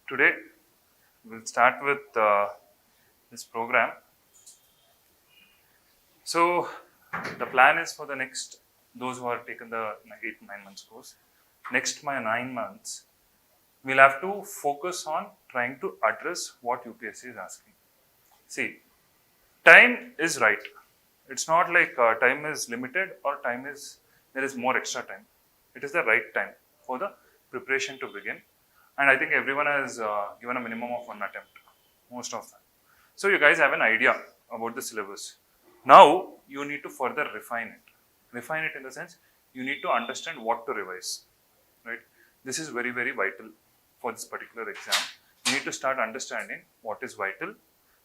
Today we'll start with this program. So the plan is for the next, those who have taken the 8 9 months course, next my 9 months, we'll have to focus on trying to address what UPSC is asking. See, time is right. It's not like time is limited or there is more extra time. It is the right time for the preparation to begin. And I think everyone has given a minimum of one attempt, most of them. So you guys have an idea about the syllabus. Now you need to further refine it. Refine it in the sense you need to understand what to revise, right? This is very, very vital for this particular exam. You need to start understanding what is vital,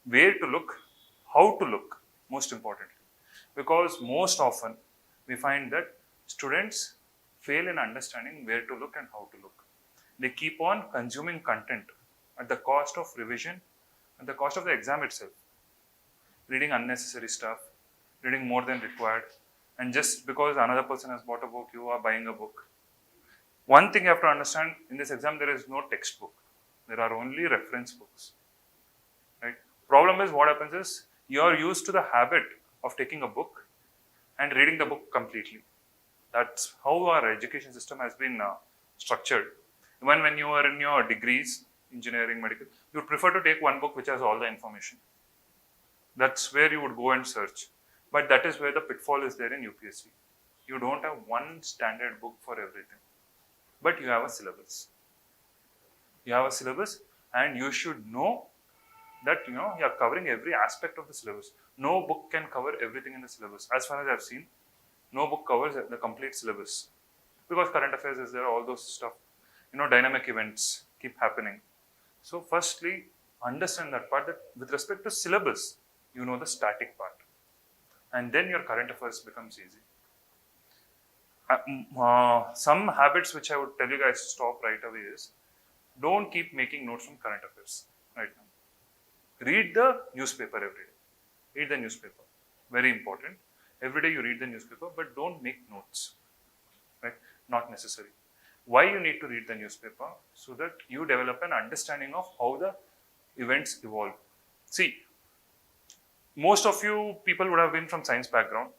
where to look, how to look, most importantly. Because most often we find that students fail in understanding where to look and how to look. They keep on consuming content at the cost of revision, at the cost of the exam itself. Reading unnecessary stuff, reading more than required, and just because another person has bought a book, you are buying a book. One thing you have to understand, in this exam there is no textbook. There are only reference books. Right? Problem is, what happens is, you are used to the habit of taking a book and reading the book completely. That's how our education system has been structured. Even when you are in your degrees, engineering, medical, you would prefer to take one book which has all the information. That's where you would go and search. But that is where the pitfall is there in UPSC. You don't have one standard book for everything. But you have a syllabus. You have a syllabus and you should know that you are covering every aspect of the syllabus. No book can cover everything in the syllabus. As far as I've seen, no book covers the complete syllabus. Because current affairs is there, all those stuff. Dynamic events keep happening. So firstly, understand that part, that with respect to syllabus, you know the static part. And then your current affairs becomes easy. Some habits which I would tell you guys to stop right away is, don't keep making notes from current affairs right now. Read the newspaper every day. Read the newspaper. Very important. Every day you read the newspaper, but don't make notes. Right? Not necessary. Why you need to read the newspaper? So that you develop an understanding of how the events evolve. See, most of you people would have been from science background.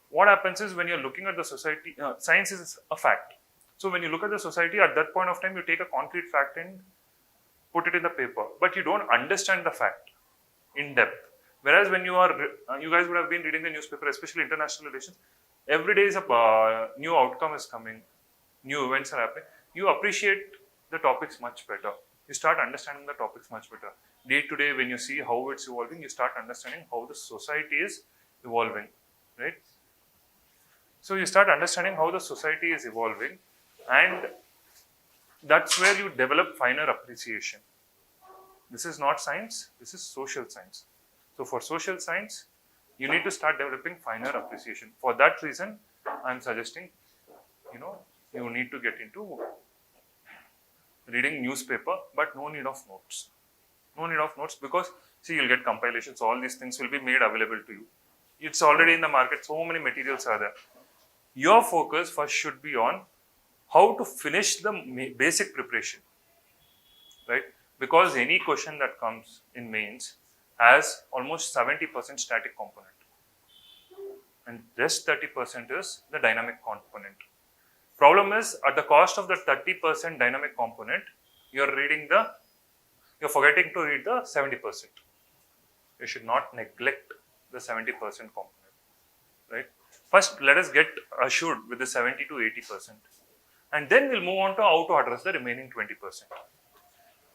What happens is, when you're looking at the society, science is a fact. So when you look at the society, at that point of time, you take a concrete fact and put it in the paper, but you don't understand the fact in depth. Whereas when you guys would have been reading the newspaper, especially international relations, every day is a new outcome is coming, new events are happening. You appreciate the topics much better. You start understanding the topics much better. Day to day, when you see how it's evolving, you start understanding how the society is evolving, right? So you start understanding how the society is evolving, and that's where you develop finer appreciation. This is not science, this is social science. So for social science, you need to start developing finer appreciation. For that reason, I'm suggesting, you need to get into reading newspaper, but no need of notes. No need of notes, because see, you'll get compilations, all these things will be made available to you. It's already in the market, so many materials are there. Your focus first should be on how to finish the basic preparation, right? Because any question that comes in mains has almost 70% static component, and rest 30% is the dynamic component. Problem is, at the cost of the 30% dynamic component, you're forgetting to read the 70%. You should not neglect the 70% component, right? First, let us get assured with the 70 to 80%. And then we'll move on to how to address the remaining 20%.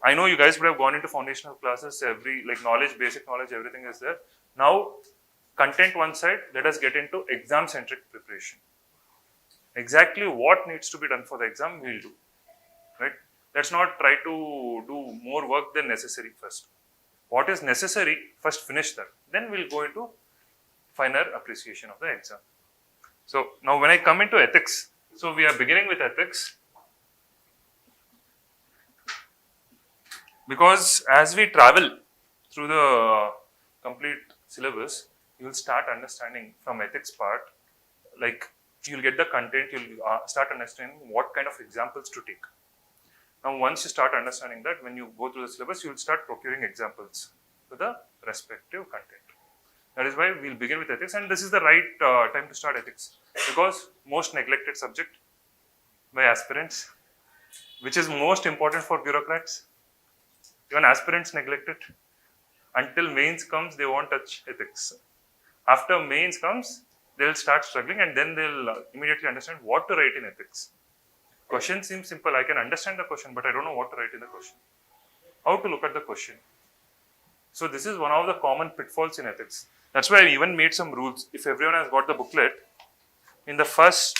I know you guys would have gone into foundational classes, knowledge, basic knowledge, everything is there. Now, content one side, let us get into exam-centric preparation. Exactly what needs to be done for the exam, we'll do, right? Let's not try to do more work than necessary first. What is necessary, first finish that. Then we'll go into finer appreciation of the exam. So now when I come into ethics, so we are beginning with ethics, because as we travel through the complete syllabus, you will start understanding from ethics part, like you'll get the content, you'll start understanding what kind of examples to take. Now, once you start understanding that, when you go through the syllabus, you will start procuring examples to the respective content. That is why we'll begin with ethics, and this is the right time to start ethics, because most neglected subject by aspirants, which is most important for bureaucrats. Even aspirants neglect it. Until mains comes, they won't touch ethics. After mains comes, they'll start struggling, and then they'll immediately understand what to write in ethics. Question seems simple. I can understand the question, but I don't know what to write in the question. How to look at the question. So this is one of the common pitfalls in ethics. That's why I even made some rules. If everyone has got the booklet, in the first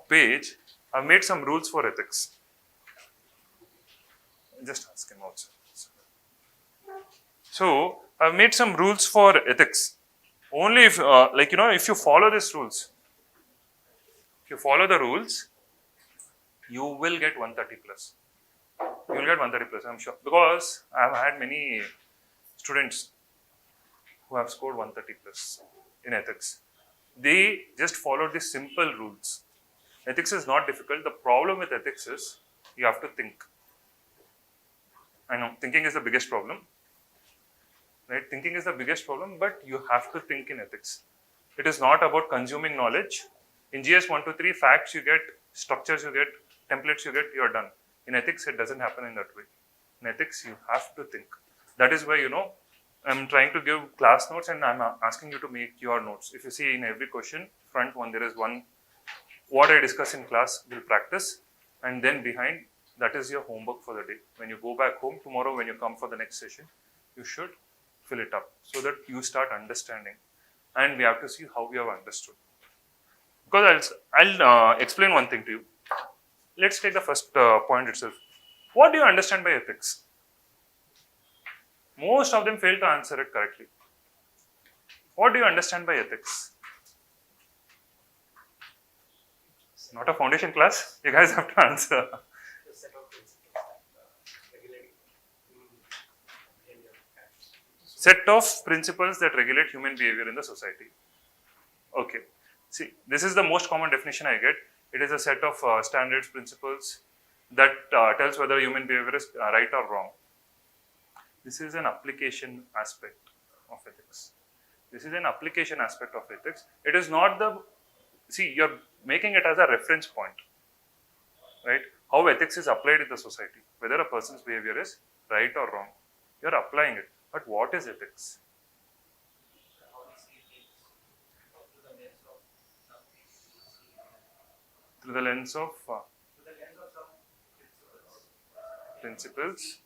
page, I've made some rules for ethics. Just ask him also. So I've made some rules for ethics. Only if, if you follow these rules, if you follow the rules, you will get 130 plus. You will get 130 plus, I'm sure. Because I've had many students who have scored 130 plus in ethics. They just followed the simple rules. Ethics is not difficult. The problem with ethics is you have to think. I know, thinking is the biggest problem. Right? Thinking is the biggest problem, but you have to think in ethics. It is not about consuming knowledge. In GS 1, 2, 3, facts you get, structures you get, templates you get, you are done. In ethics, it doesn't happen in that way. In ethics, you have to think. That is why, I'm trying to give class notes and I'm asking you to make your notes. If you see in every question, front one, there is one, what I discuss in class, will practice. And then behind, that is your homework for the day. When you go back home tomorrow, when you come for the next session, you should fill it up so that you start understanding. And we have to see how we have understood. Because I'll explain one thing to you. Let's take the first point itself. What do you understand by ethics? Most of them fail to answer it correctly. What do you understand by ethics? It's not a foundation class. You guys have to answer. Set of principles that regulate human behavior in the society. Okay. See, this is the most common definition I get. It is a set of standards, principles that tells whether human behavior is right or wrong. This is an application aspect of ethics. This is an application aspect of ethics. It is not the, see, you're making it as a reference point, right? How ethics is applied in the society, whether a person's behavior is right or wrong. You're applying it. But what is ethics? Through the lens of principles.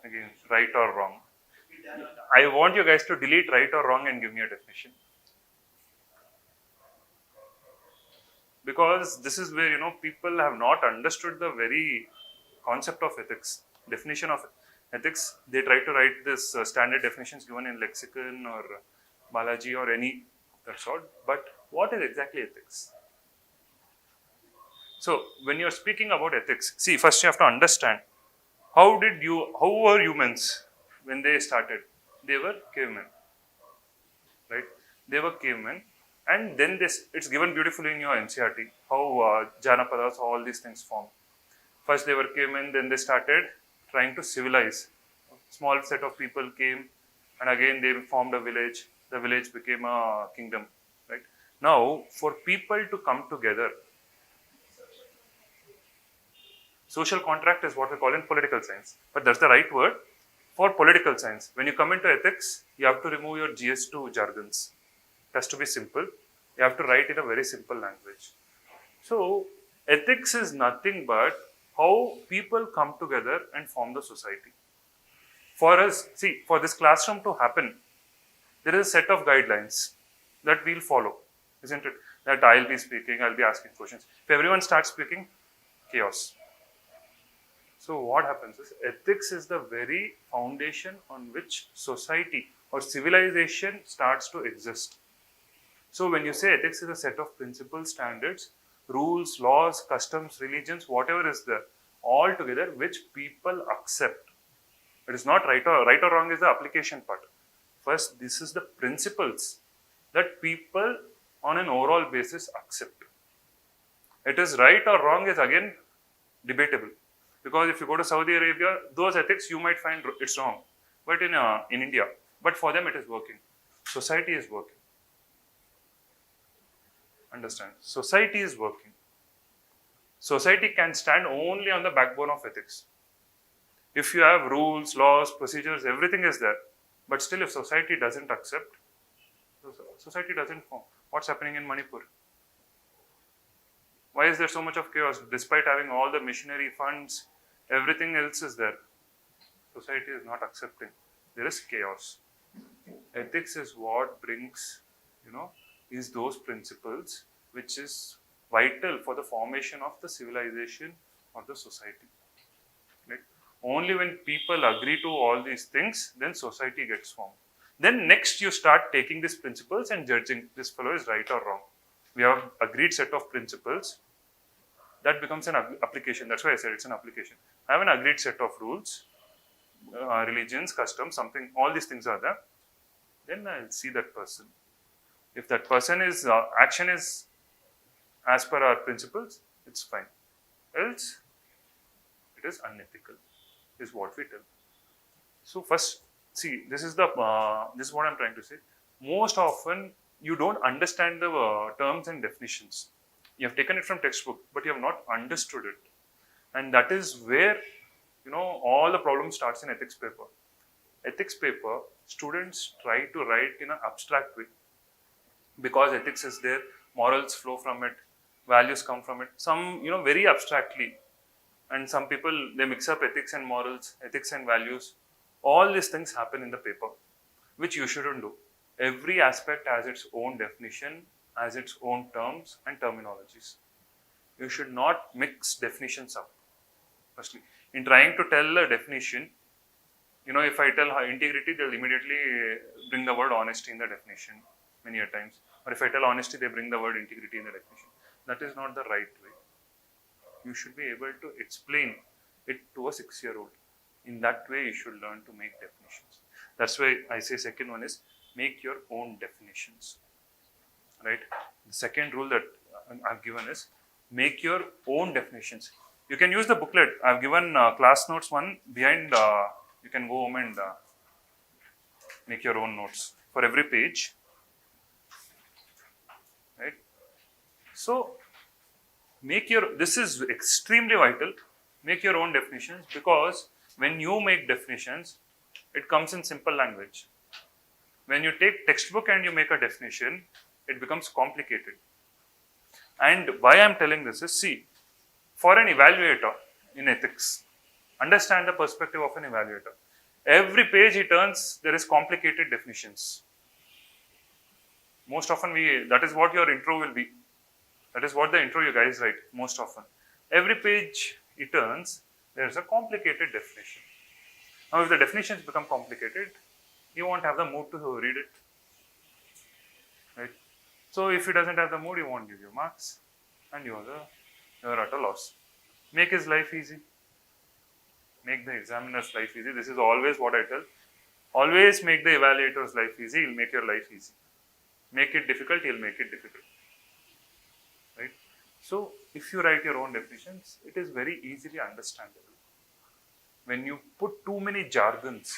Again, right or wrong. I want you guys to delete right or wrong and give me a definition. Because this is where, people have not understood the very concept of ethics, definition of ethics. They try to write this standard definitions given in lexicon or Balaji or any that sort. But what is exactly ethics? So when you're speaking about ethics, see, first you have to understand how were humans when they started? They were cavemen, right? They were cavemen, and then it's given beautifully in your NCRT how Janapadas, how all these things form. First they were cavemen, then they started trying to civilize. A small set of people came, and again they formed a village. The village became a kingdom, right? Now, for people to come together, social contract is what we call in political science, but that's the right word for political science. When you come into ethics, you have to remove your GS2 jargons. It has to be simple. You have to write in a very simple language. So, ethics is nothing but how people come together and form the society. For us, see, for this classroom to happen, there is a set of guidelines that we'll follow, isn't it? That I'll be speaking, I'll be asking questions. If everyone starts speaking, chaos. So what happens is, ethics is the very foundation on which society or civilization starts to exist. So when you say ethics is a set of principles, standards, rules, laws, customs, religions, whatever is there, all together which people accept. It is not right or wrong is the application part. First, this is the principles that people on an overall basis accept. It is right or wrong is again debatable. Because if you go to Saudi Arabia, those ethics you might find it's wrong. But in India, but for them it is working. Society is working. Understand? Society is working. Society can stand only on the backbone of ethics. If you have rules, laws, procedures, everything is there. But still, if society doesn't accept, society doesn't form. What's happening in Manipur? Why is there so much of chaos? Despite having all the missionary funds, everything else is there. Society is not accepting. There is chaos. Ethics is what brings, is those principles which is vital for the formation of the civilization or the society. Right? Only when people agree to all these things, then society gets formed. Then next you start taking these principles and judging this fellow is right or wrong. We have agreed set of principles. That becomes an application. That's why I said it's an application. I have an agreed set of rules, religions, customs, something, all these things are there. Then I'll see that person. If that person is, action is as per our principles, it's fine. Else, it is unethical, is what we tell. So first, see, this is what I'm trying to say. Most often, you don't understand the terms and definitions. You have taken it from textbook, but you have not understood it. And that is where, all the problem starts in ethics paper. Ethics paper, students try to write in an abstract way. Because ethics is there, morals flow from it, values come from it. Some, very abstractly. And some people, they mix up ethics and morals, ethics and values. All these things happen in the paper, which you shouldn't do. Every aspect has its own definition, has its own terms and terminologies. You should not mix definitions up. Firstly, in trying to tell a definition, if I tell integrity, they'll immediately bring the word honesty in the definition many a times. Or if I tell honesty, they bring the word integrity in the definition. That is not the right way. You should be able to explain it to a 6-year-old. In that way, you should learn to make definitions. That's why I say second one is make your own definitions. Right? The second rule that I've given is make your own definitions. You can use the booklet. I've given class notes one behind. You can go home and make your own notes for every page. Right? So, this is extremely vital. Make your own definitions because when you make definitions, it comes in simple language. When you take textbook and you make a definition, it becomes complicated. And why I'm telling this is, see, for an evaluator in ethics, understand the perspective of an evaluator. Every page he turns, there is complicated definitions. Most often, that is what your intro will be. That is what the intro you guys write most often. Every page he turns, there is a complicated definition. Now, if the definitions become complicated, you won't have the mood to read it. Right? So, if he doesn't have the mood, he won't give you marks, and you're at a loss. Make his life easy. Make the examiner's life easy. This is always what I tell. Always make the evaluator's life easy. He'll make your life easy. Make it difficult, he'll make it difficult. Right? So, if you write your own definitions, it is very easily understandable. When you put too many jargons,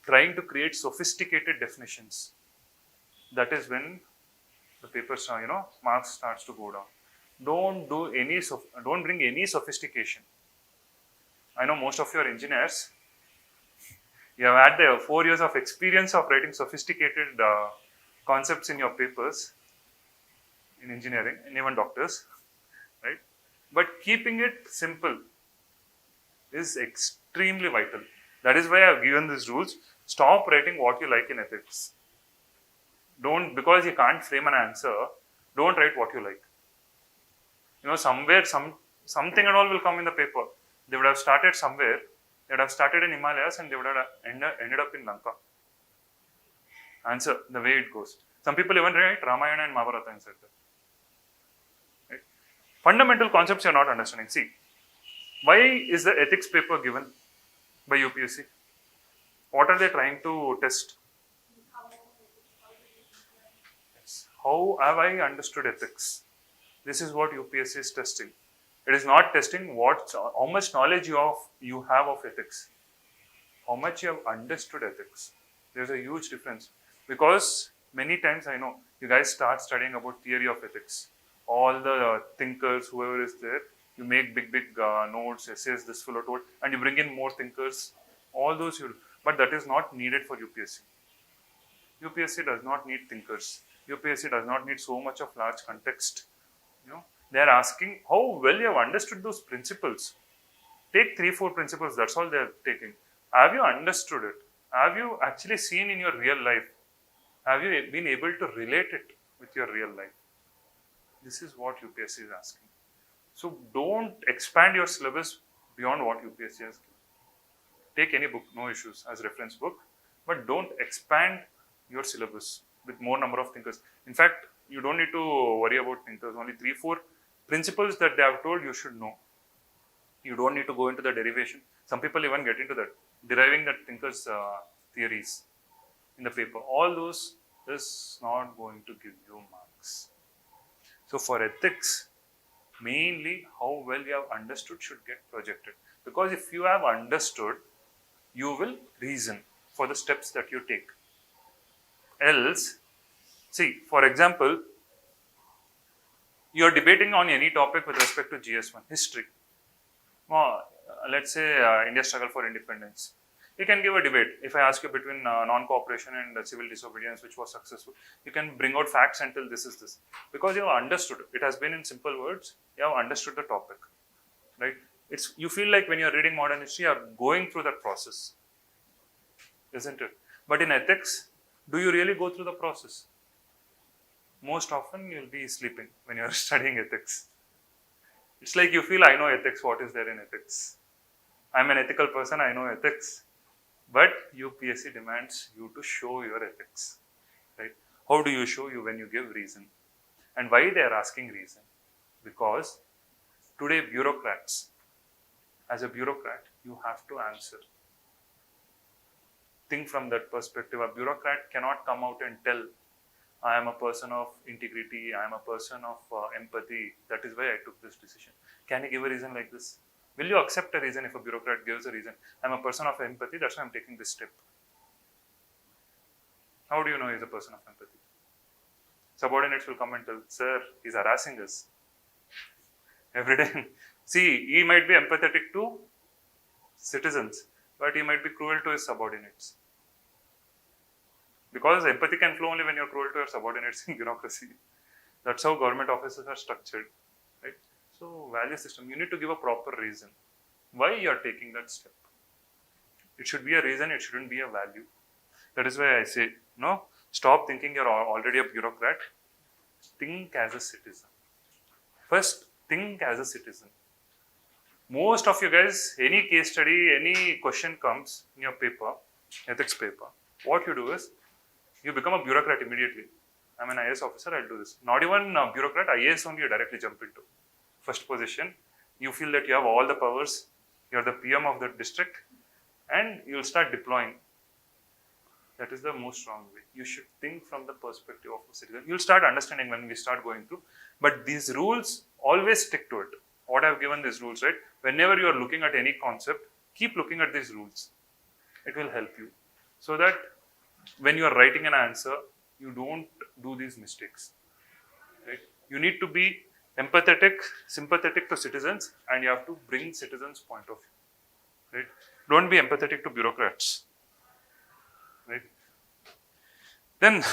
trying to create sophisticated definitions, that is when the paper, marks starts to go down. Don't bring any sophistication. I know most of your engineers, you have had the 4 years of experience of writing sophisticated concepts in your papers in engineering and even doctors, right? But keeping it simple is extremely vital. That is why I have given these rules. Stop writing what you like in ethics. Because you can't frame an answer, don't write what you like. Somewhere, something and all will come in the paper. They would have started somewhere. They would have started in Himalayas and they would have ended up in Lanka. Answer, the way it goes. Some people even write Ramayana and Mahabharata inside there. Right? Fundamental concepts you're not understanding. See, why is the ethics paper given by UPSC? What are they trying to test? Yes. How have I understood ethics? This is what UPSC is testing. It is not testing how much knowledge you have of ethics, how much you have understood ethics. There's a huge difference, because many times I know you guys start studying about theory of ethics. All the thinkers, whoever is there, you make big notes, essays, this fellow told, and you bring in more thinkers. All those you do. But that is not needed for UPSC. UPSC does not need thinkers. UPSC does not need so much of large context. They are asking how well you have understood those principles. Take 3-4 principles, that's all they are taking. Have you understood it? Have you actually seen in your real life? Have you been able to relate it with your real life? This is what UPSC is asking. So don't expand your syllabus beyond what UPSC has given. Take any book, no issues, as reference book, but don't expand your syllabus with more number of thinkers. In fact, you don't need to worry about thinkers. Only 3-4 principles that they have told you should know. You don't need to go into the derivation. Some people even get into that, deriving that thinkers' theories in the paper. All those is not going to give you marks. So for ethics, mainly how well you have understood should get projected. Because if you have understood, you will reason for the steps that you take. Else, see, for example, you are debating on any topic with respect to GS1, history. Let's say India's struggle for independence. You can give a debate. If I ask you between non-cooperation and civil disobedience, which was successful, you can bring out facts and tell this is this. Because you have understood it. It has been in simple words. You have understood the topic. Right? You feel like when you are reading modern history, you are going through that process. Isn't it? But in ethics, do you really go through the process? Most often, you will be sleeping when you are studying ethics. It's like you feel, I know ethics, what is there in ethics? I'm an ethical person, I know ethics. But UPSC demands you to show your ethics. Right? How do you show you when you give reason? And why they are asking reason? Because today bureaucrats, as a bureaucrat, you have to answer. Think from that perspective. A bureaucrat cannot come out and tell, I am a person of integrity, I am a person of empathy, that is why I took this decision. Can you give a reason like this? Will you accept a reason if a bureaucrat gives a reason? I am a person of empathy, that's why I am taking this step. How do you know he is a person of empathy? Subordinates will come and tell, sir, he is harassing us every day. See, he might be empathetic to citizens, but he might be cruel to his subordinates. Because empathy can flow only when you're cruel to your subordinates in bureaucracy. That's how government offices are structured. Right? So, value system, you need to give a proper reason why you are taking that step. It should be a reason, it shouldn't be a value. That is why I say, no, stop thinking you're already a bureaucrat. Think as a citizen. First, think as a citizen. Most of you guys, any case study, any question comes in your paper, ethics paper, what you do is, you become a bureaucrat immediately. I'm an IAS officer, I'll do this. Not even a bureaucrat, IAS only you directly jump into. First position, you feel that you have all the powers, you're the PM of the district, and you'll start deploying. That is the most wrong way. You should think from the perspective of a citizen. You'll start understanding when we start going through. But these rules, always stick to it. What I've given these rules, right? Whenever you are looking at any concept, keep looking at these rules. It will help you. So that when you are writing an answer, you don't do these mistakes. Right? You need to be empathetic, sympathetic to citizens, and you have to bring citizens' point of view. Right? Don't be empathetic to bureaucrats. Right? Then,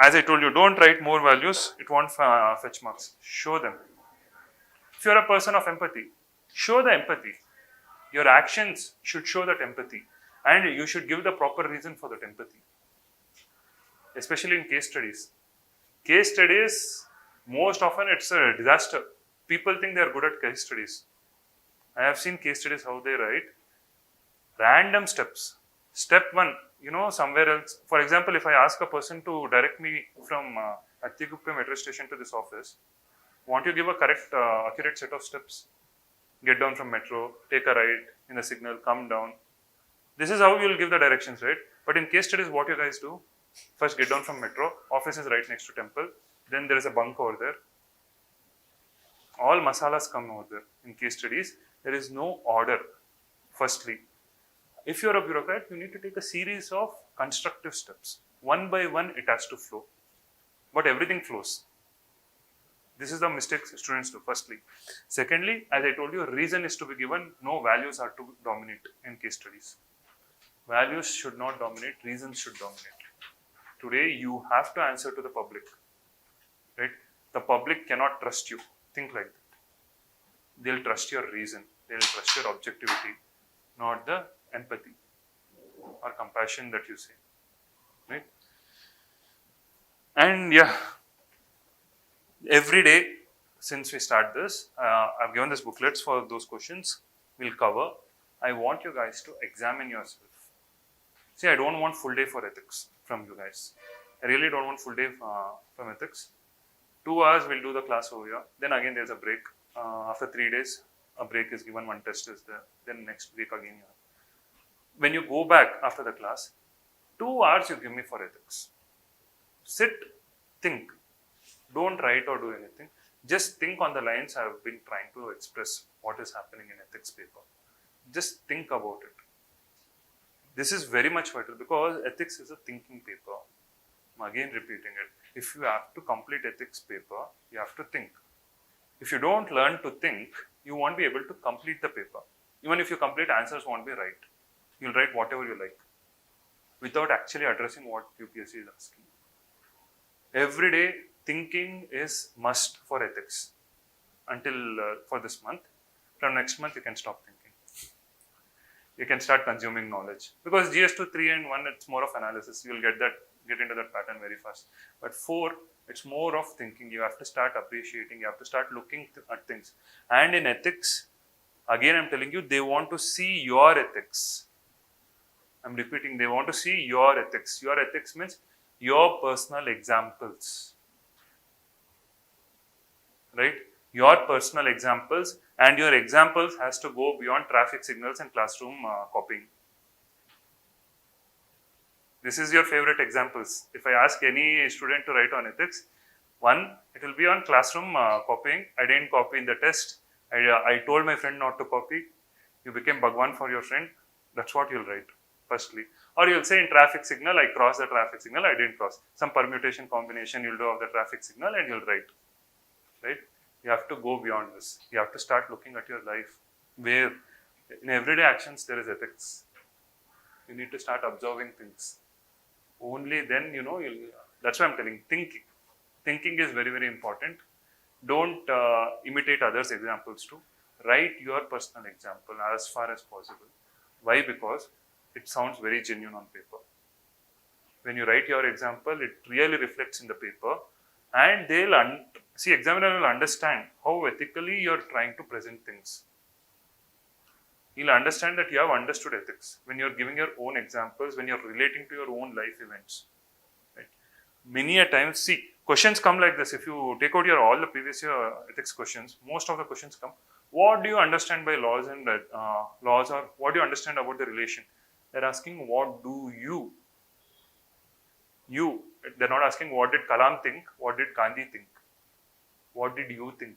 as I told you, don't write more values, it won't fetch marks. Show them. If you're a person of empathy, show the empathy. Your actions should show that empathy, and you should give the proper reason for that empathy. Especially in case studies. Case studies, most often it's a disaster. People think they are good at case studies. I have seen case studies how they write. Random steps. Step 1, somewhere else. For example, if I ask a person to direct me from Attiguppe metro station to this office, won't you give a correct, accurate set of steps? Get down from metro, take a right in the signal, come down. This is how you will give the directions, right? But in case studies, what you guys do? First, get down from metro. Office is right next to temple. Then there is a bunk over there. All masalas come over there. In case studies, there is no order. Firstly, if you're a bureaucrat, you need to take a series of constructive steps. One by one, it has to flow. But everything flows. This is the mistake students do, firstly. Secondly, as I told you, reason is to be given, no values are to dominate in case studies. Values should not dominate, reasons should dominate. Today, you have to answer to the public. Right? The public cannot trust you. Think like that. They'll trust your reason, they'll trust your objectivity, not the empathy or compassion that you say. Right? And yeah, every day since we start this, I've given this booklets for those questions we'll cover. I want you guys to examine yourself. See, I don't want full day for ethics from you guys. I really don't want full day from ethics. 2 hours we'll do the class over here. Then again there's a break. After 3 days, a break is given, one test is there. Then next week again. When you go back after the class, 2 hours you give me for ethics. Sit, think. Don't write or do anything. Just think on the lines I've been trying to express what is happening in ethics paper. Just think about it. This is very much vital because ethics is a thinking paper. I'm again repeating it. If you have to complete ethics paper, you have to think. If you don't learn to think, you won't be able to complete the paper. Even if you complete, answers won't be right. You'll write whatever you like without actually addressing what UPSC is asking. Every day, thinking is must for ethics until for this month. From next month, you can stop thinking. You can start consuming knowledge because GS2, 3 and 1, it's more of analysis. You'll get into that pattern very fast. But 4, it's more of thinking. You have to start appreciating. You have to start looking at things. And in ethics, again, I'm telling you, they want to see your ethics. I'm repeating, they want to see your ethics. Your ethics means your personal examples. Right? Your personal examples, and your examples has to go beyond traffic signals and classroom copying. This is your favorite examples. If I ask any student to write on ethics, 1, it will be on classroom copying. I didn't copy in the test. I told my friend not to copy. You became Bhagwan for your friend. That's what you'll write, firstly. Or you'll say in traffic signal, I crossed the traffic signal, I didn't cross. Some permutation combination you'll do of the traffic signal and you'll write. Right? You have to go beyond this. You have to start looking at your life where in everyday actions there is ethics. You need to start observing things. Only then, that's why I'm telling, thinking. Thinking is very, very important. Don't imitate others' examples too. Write your personal example as far as possible. Why? Because it sounds very genuine on paper. When you write your example, it really reflects in the paper and examiner will understand how ethically you're trying to present things. He'll understand that you have understood ethics when you're giving your own examples, when you're relating to your own life events. Right? Many a time, questions come like this. If you take out all the previous year ethics questions, most of the questions come, what do you understand by laws and laws, or what do you understand about the relation? They're asking, what do you? They're not asking, what did Kalam think? What did Gandhi think? What did you think?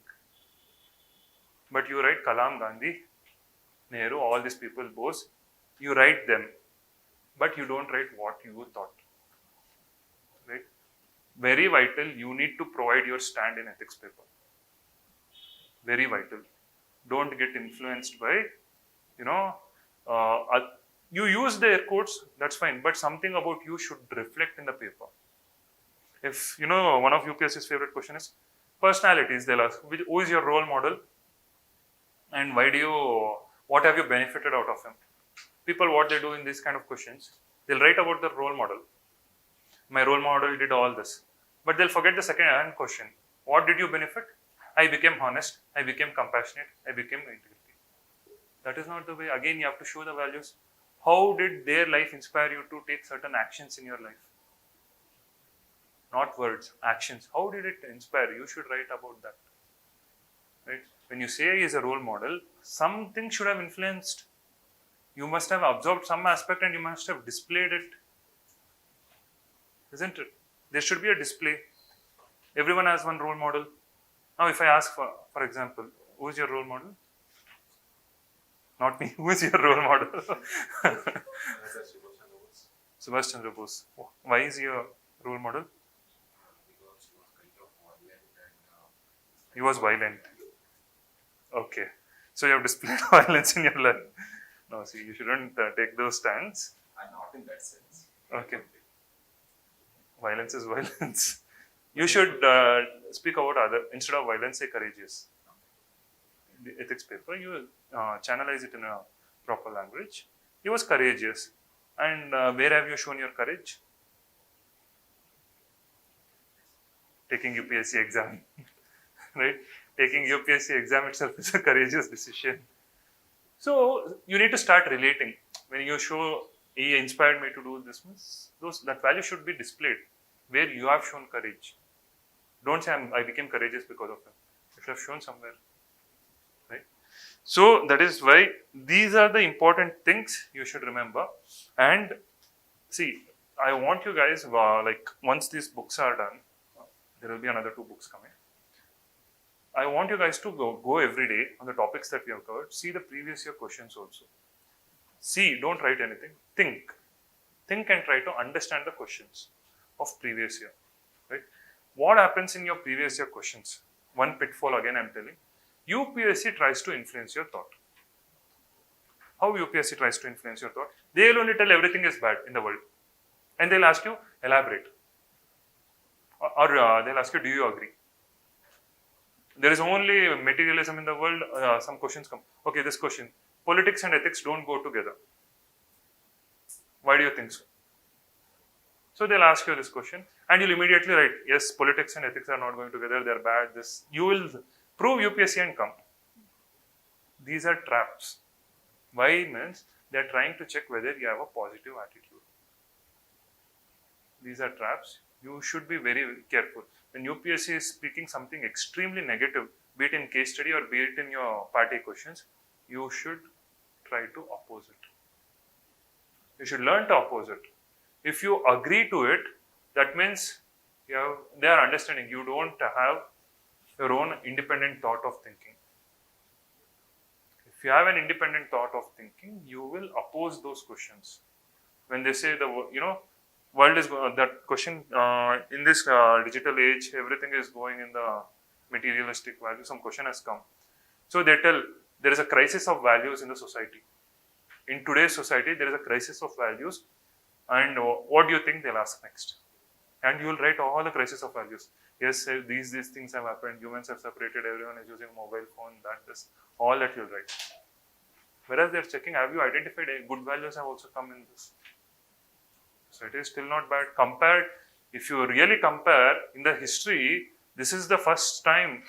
But you write Kalam, Gandhi, Nehru, all these people, Bose, you write them, but you don't write what you thought. Right? Very vital, you need to provide your stand in ethics paper. Very vital. Don't get influenced by, you use the air quotes, that's fine, but something about you should reflect in the paper. If, one of UPSC's favorite question is, personalities, they'll ask, who is your role model? And what have you benefited out of him? People, what they do in these kind of questions, they'll write about the role model. My role model did all this. But they'll forget the second question. What did you benefit? I became honest. I became compassionate. I became integrity. That is not the way. Again, you have to show the values. How did their life inspire you to take certain actions in your life? Not words, actions. How did it inspire you? You should write about that. Right? When you say he is a role model, something should have influenced. You must have observed some aspect and you must have displayed it. Isn't it? There should be a display. Everyone has one role model. Now, if I ask for example, who is your role model? Not me. Who is your role model? Subhash Chandra Bose. Why is he a role model? He was violent. Okay. So you have displayed violence in your life. No, see, you shouldn't take those stands. Not in that sense. Okay. Violence is violence. You should speak about other, instead of violence, say courageous. The ethics paper, you channelize it in a proper language. He was courageous. And where have you shown your courage? Taking UPSC exam. Right? Taking UPSC exam itself is a courageous decision. So you need to start relating. When you show, he inspired me to do this, that value should be displayed where you have shown courage. Don't say I became courageous because of him. You should have shown somewhere. Right? So that is why these are the important things you should remember. And see, I want you guys, like once these books are done, there will be another 2 books coming. I want you guys to go every day on the topics that we have covered. See the previous year questions also. See, don't write anything. Think and try to understand the questions of previous year. Right? What happens in your previous year questions? One pitfall again I'm telling. UPSC tries to influence your thought. How UPSC tries to influence your thought? They'll only tell everything is bad in the world. And they'll ask you, elaborate. Or they'll ask you, do you agree? There is only materialism in the world. Some questions come. Okay, this question. Politics and ethics don't go together. Why do you think so? So they'll ask you this question and you'll immediately write, yes, politics and ethics are not going together. They're bad. This. You will prove UPSC and come. These are traps. Why means they're trying to check whether you have a positive attitude. These are traps. You should be very, very careful. When UPSC is speaking something extremely negative, be it in case study or be it in your party questions, you should try to oppose it. You should learn to oppose it. If you agree to it, that means they are understanding. You don't have your own independent thought of thinking. If you have an independent thought of thinking, you will oppose those questions. When they say world is that question in this digital age, everything is going in the materialistic value. Some question has come, so they tell there is a crisis of values in the society. In today's society, there is a crisis of values, and what do you think they'll ask next? And you will write all the crisis of values. Yes, these things have happened. Humans have separated. Everyone is using mobile phone. This, all that you'll write. Whereas they're checking, have you identified good values have also come in this? So it is still not bad. Compared, if you really compare in the history, this is the first time,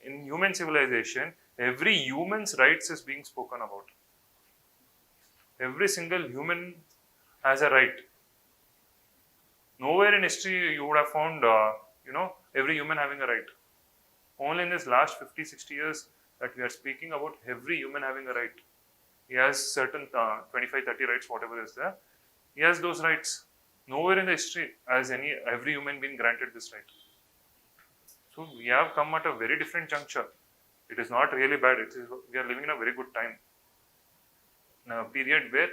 in human civilization, every human's rights is being spoken about. Every single human has a right. Nowhere in history you would have found, every human having a right. Only in this last 50, 60 years that we are speaking about every human having a right. He has certain 25, 30 rights, whatever is there. He has those rights. Nowhere in the history has every human been granted this right. So we have come at a very different juncture. It is not really bad. We are living in a very good time. In a period where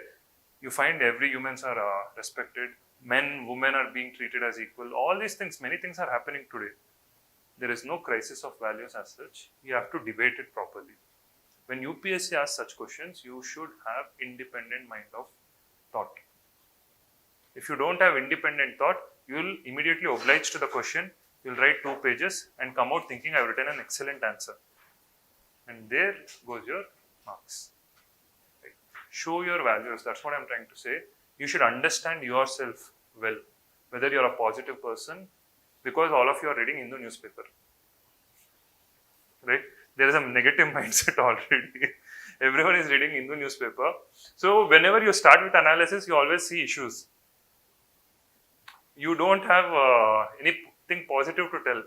you find every humans are respected. Men, women are being treated as equal. All these things, many things are happening today. There is no crisis of values as such. You have to debate it properly. When UPSC asks such questions, you should have independent mind of thought. If you don't have independent thought, you will immediately oblige to the question. You will write 2 pages and come out thinking I have written an excellent answer. And there goes your marks. Right? Show your values. That's what I'm trying to say. You should understand yourself well, whether you're a positive person, because all of you are reading Hindu newspaper. Right? There is a negative mindset already. Everyone is reading Hindu newspaper. So whenever you start with analysis, you always see issues. You don't have anything positive to tell.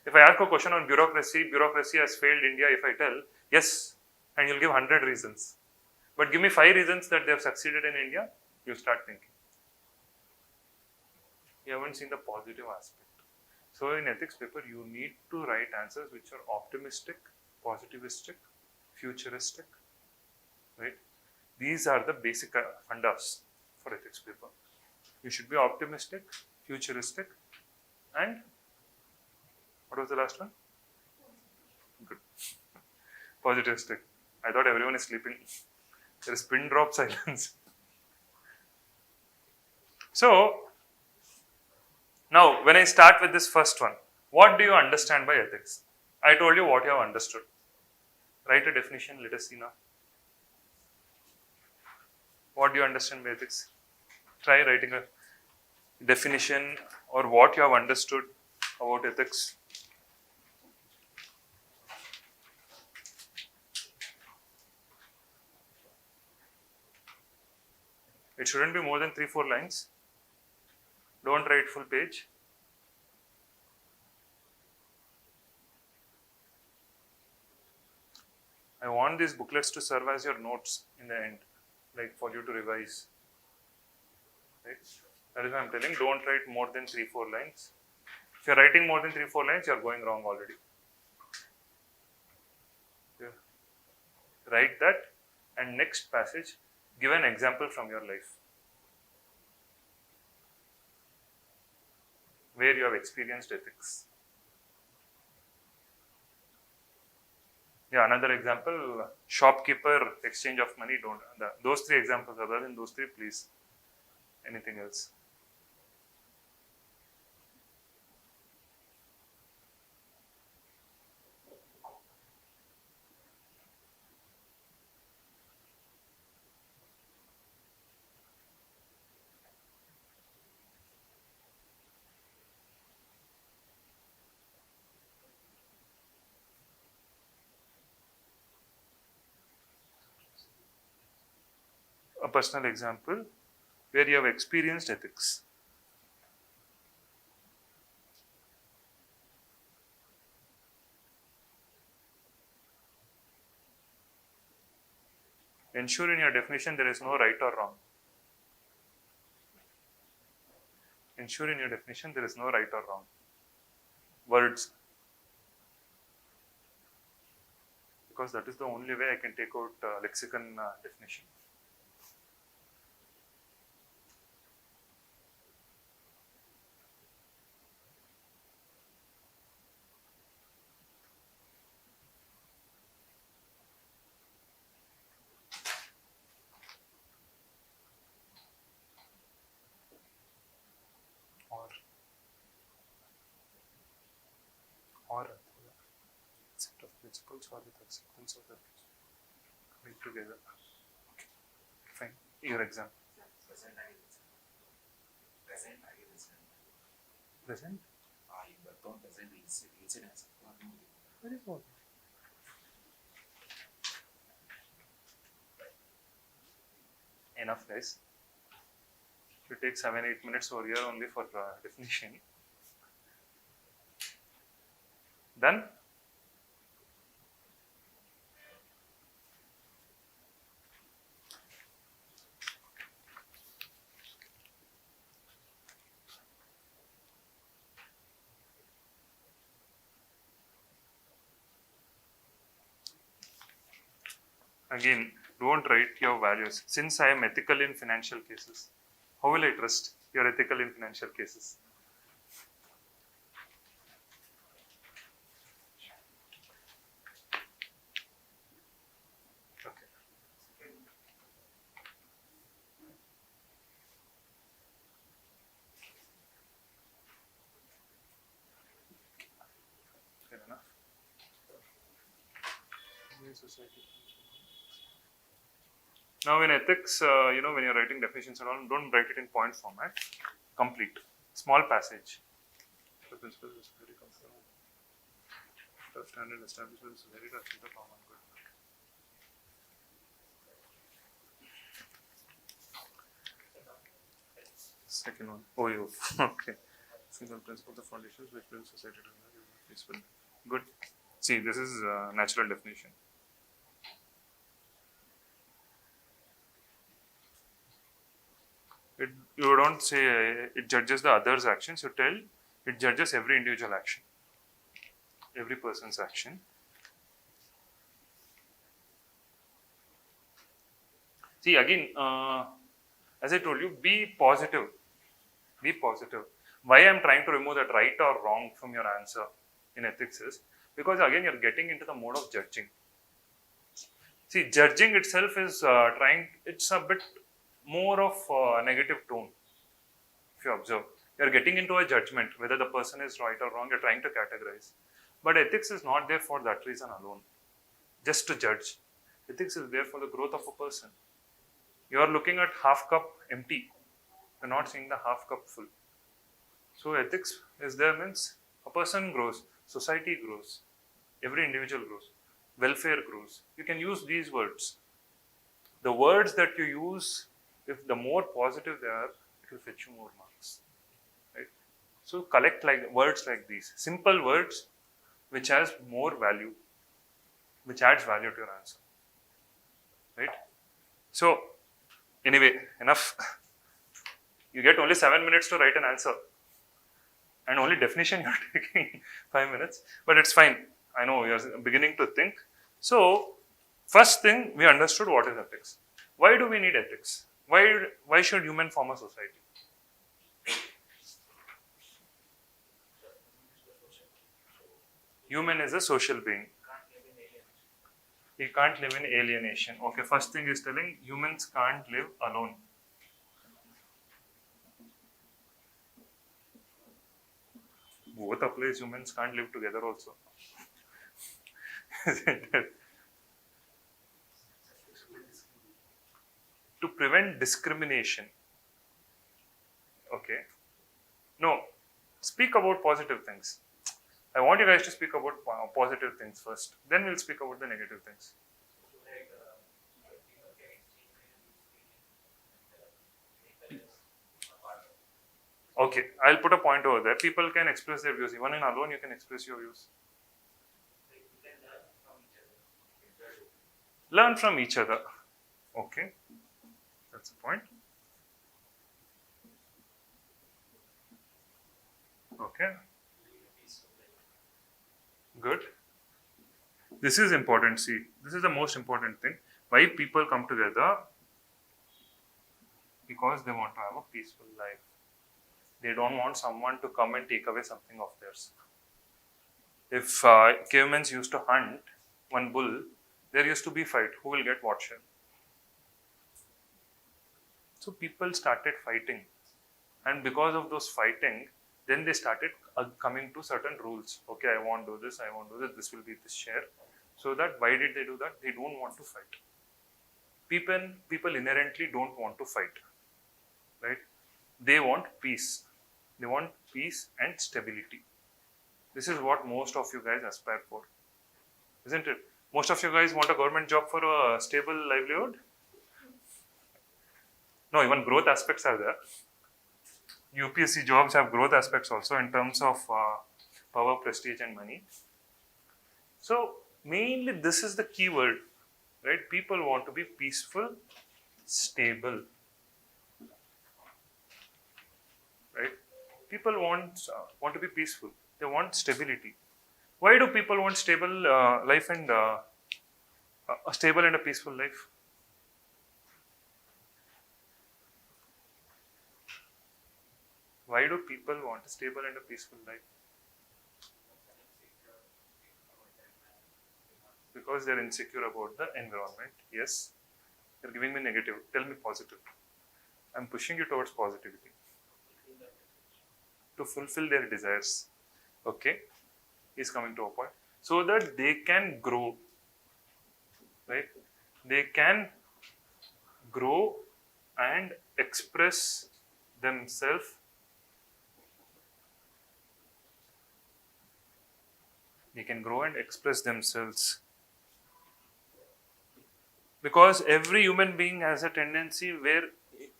If I ask a question on bureaucracy has failed India, if I tell, yes, and you'll give 100 reasons. But give me 5 reasons that they have succeeded in India, you start thinking. You haven't seen the positive aspect. So in ethics paper, you need to write answers which are optimistic, positivistic, futuristic, right? These are the basic fundas for ethics paper. You should be optimistic, futuristic, and what was the last one? Good. Positivistic. I thought everyone is sleeping. There is pin drop silence. So, now when I start with this first one, what do you understand by ethics? I told you what you have understood. Write a definition, let us see now. What do you understand by ethics? Try writing a definition or what you have understood about ethics. It shouldn't be more than 3-4 lines. Don't write full page. I want these booklets to serve as your notes in the end, like for you to revise. Right? That is why I'm telling, don't write more than 3-4 lines. If you're writing more than 3-4 lines, you're going wrong already. Yeah. Write that, and next passage, give an example from your life where you have experienced ethics. Yeah, another example, shopkeeper, exchange of money, don't. Those 3 examples, other than those 3, please. Anything else? A personal example where you have experienced ethics. Ensure in your definition there is no right or wrong. Ensure in your definition there is no right or wrong. Words. Because that is the only way I can take out lexicon definition. Or set of principles or with acceptance of the coming together. Okay. Fine. Your example. Present? Very good. Enough, guys. You take 7-8 minutes over here only for definition. Done? Again, don't write your values. Since I am ethical in financial cases, how will I trust you're ethical in financial cases? Okay. Fair enough. Now in ethics, when you're writing definitions and all, don't write it in point format. Complete. Small passage. The principle is very comfortable. The standard establishment is very touching the common good. Second one. Oh, you. Okay. Single principle, the foundations which build society together is peaceful. Good. See, this is natural definition. You don't say it judges the other's actions. You tell It judges every individual action, every person's action. See, again, as I told you, be positive. Be positive. Why I'm trying to remove that right or wrong from your answer in ethics is because again you're getting into the mode of judging. See, judging itself is it's a bit more of a negative tone. If you observe, you're getting into a judgment whether the person is right or wrong, you're trying to categorize. But ethics is not there for that reason alone, just to judge. Ethics is there for the growth of a person. You are looking at half cup empty, you're not seeing the half cup full. So ethics is there means a person grows, society grows, every individual grows, welfare grows. You can use these words. The words that you use, if the more positive they are, it will fetch you more marks. Right? So collect like words like these, simple words which has more value, which adds value to your answer. Right? So anyway, enough. You get only 7 minutes to write an answer. And only definition you're taking 5 minutes. But it's fine. I know you're beginning to think. So, first thing, we understood what is ethics. Why do we need ethics? Why should human form a society? Human is a social being. He can't live in alienation. Okay, first thing is telling humans can't live alone. Both applies, humans can't live together also. To prevent discrimination. Okay. No, speak about positive things. I want you guys to speak about positive things first. Then we'll speak about the negative things. Okay, I'll put a point over there. People can express their views. Even in alone, you can express your views. Learn from each other. Okay, that's the point. Okay, good. This is important. See, this is the most important thing. Why people come together? Because they want to have a peaceful life. They don't want someone to come and take away something of theirs. If cavemen used to hunt one bull, there used to be fight. Who will get what share? So people started fighting. And because of those fighting, then they started coming to certain rules. Okay, I won't do this, I won't do this, this will be this share. So that, why did they do that? They don't want to fight. People inherently don't want to fight. Right? They want peace. They want peace and stability. This is what most of you guys aspire for. Isn't it? Most of you guys want a government job for a stable livelihood? No, even growth aspects are there. UPSC jobs have growth aspects also in terms of power, prestige and money. So, mainly this is the key word. Right? People want to be peaceful, stable. Right? People want to be peaceful. They want stability. Why do people want stable life and a stable and a peaceful life? Why do people want a stable and a peaceful life? Because they're insecure about the environment. Yes. You're giving me negative. Tell me positive. I'm pushing you towards positivity. To fulfill their desires. Okay. He's coming to a point. So that they can grow. Right? They can grow and express themselves. They can grow and express themselves. Because every human being has a tendency where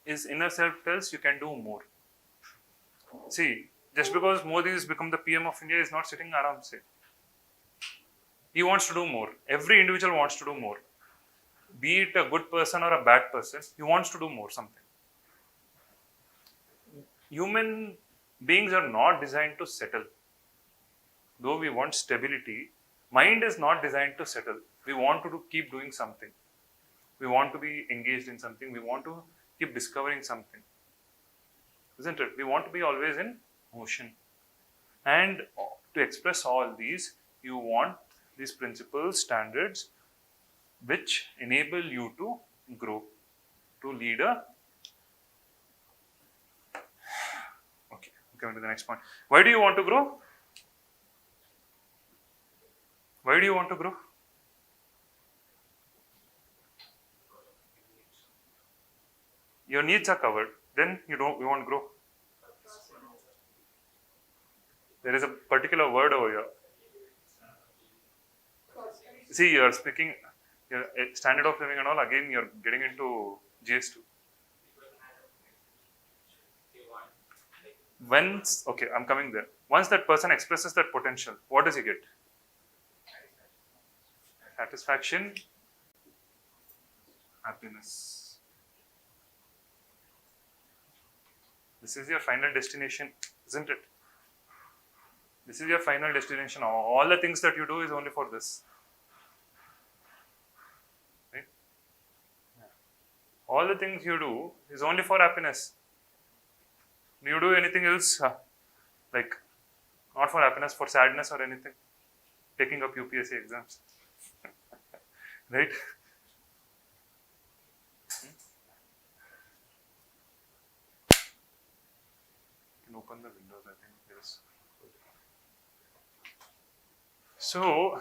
his inner self tells you can do more. See, just because Modi has become the PM of India, is not sitting around say. He wants to do more. Every individual wants to do more. Be it a good person or a bad person, he wants to do more something. Human Beings are not designed to settle. Though we want stability, mind is not designed to settle. We want to keep doing something. We want to be engaged in something. We want to keep discovering something. Isn't it? We want to be always in motion. And to express all these, you want these principles, standards, which enable you to grow, to lead a. Okay, coming to the next point. Why do you want to grow? Why do you want to grow? Your needs are covered. Then you won't grow. There is a particular word over here. See, you are speaking your standard of living and all. Again, you are getting into GS2. Once, okay, I'm coming there. Once that person expresses that potential, what does he get? Satisfaction, happiness. This is your final destination, isn't it? This is your final destination. All the things that you do is only for this. Right? All the things you do is only for happiness. Do you do anything else? Like, not for happiness, for sadness or anything? Taking up UPSC exams. Right? You can open the windows, I think. Yes. So,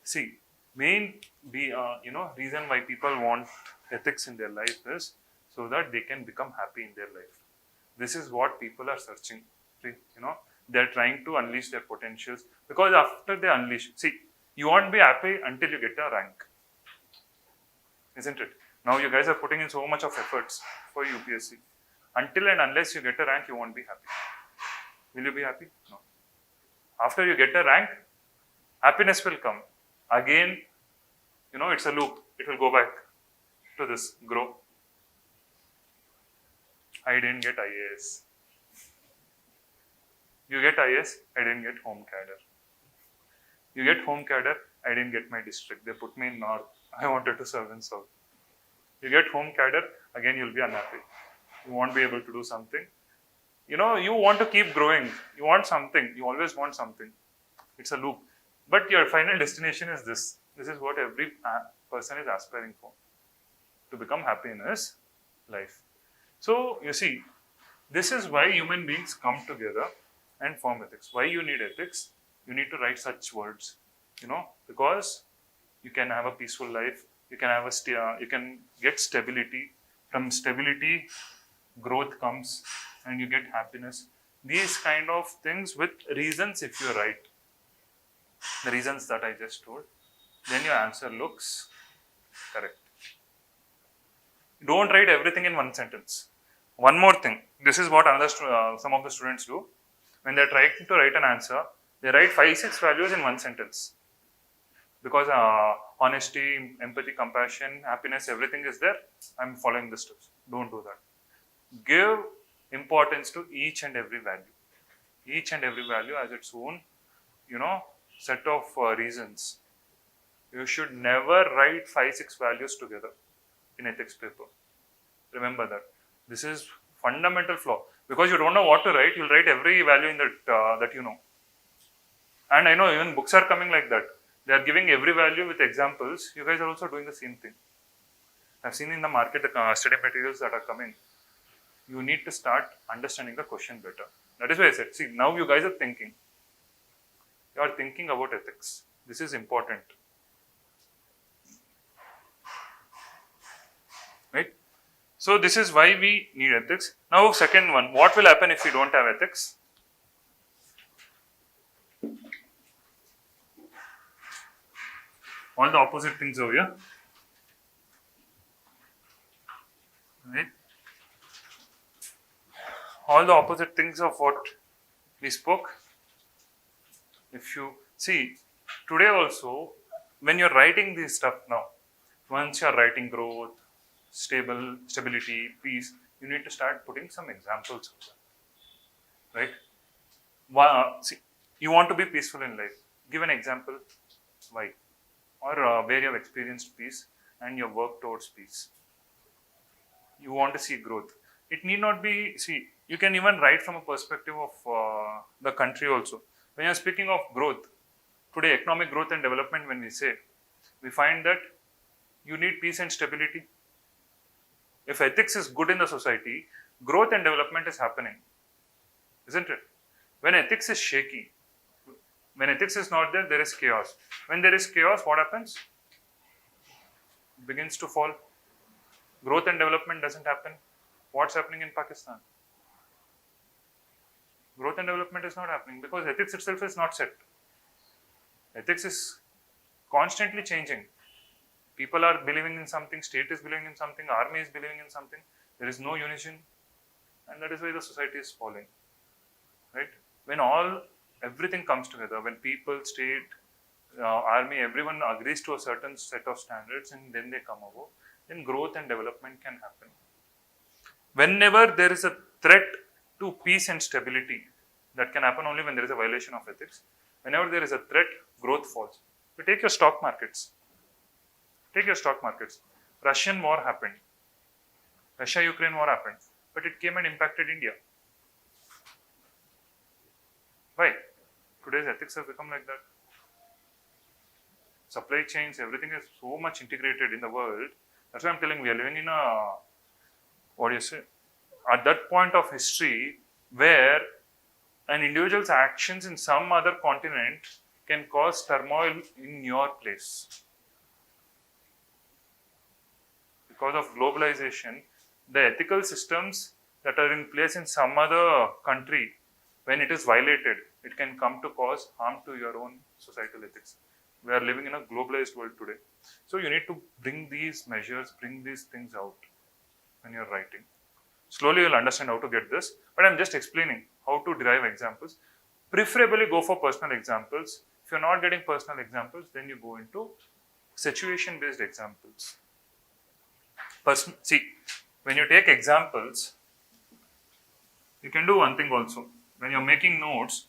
see, main reason why people want ethics in their life is so that they can become happy in their life. This is what people are searching. They're trying to unleash their potentials, because after they unleash, see, you won't be happy until you get a rank, isn't it? Now you guys are putting in so much of efforts for UPSC. Until and unless you get a rank, you won't be happy. Will you be happy? No. After you get a rank, happiness will come. Again, it's a loop. It will go back to this, grow. I didn't get IAS. You get IAS, I didn't get home cadre. You get home cadre, I didn't get my district. They put me in north. I wanted to serve in south. You get home cadre, again you'll be unhappy. You won't be able to do something. You want to keep growing. You want something. You always want something. It's a loop. But your final destination is this. This is what every person is aspiring for. To become happy in his life. So, you see, this is why human beings come together and form ethics. Why you need ethics? You need to write such words. Because you can have a peaceful life. You can have you can get stability. From stability, growth comes, and you get happiness. These kind of things with reasons, if you write the reasons that I just told, then your answer looks correct. Don't write everything in one sentence. One more thing. This is what some of the students do. When they're trying to write an answer, they write 5-6 values in one sentence. Because honesty, empathy, compassion, happiness, everything is there. I'm following the steps. Don't do that. Give importance to each and every value. Each and every value has its own, set of reasons. You should never write 5-6 values together in ethics paper. Remember that. This is fundamental flaw. Because you don't know what to write, you'll write every value in that you know. And I know even books are coming like that. They are giving every value with examples. You guys are also doing the same thing. I've seen in the market the study materials that are coming. You need to start understanding the question better. That is why I said, see, now you guys are thinking. You are thinking about ethics. This is important. Right? So this is why we need ethics. Now, second one, what will happen if we don't have ethics? All the opposite things over here. Right? All the opposite things of what we spoke. If you see, today also, when you're writing this stuff now, once you're writing growth, stability, peace, you need to start putting some examples of that. right? See, you want to be peaceful in life. Give an example. Why? Or where you have experienced peace and your work towards peace. You want to see growth. It need not be, see, you can even write from a perspective of the country also. When you're speaking of growth, today economic growth and development, when we say, we find that you need peace and stability. If ethics is good in the society, growth and development is happening, isn't it? When ethics is shaky, when ethics is not there, there is chaos. When there is chaos, what happens? It begins to fall. Growth and development doesn't happen. What's happening in Pakistan? Growth and development is not happening because ethics itself is not set. Ethics is constantly changing. People are believing in something, state is believing in something, army is believing in something. There is no unison, and that is why the society is falling. Right? When everything comes together, when people, state, army, everyone agrees to a certain set of standards, and then they come over, then growth and development can happen. Whenever there is a threat to peace and stability, that can happen only when there is a violation of ethics. Whenever there is a threat, growth falls. So take your stock markets. Take your stock markets. Russian war happened. Russia-Ukraine war happened. But it came and impacted India. Why? Today's ethics have become like that. Supply chains, everything is so much integrated in the world. That's why I'm telling we are living in a, what do you say, at that point of history where an individual's actions in some other continent can cause turmoil in your place. Because of globalization, the ethical systems that are in place in some other country, when it is violated, it can come to cause harm to your own societal ethics. We are living in a globalized world today. So you need to bring these measures, bring these things out when you're writing. Slowly you'll understand how to get this, but I'm just explaining how to derive examples. Preferably go for personal examples. If you're not getting personal examples, then you go into situation-based examples. See, when you take examples, you can do one thing also. When you're making notes,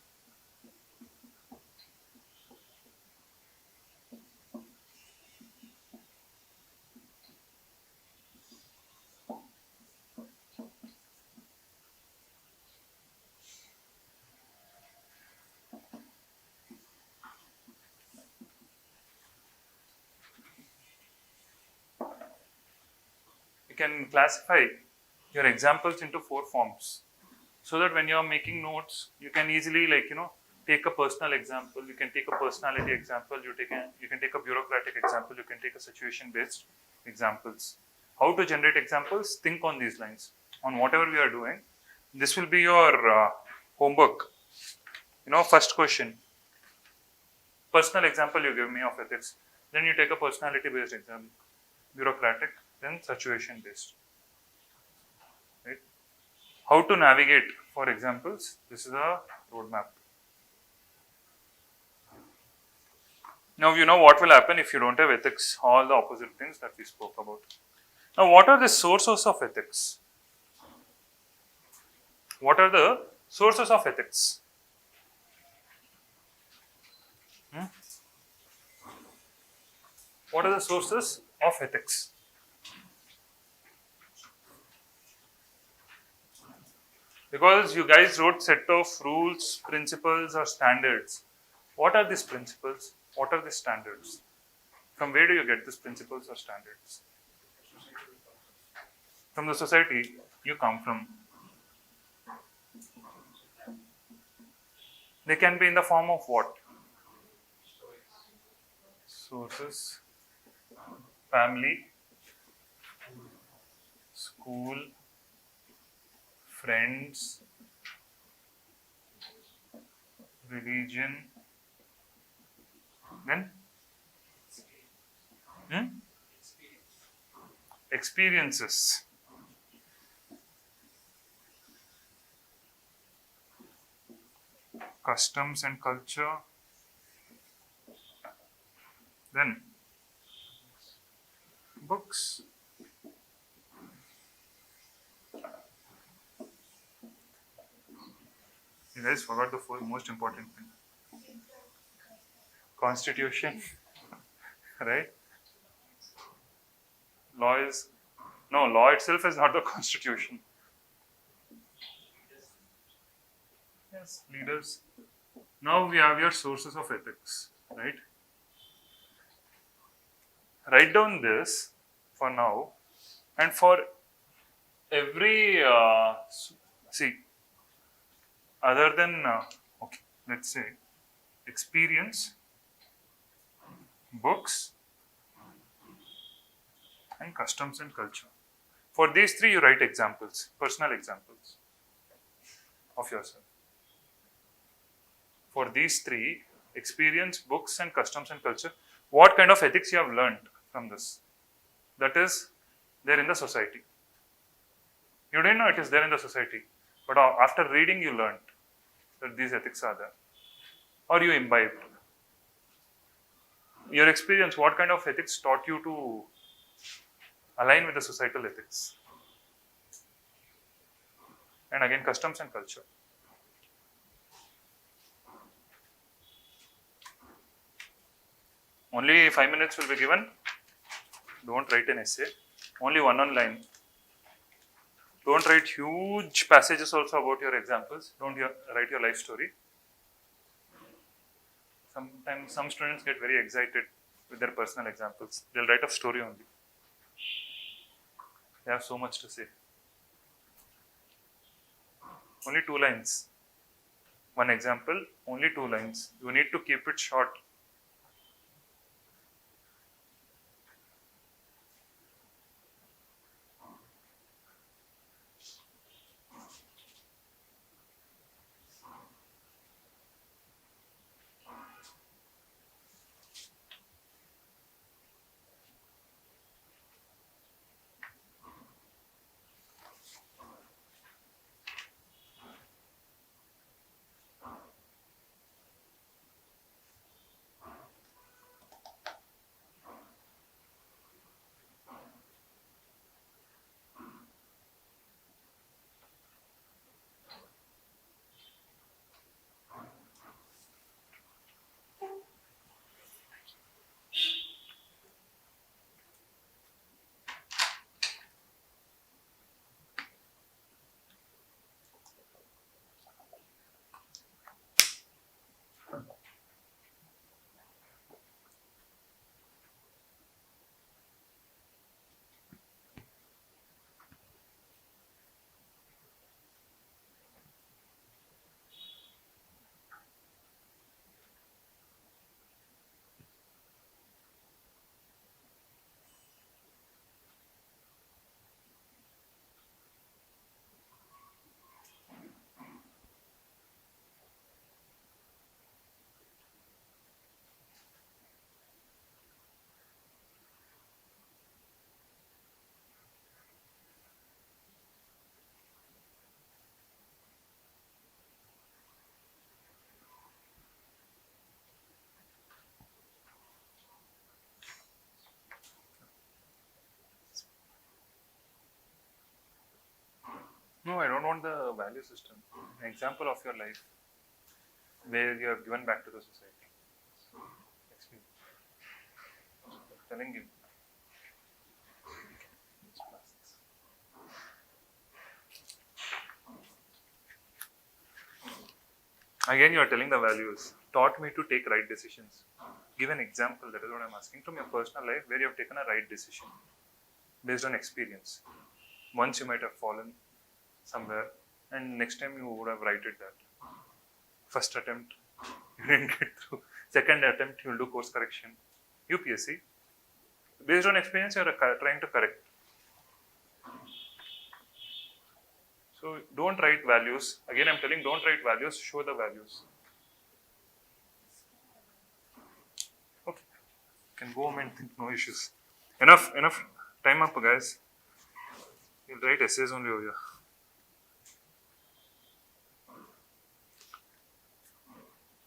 you can classify your examples into 4 forms. So that when you're making notes, you can easily take a personal example, you can take a personality example, you can take a bureaucratic example, you can take a situation-based examples. How to generate examples? Think on these lines. On whatever we are doing, this will be your homework. First question. Personal example you give me of ethics. Then you take a personality-based example, bureaucratic, then situation-based. Right? How to navigate for examples. This is a roadmap. Now you know what will happen if you don't have ethics, all the opposite things that we spoke about. Now what are the sources of ethics? What are the sources of ethics? What are the sources of ethics? Because you guys wrote set of rules, principles or standards. What are these principles? What are the standards? From where do you get these principles or standards? From the society you come from. They can be in the form of what? Sources, family, school, friends, religion, then experiences. Customs and culture, then books, You guys forgot the most important thing. Constitution, right? Law is no law itself is not the constitution. Yes, leaders. Now we have your sources of ethics, right? Write down this for now, and for every see, other than okay, let's say experience, books, and customs and culture. For these three, you write examples, personal examples of yourself. For these three, experience, books, and customs and culture, what kind of ethics you have learned from this? That is there in the society. You didn't know it is there in the society, but after reading, you learned that these ethics are there, or you imbibed. Your experience, what kind of ethics taught you to align with the societal ethics? And again, customs and culture. Only 5 minutes will be given. Don't write an essay. Only one line. Don't write huge passages also about your examples. Don't write your life story. Sometimes some students get very excited with their personal examples. They'll write a story only. They have so much to say. Only 2 lines. One example, only 2 lines. You need to keep it short. No, I don't want the value system. An example of your life where you have given back to the society. Experience. Telling you. Again, you are telling the values. Taught me to take right decisions. Give an example, that is what I'm asking, from your personal life where you have taken a right decision based on experience. Once you might have fallen somewhere, and next time you would have righted that. First attempt, you didn't get through. Second attempt, you'll do course correction. UPSC. Based on experience, you're trying to correct. So don't write values. Again, I'm telling, don't write values, show the values. Okay. You can go home and think, no issues. Enough time up, guys. You'll write essays only over here.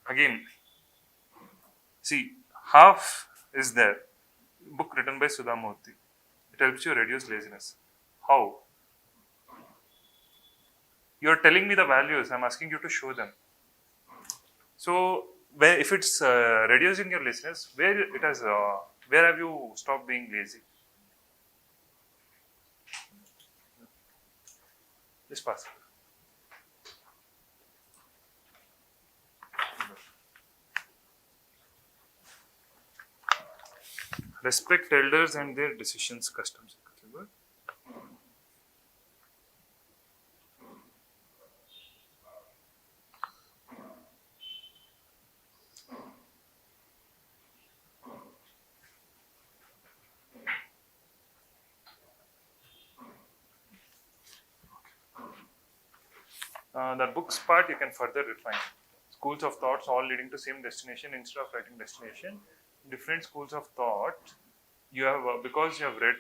Again, see, half is there. Book written by Sudha Murthy. It helps you reduce laziness. How? You're telling me the values. I'm asking you to show them. So, if it's reducing your laziness, where have you stopped being lazy? Just pass. Respect elders and their decisions, customs. The books part you can further refine. Schools of thoughts all leading to same destination instead of writing destination. Different schools of thought. You have because you have read,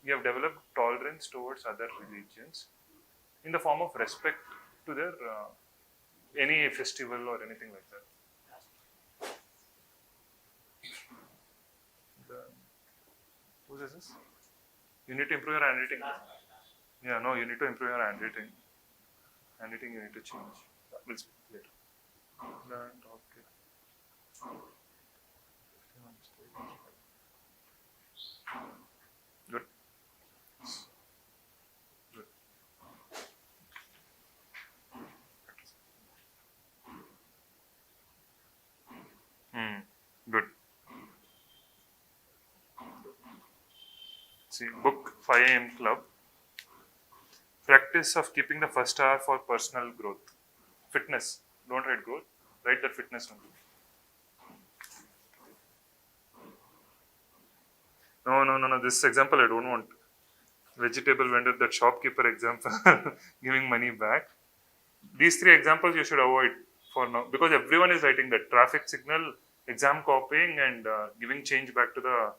you have developed tolerance towards other religions in the form of respect to their any festival or anything like that. Who is this? You need to improve your handwriting. Yeah, no, you need to improve your handwriting. Handwriting you need to change. We'll speak later. Okay. Good. Good. Good. See, book 5 a.m. club. Practice of keeping the first hour for personal growth. Fitness. Don't write growth. Write that fitness only. No. This example I don't want. Vegetable vendor, that shopkeeper example, giving money back. These 3 examples you should avoid for now because everyone is writing that traffic signal, exam copying, and giving change back to the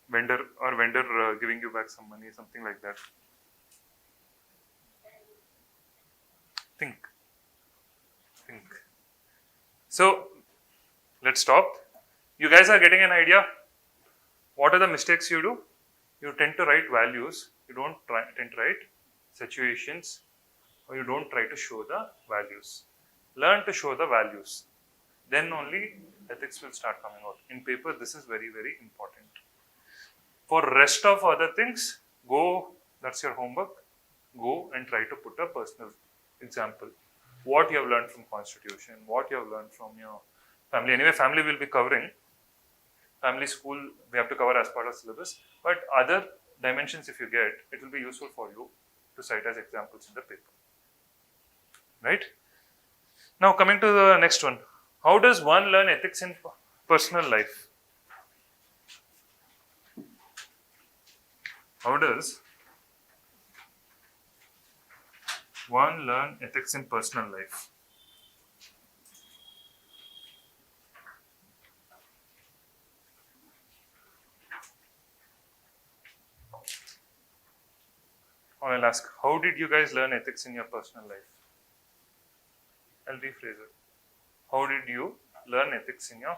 vendor or vendor giving you back some money, something like that. Think. So, let's stop. You guys are getting an idea? What are the mistakes you do? You tend to write values. You don't tend to write situations, or you don't try to show the values. Learn to show the values. Then only ethics will start coming out. In paper, this is very, very important. For rest of other things, go, that's your homework. Go and try to put a personal example. What you have learned from constitution, what you have learned from your family. Anyway, family will be covering. Family, school, we have to cover as part of syllabus. But other dimensions, if you get, it will be useful for you to cite as examples in the paper. Right? Now, coming to the next one. How does one learn ethics in personal life? How does one learn ethics in personal life? Or I'll ask, how did you guys learn ethics in your personal life? I'll rephrase it. How did you learn ethics in your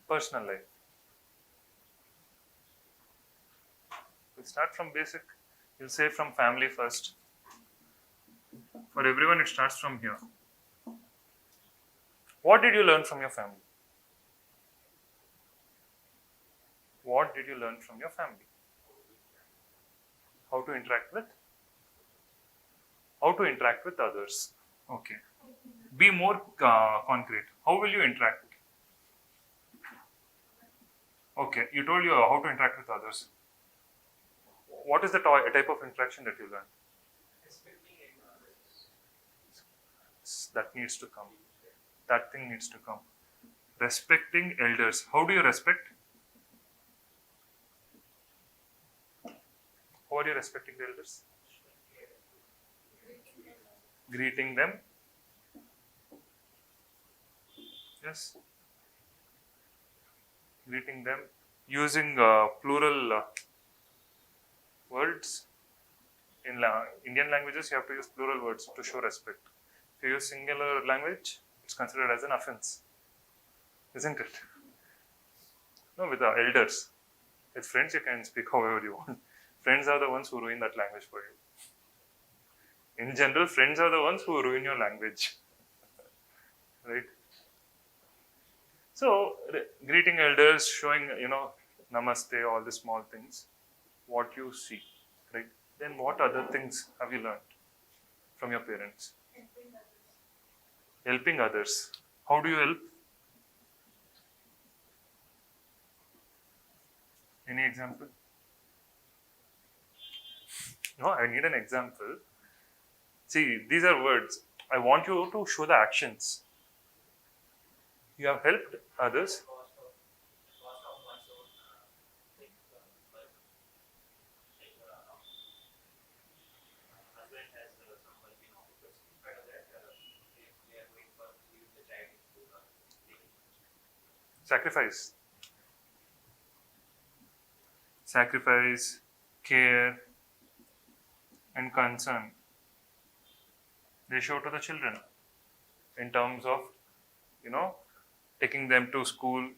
personal life? We'll start from basic. You'll say from family first. For everyone, it starts from here. What did you learn from your family? What did you learn from your family? How to interact with? How to interact with others. Okay. Be more concrete. How will you interact? Okay, you told you how to interact with others. What is the type of interaction that you learned? That needs to come. That thing needs to come. Respecting elders. How do you respect? How are you respecting the elders? Greeting them. Yes. Greeting them. Using plural words. In Indian languages, you have to use plural words to show respect. If you use singular language, it's considered as an offense. Isn't it? No, with the elders. With friends, you can speak however you want. Friends are the ones who ruin that language for you. In general, friends are the ones who ruin your language, right? So, greeting elders, showing, namaste, all the small things, what you see, right? Then what other things have you learned from your parents? Helping others. How do you help? Any example? No, I need an example. See, these are words. I want you to show the actions. You have helped others. Sacrifice. Sacrifice, care, and concern. They show to the children in terms of, you know, taking them to school,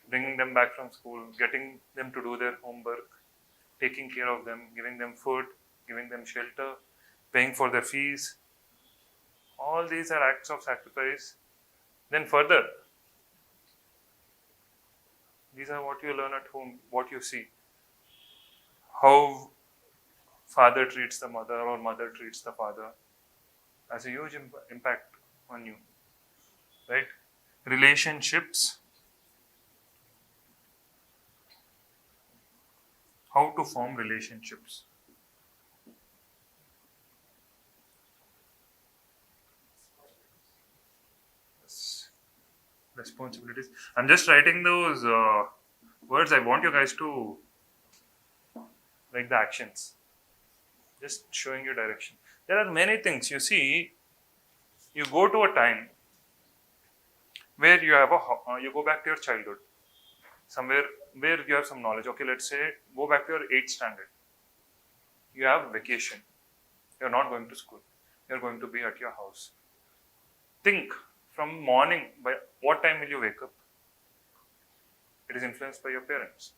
bringing them back from school, getting them to do their homework, taking care of them, giving them food, giving them shelter, paying for their fees. All these are acts of sacrifice. Then further, these are what you learn at home, what you see. How father treats the mother or mother treats the father has a huge impact on you, right? Relationships, how to form relationships. Yes. Responsibilities. I'm just writing those words. I want you guys to write the actions. Just showing you direction. There are many things. You see, you go to a time where you have you go back to your childhood, somewhere where you have some knowledge. Okay, let's say go back to your 8th standard. You have vacation. You're not going to school. You're going to be at your house. Think from morning, by what time will you wake up? It is influenced by your parents.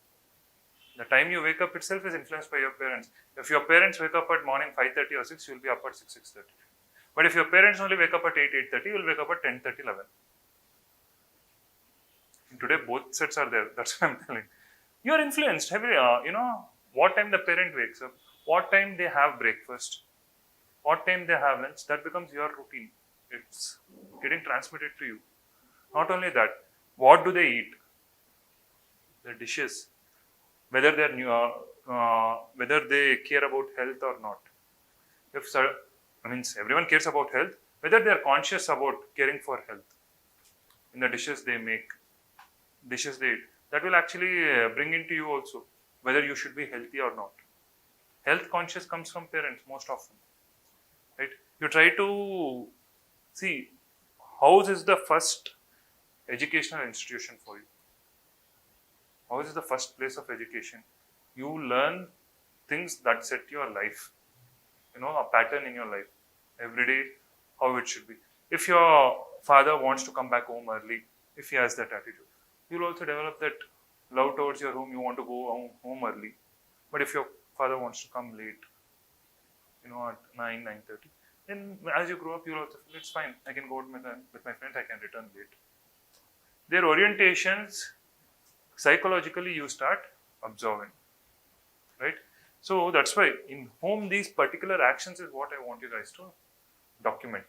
The time you wake up itself is influenced by your parents. If your parents wake up at morning 5:30 or 6, you'll be up at 6:30. But if your parents only wake up at 8, 8:30, you'll wake up at 10:30, 11. And today both sets are there. That's what I'm telling. You are influenced heavily. What time the parent wakes up, what time they have breakfast, what time they have lunch, that becomes your routine. It's getting transmitted to you. Not only that, what do they eat? The dishes. Whether they're new, whether they care about health or not. Everyone cares about health. Whether they're conscious about caring for health in the dishes they make, dishes they eat, that will actually bring into you also whether you should be healthy or not. Health conscious comes from parents most often, right? You try to see house is the first educational institution for you. House is the first place of education. You learn things that set your life, a pattern in your life every day, how it should be. If your father wants to come back home early, if he has that attitude, you'll also develop that love towards your home. You want to go home early. But if your father wants to come late, at 9, 9:30, then as you grow up, you'll also feel it's fine. I can go with my friends, I can return late. Their orientations, psychologically, you start observing, right? So that's why in home, these particular actions is what I want you guys to document,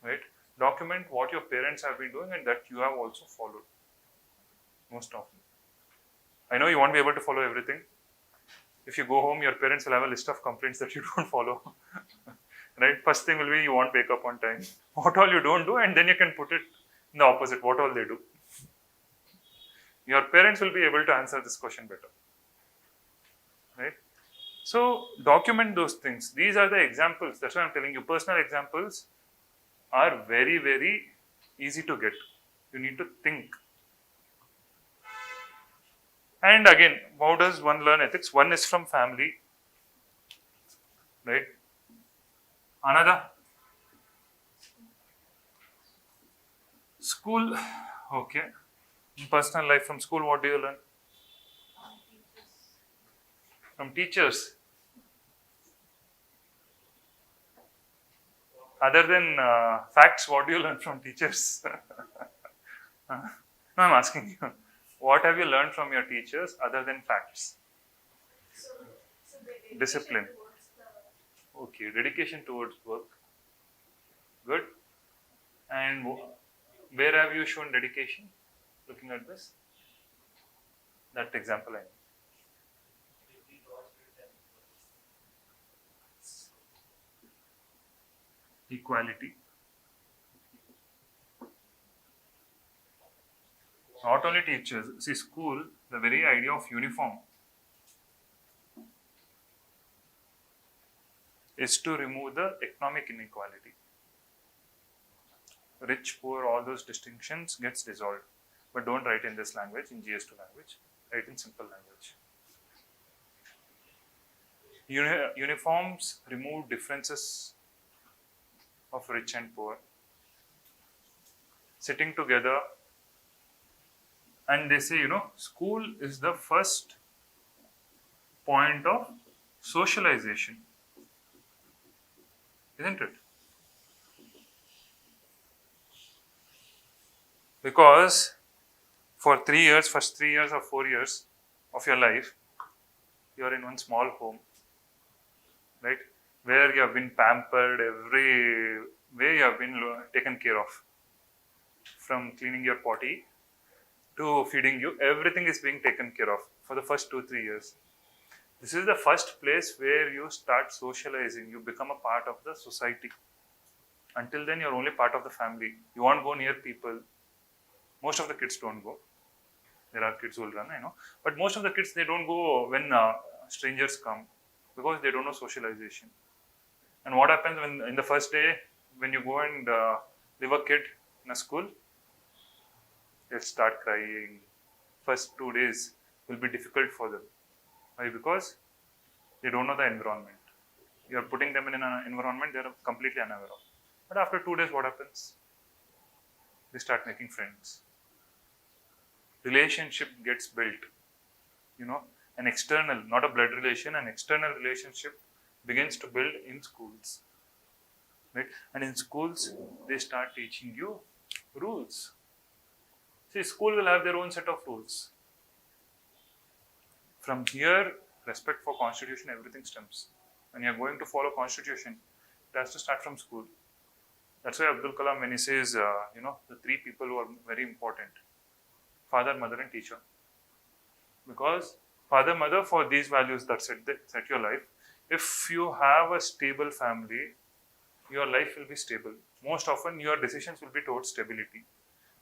right? Document what your parents have been doing and that you have also followed most often. I know you won't be able to follow everything. If you go home, your parents will have a list of complaints that you don't follow. Right? First thing will be you won't wake up on time. What all you don't do, and then you can put it in the opposite, what all they do. Your parents will be able to answer this question better. Right? So document those things. These are the examples. That's why I'm telling you, personal examples are very, very easy to get. You need to think. And again, how does one learn ethics? One is from family, right? Another, school. Okay. In personal life, from school, what do you learn? From teachers. Other than facts, what do you learn from teachers? No, I'm asking you. What have you learned from your teachers other than facts? So, so the dedication Discipline. towards the Okay, dedication towards work. Good. And where have you shown dedication? Looking at this, that example I know. Equality. Not only teachers. See, school, the very idea of uniform is to remove the economic inequality. Rich, poor, all those distinctions gets dissolved. But don't write in this language, in GS2 language. Write in simple language. Uniforms remove differences of rich and poor. Sitting together, and they say, school is the first point of socialization, isn't it? Because for 3 years, first 3 years or 4 years of your life, you're in one small home, right? Where you have been pampered every way, you have been taken care of. From cleaning your potty to feeding you, everything is being taken care of for the first 2-3 years. This is the first place where you start socializing. You become a part of the society. Until then, you're only part of the family. You won't go near people. Most of the kids don't go. There are kids who will run, I know. But most of the kids, they don't go when strangers come because they don't know socialization. And what happens when in the first day, when you go and leave a kid in a school, they'll start crying. First 2 days will be difficult for them. Why? Because they don't know the environment. You are putting them in an environment they are completely unaware of. But after 2 days, what happens? They start making friends. Relationship gets built. An external, not a blood relation, an external relationship begins to build in schools. Right? And in schools, they start teaching you rules. See, school will have their own set of rules. From here, respect for constitution, everything stems. When you are going to follow constitution, it has to start from school. That's why Abdul Kalam, when he says, the 3 people who are very important, father, mother and teacher. Because father, mother, for these values that set your life, if you have a stable family, your life will be stable. Most often, your decisions will be towards stability.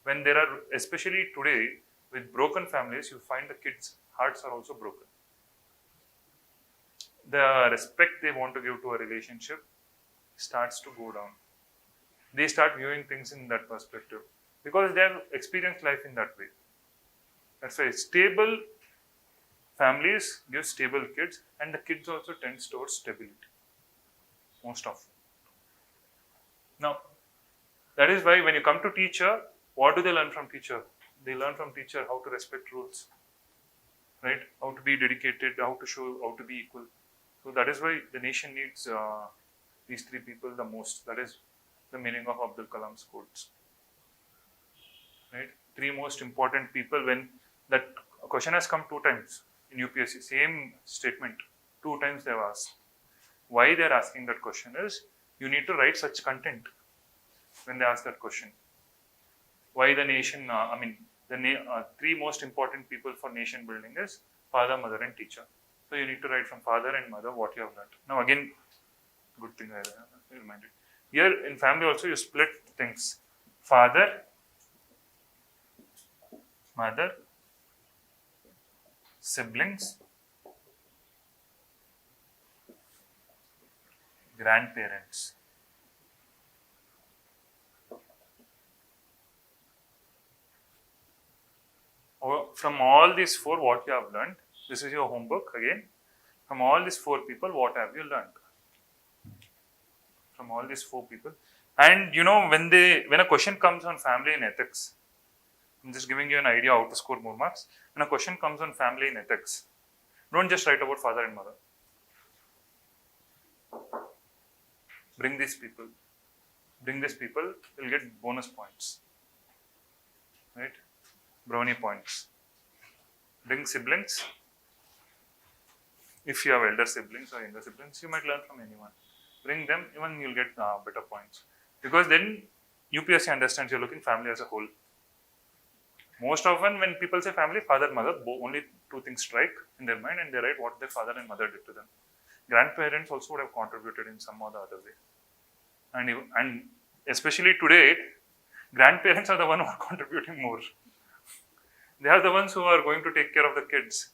When there are, especially today, with broken families, you find the kids' hearts are also broken. The respect they want to give to a relationship starts to go down. They start viewing things in that perspective because they have experienced life in that way. That's why stable families give stable kids, and the kids also tends towards stability most often. Now, that is why when you come to teacher, what do they learn from teacher? They learn from teacher how to respect rules, right? How to be dedicated, how to be equal. So that is why the nation needs these 3 people the most. That is the meaning of Abdul Kalam's quotes. Right? 3 most important people. When that question has come 2 times in UPSC, same statement, 2 times they have asked. Why they are asking that question is, you need to write such content when they ask that question. Why the nation, the 3 most important people for nation building is father, mother and teacher. So you need to write from father and mother what you have learned. Now again, good thing I reminded. Here in family also you split things. Father, mother, siblings, grandparents. From all these 4, what you have learned, this is your homework again. From all these 4 people, what have you learned? From all these 4 people. And when a question comes on family and ethics, I'm just giving you an idea how to score more marks. When a question comes on family and ethics, don't just write about father and mother. Bring these people. bring these people, you'll get bonus points, right? Brownie points. Bring siblings. If you have elder siblings or younger siblings, you might learn from anyone. Bring them, even you'll get better points. Because then UPSC understands you're looking family as a whole. Most often when people say family, father, mother, only two things strike in their mind and they write what their father and mother did to them. Grandparents also would have contributed in some or the other way. And especially today, grandparents are the ones who are contributing more. They are the ones who are going to take care of the kids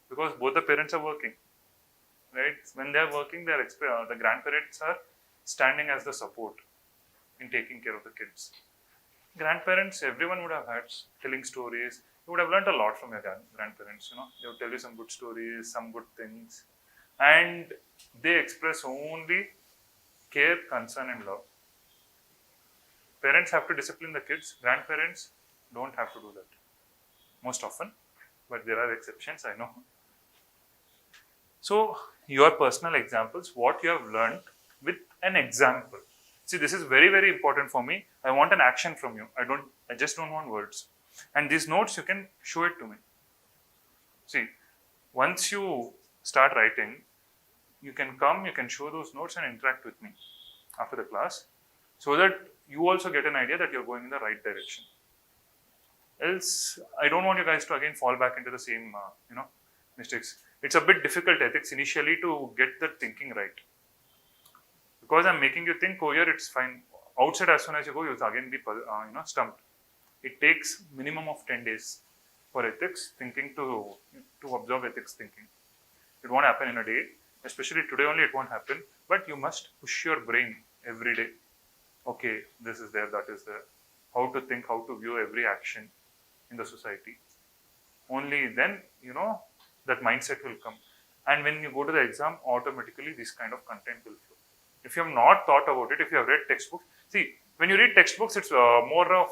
because both the parents are working. Right? When they are working, the grandparents are standing as the support in taking care of the kids. Grandparents, everyone would have had telling stories. You would have learned a lot from your grandparents. They would tell you some good stories, some good things, and they express only care, concern, and love. Parents have to discipline the kids. Grandparents don't have to do that most often, but there are exceptions. I know. So, your personal examples, what you have learned with an example. See, this is very, very important for me. I want an action from you. I just don't want words. And these notes, you can show it to me. See, once you start writing, you can show those notes and interact with me after the class so that you also get an idea that you're going in the right direction. Else, I don't want you guys to again fall back into the same, mistakes. It's a bit difficult ethics initially to get the thinking right. Because I'm making you think, here it's fine. Outside, as soon as you go, you'll again be, stumped. It takes minimum of 10 days for ethics thinking to observe ethics thinking. It won't happen in a day. Especially today only, it won't happen. But you must push your brain every day. Okay, this is there, that is there. How to think, how to view every action in the society. Only then, that mindset will come. And when you go to the exam, automatically this kind of content will flow. If you have not thought about it, if you have read textbooks, see, when you read textbooks, it's more of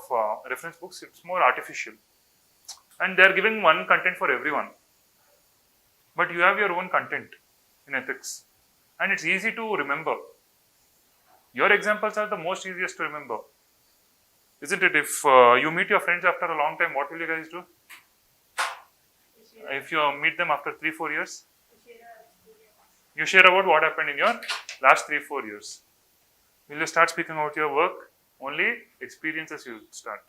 reference books, it's more artificial. And they're giving one content for everyone. But you have your own content in ethics. And it's easy to remember. Your examples are the most easiest to remember. Isn't it? If you meet your friends after a long time, what will you guys do? If you meet them after 3-4 years, you share about what happened in your last 3-4 years. Will you start speaking about your work? Only experiences you start.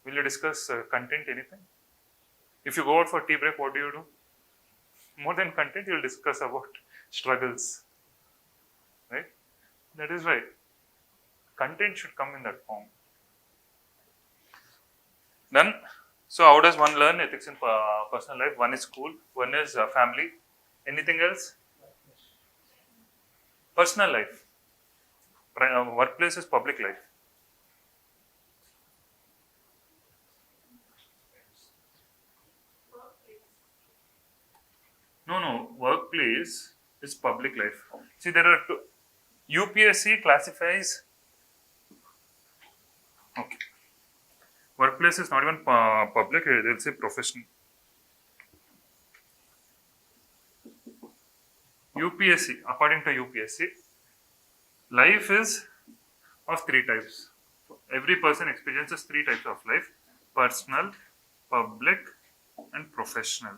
Will you discuss content, anything? If you go out for tea break, what do you do? More than content, you'll discuss about struggles. Right? That is why content should come in that form. Then, so how does one learn ethics in personal life? One is school, one is family. Anything else? Personal life. Workplace is public life. No. Workplace is public life. See, there are two. UPSC classifies. Okay. Workplace is not even public, they'll say professional. UPSC, according to UPSC, life is of 3 types. Every person experiences 3 types of life: personal, public, and professional.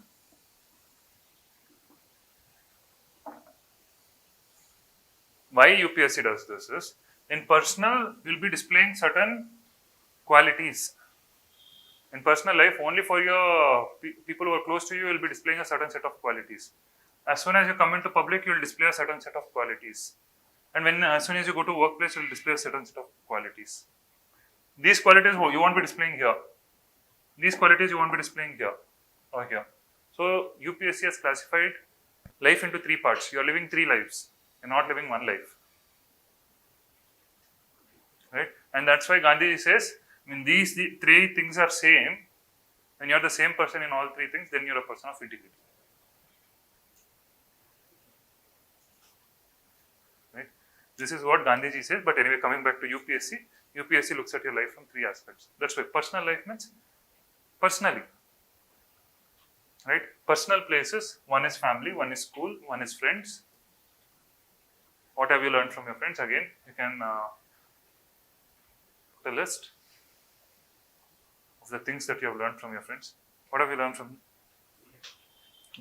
Why UPSC does this is, in personal, you'll be displaying certain qualities. In personal life, only for your people who are close to you, will be displaying a certain set of qualities. As soon as you come into public, you will display a certain set of qualities. And as soon as you go to workplace, you will display a certain set of qualities. These qualities you won't be displaying here. These qualities you won't be displaying here or here. So UPSC has classified life into 3 parts. You are living 3 lives. You're not living 1 life. Right? And that's why Gandhi says, when these 3 things are same, when you're the same person in all 3 things, then you're a person of integrity. Right? This is what Gandhiji says, but anyway, coming back to UPSC, UPSC looks at your life from 3 aspects. That's why personal life means personally. Right? Personal places, one is family, one is school, one is friends. What have you learned from your friends? Again, you can the list of the things that you have learned from your friends. What have you learned from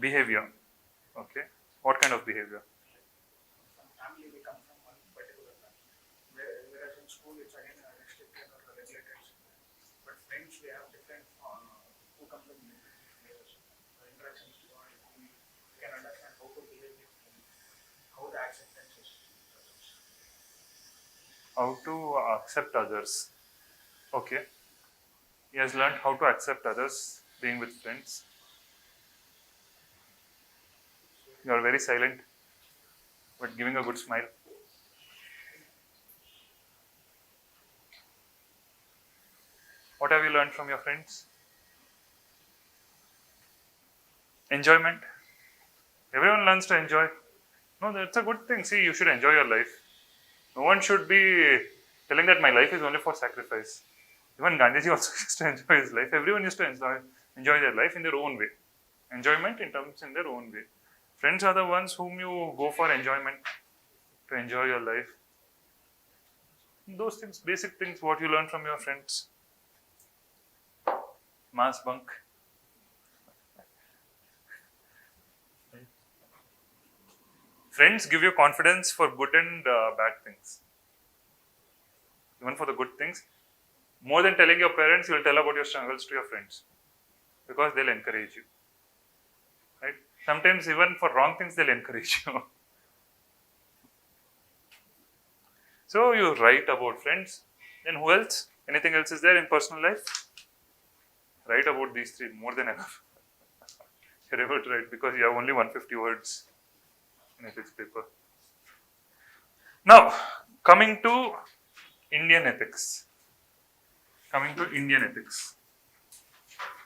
behavior? Okay. What kind of behavior? From family, we come from one particular family. Whereas in school, it's again restricted or regulated. But friends, we have different who come from different places. The interactions we can understand how to behave with them, how the acceptance is. How to accept others. Okay. He has learned how to accept others being with friends. You are very silent, but giving a good smile. What have you learned from your friends? Enjoyment. Everyone learns to enjoy. No, that's a good thing. See, you should enjoy your life. No one should be telling that my life is only for sacrifice. Even Gandhiji also used to enjoy his life. Everyone used to enjoy their life in their own way. Enjoyment in terms in their own way. Friends are the ones whom you go for enjoyment, to enjoy your life. Those things, basic things, what you learn from your friends. Mass bunk. Friends give you confidence for good and bad things. Even for the good things, more than telling your parents, you will tell about your struggles to your friends because they'll encourage you. Right? Sometimes even for wrong things, they'll encourage you. So you write about friends. Then who else? Anything else is there in personal life? Write about these three, more than enough. You're able to write because you have only 150 words in ethics paper. Now, coming to Indian ethics.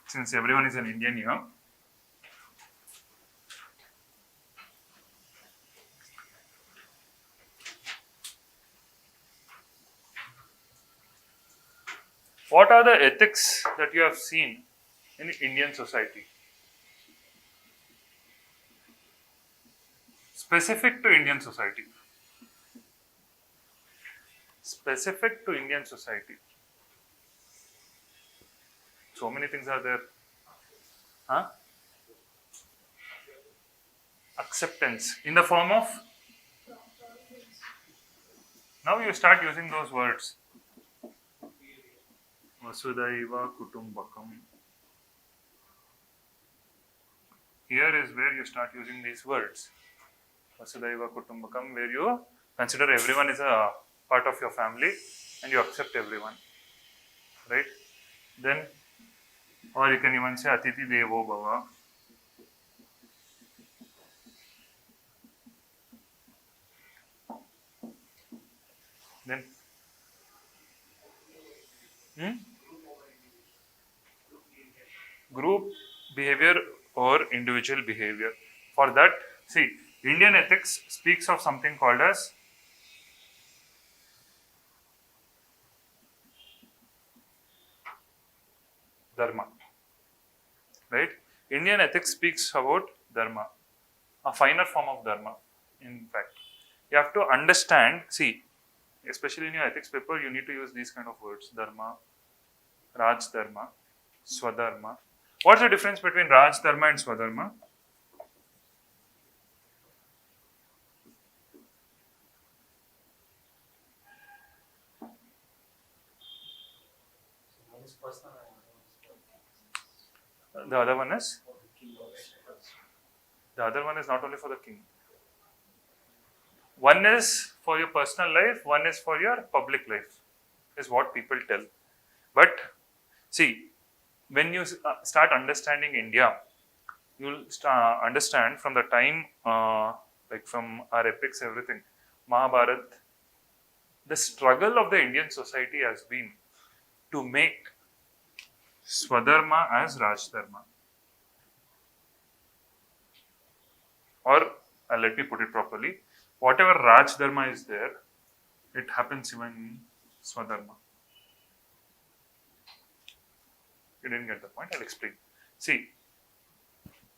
Since everyone is an Indian here. What are the ethics that you have seen in Indian society? Specific to Indian society. Specific to Indian society. So many things are there. Huh? Acceptance. In the form of? Now you start using those words. Vasudhaiva Kutumbakam. Here is where you start using these words. Vasudhaiva Kutumbakam, where you consider everyone is a part of your family and you accept everyone. Right? Then, or you can even say Atiti Devo Bhava. Then, group behavior or individual behavior. For that, see, Indian ethics speaks of something called as dharma. Right? Indian ethics speaks about dharma, a finer form of dharma. In fact, you have to understand, see, especially in your ethics paper, you need to use these kind of words: dharma, raj dharma, swadharma. What's the difference between raj dharma and swadharma? One is personal and The other one is? The other one is not only for the king. One is for your personal life, one is for your public life, is what people tell. But see, when you start understanding India, you'll understand from the time, like from our epics, everything, Mahabharat, the struggle of the Indian society has been to make Swadharma as Rajdharma. Or, let me put it properly, whatever Rajdharma is there, it happens even in Swadharma. You didn't get the point, I'll explain. See,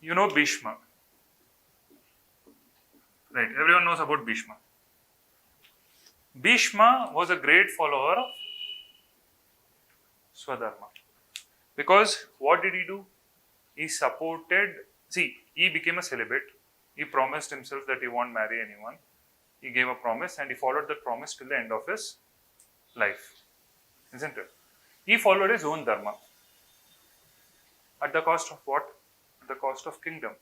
you know Bhishma. Right, everyone knows about Bhishma. Bhishma was a great follower of Swadharma. Because what did he do? He supported, he became a celibate. He promised himself that he won't marry anyone. He gave a promise and he followed that promise till the end of his life. Isn't it? He followed his own dharma. At the cost of what? At the cost of kingdom.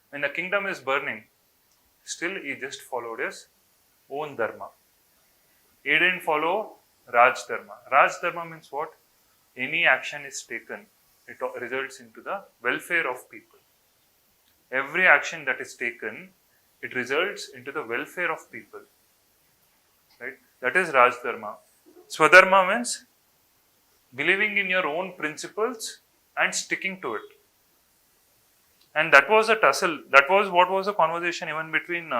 When the kingdom is burning, still he just followed his own dharma. He didn't follow Raj Dharma. Raj Dharma means what? Any action is taken, it results into the welfare of people. Every action that is taken, it results into the welfare of people. Right? That is Raj Dharma. Swadharma means believing in your own principles and sticking to it. And that was a tussle. That was what was the conversation even between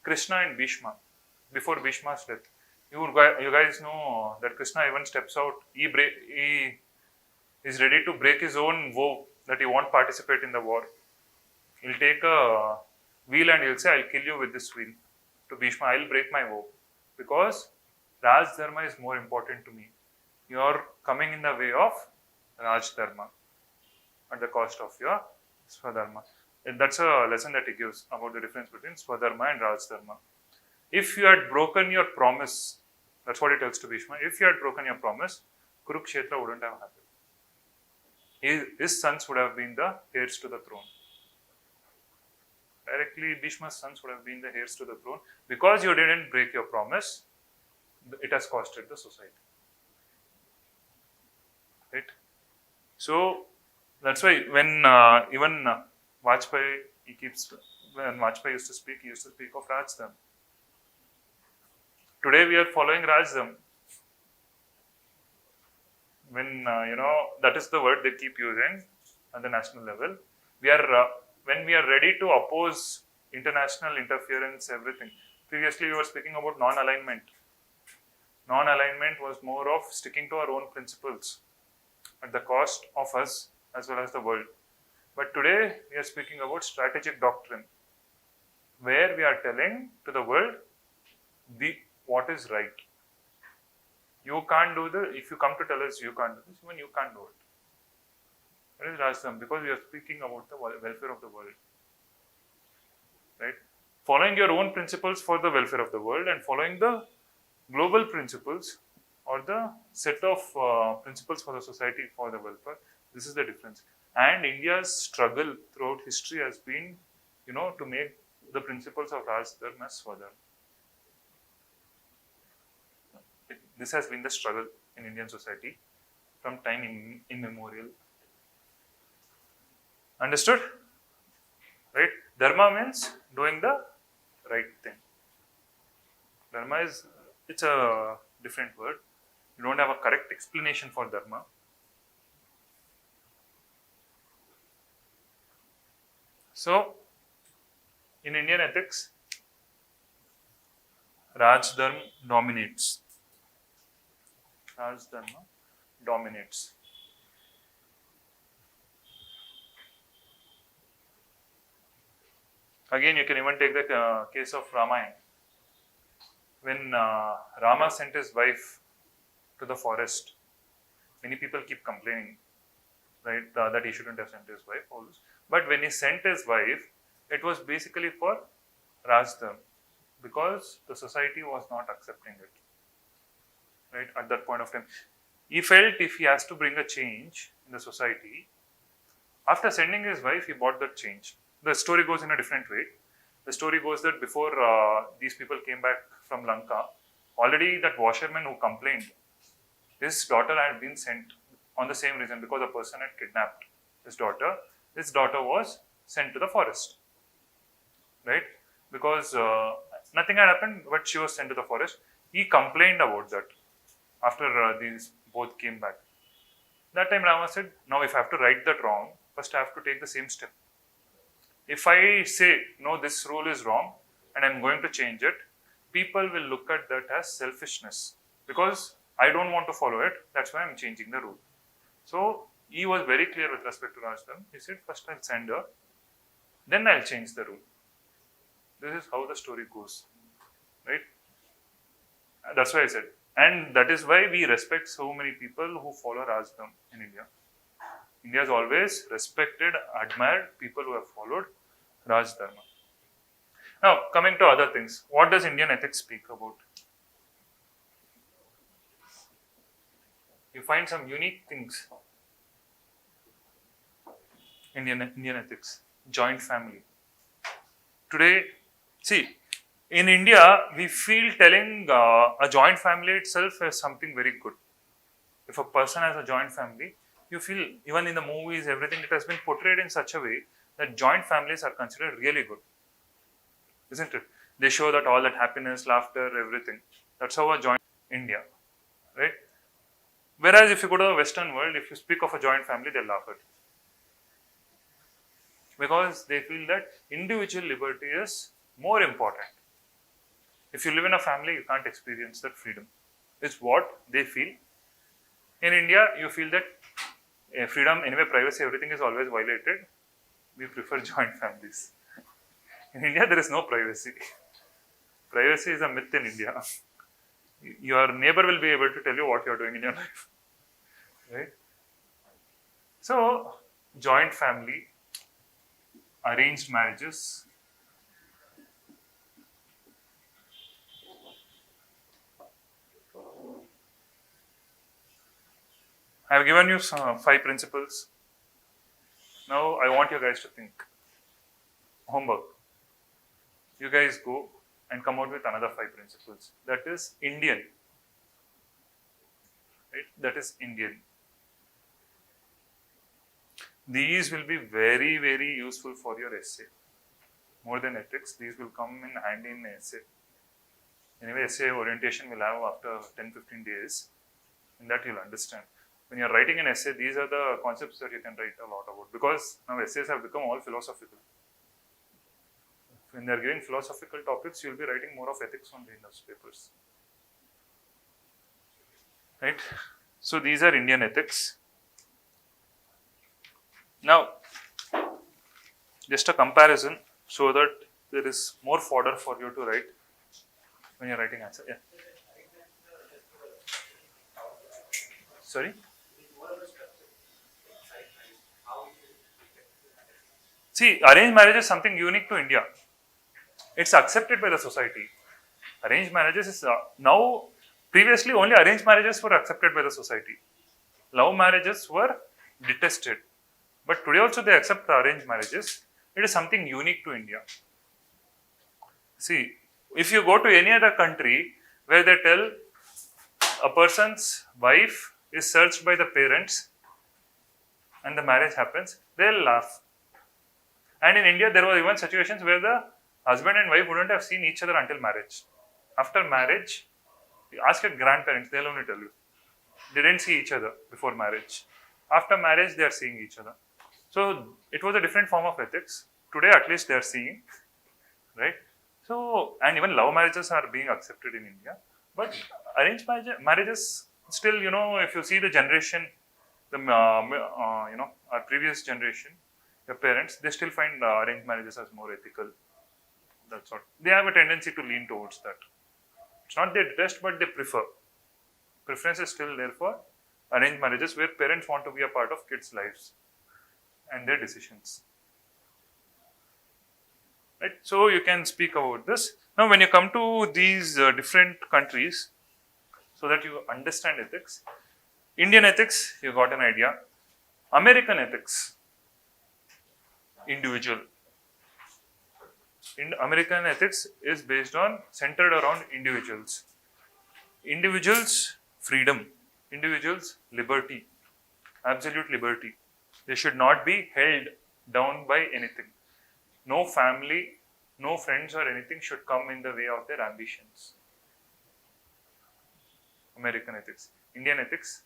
Krishna and Bhishma before Bhishma's death. You guys know that Krishna even steps out. He is ready to break his own vow that he won't participate in the war. He'll take a wheel and he'll say, I'll kill you with this wheel. To Bhishma, I'll break my vow. Because Raj Dharma is more important to me. You're coming in the way of Raj Dharma at the cost of your Swadharma. And that's a lesson that he gives about the difference between Swadharma and Raj Dharma. If you had broken your promise, that's what he tells to Bhishma, if you had broken your promise, Kurukshetra wouldn't have happened. His sons would have been the heirs to the throne. Directly, Bhishma's sons would have been the heirs to the throne. Because you didn't break your promise, it has costed the society. Right? So, that's why when even Vajpayee, when Vajpayee used to speak, he used to speak of Rajdham. Today we are following Rajdham. When, that is the word they keep using at the national level. When we are ready to oppose international interference, everything. Previously we were speaking about non-alignment. Non-alignment was more of sticking to our own principles at the cost of us as well as the world. But today we are speaking about strategic doctrine, where we are telling to the world what is right. You can't do this. If you come to tell us you can't do this, even you can't do it. That is Rajdham, because we are speaking about the welfare of the world. Right? Following your own principles for the welfare of the world and following the global principles or the set of principles for the society for the welfare. This is the difference. And India's struggle throughout history has been, to make the principles of Rajdharma as Swadharma. This has been the struggle in Indian society from time immemorial. Understood? Right? Dharma means doing the right thing. Dharma it's a different word. You don't have a correct explanation for Dharma. So, in Indian ethics, Rajdharma dominates. Rajdharma dominates. Again, you can even take the case of Ramayana. When Rama sent his wife to the forest, many people keep complaining, right, that he shouldn't have sent his wife. All this. But when he sent his wife, it was basically for Rajdharma, because the society was not accepting it. Right, at that point of time, he felt if he has to bring a change in the society, after sending his wife, he brought that change. The story goes in a different way. The story goes that before these people came back from Lanka, already that washerman who complained, his daughter had been sent on the same reason, because a person had kidnapped his daughter. His daughter was sent to the forest, right? Because nothing had happened, but she was sent to the forest. He complained about that after these both came back. That time Rama said, now if I have to right that wrong, first I have to take the same step. If I say, no, this rule is wrong and I'm going to change it, people will look at that as selfishness, because I don't want to follow it, that's why I'm changing the rule. So he was very clear with respect to Rajdharma. He said, first I'll send her, then I'll change the rule. This is how the story goes, right? That's why I said, And that is why we respect so many people who follow Raj Dharma in India. India has always respected, admired people who have followed Raj Dharma. Now, coming to other things, what does Indian ethics speak about? You find some unique things. Indian ethics, joint family. Today, see, in India, we feel telling a joint family itself is something very good. If a person has a joint family, you feel, even in the movies, everything, it has been portrayed in such a way that joint families are considered really good. Isn't it? They show that all that happiness, laughter, everything. That's how a joint India, right? Whereas if you go to the Western world, if you speak of a joint family, they laugh at you. Because they feel that individual liberty is more important. If you live in a family, you can't experience that freedom. It's what they feel. In India, you feel that freedom, anyway, privacy, everything is always violated. We prefer joint families. In India, there is no privacy. Privacy is a myth in India. Your neighbor will be able to tell you what you are doing in your life. Right? So, joint family, arranged marriages. I have given you some 5 principles. Now, I want you guys to think. Homework. You guys go and come out with another 5 principles. That is Indian. Right? That is Indian. These will be very, very useful for your essay. More than ethics, these will come in handy in essay. Anyway, essay orientation will have after 10-15 days. In that you'll understand. When you're writing an essay, these are the concepts that you can write a lot about. Because now essays have become all philosophical. When they're giving philosophical topics, you'll be writing more of ethics only in those papers. Right? So these are Indian ethics. Now, just a comparison so that there is more fodder for you to write when you're writing answer. Yeah. Sorry? See, arranged marriage is something unique to India. It's accepted by the society. Arranged marriages is now, previously only arranged marriages were accepted by the society. Love marriages were detested. But today also they accept arranged marriages. It is something unique to India. See, if you go to any other country where they tell a person's wife is searched by the parents and the marriage happens, they'll laugh. And in India, there were even situations where the husband and wife wouldn't have seen each other until marriage. After marriage, you ask your grandparents, they'll only tell you. They didn't see each other before marriage. After marriage, they are seeing each other. So, it was a different form of ethics. Today, at least, they are seeing. Right? So, and even love marriages are being accepted in India. But arranged marriages, still, if you see the generation, our previous generation, your parents, they still find arranged marriages as more ethical. That's what they have a tendency to lean towards that. It's not they detest, but they prefer. Preference is still there for arranged marriages where parents want to be a part of kids' lives and their decisions. Right? So you can speak about this. Now, when you come to these different countries, so that you understand ethics, Indian ethics, you got an idea. American ethics, individual. In American ethics is based on, centered around individuals. Individuals, freedom. Individuals, liberty. Absolute liberty. They should not be held down by anything. No family, no friends or anything should come in the way of their ambitions. American ethics. Indian ethics,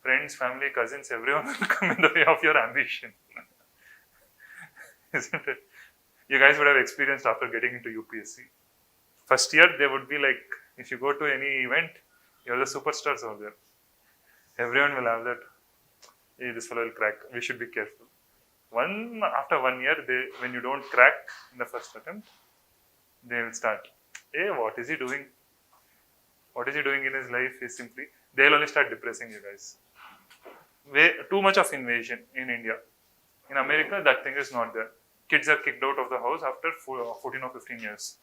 friends, family, cousins, everyone will come in the way of your ambition. Isn't it? You guys would have experienced after getting into UPSC. First year, they would be like, if you go to any event, you're the superstars over there. Everyone will have that, hey, this fellow will crack, we should be careful. After 1 year, when you don't crack in the first attempt, they will start, hey, what is he doing? what is he doing in his life is simply, they'll only start depressing you guys. Too much of invasion in India. In America, that thing is not there. Kids are kicked out of the house after 14 or 15 years.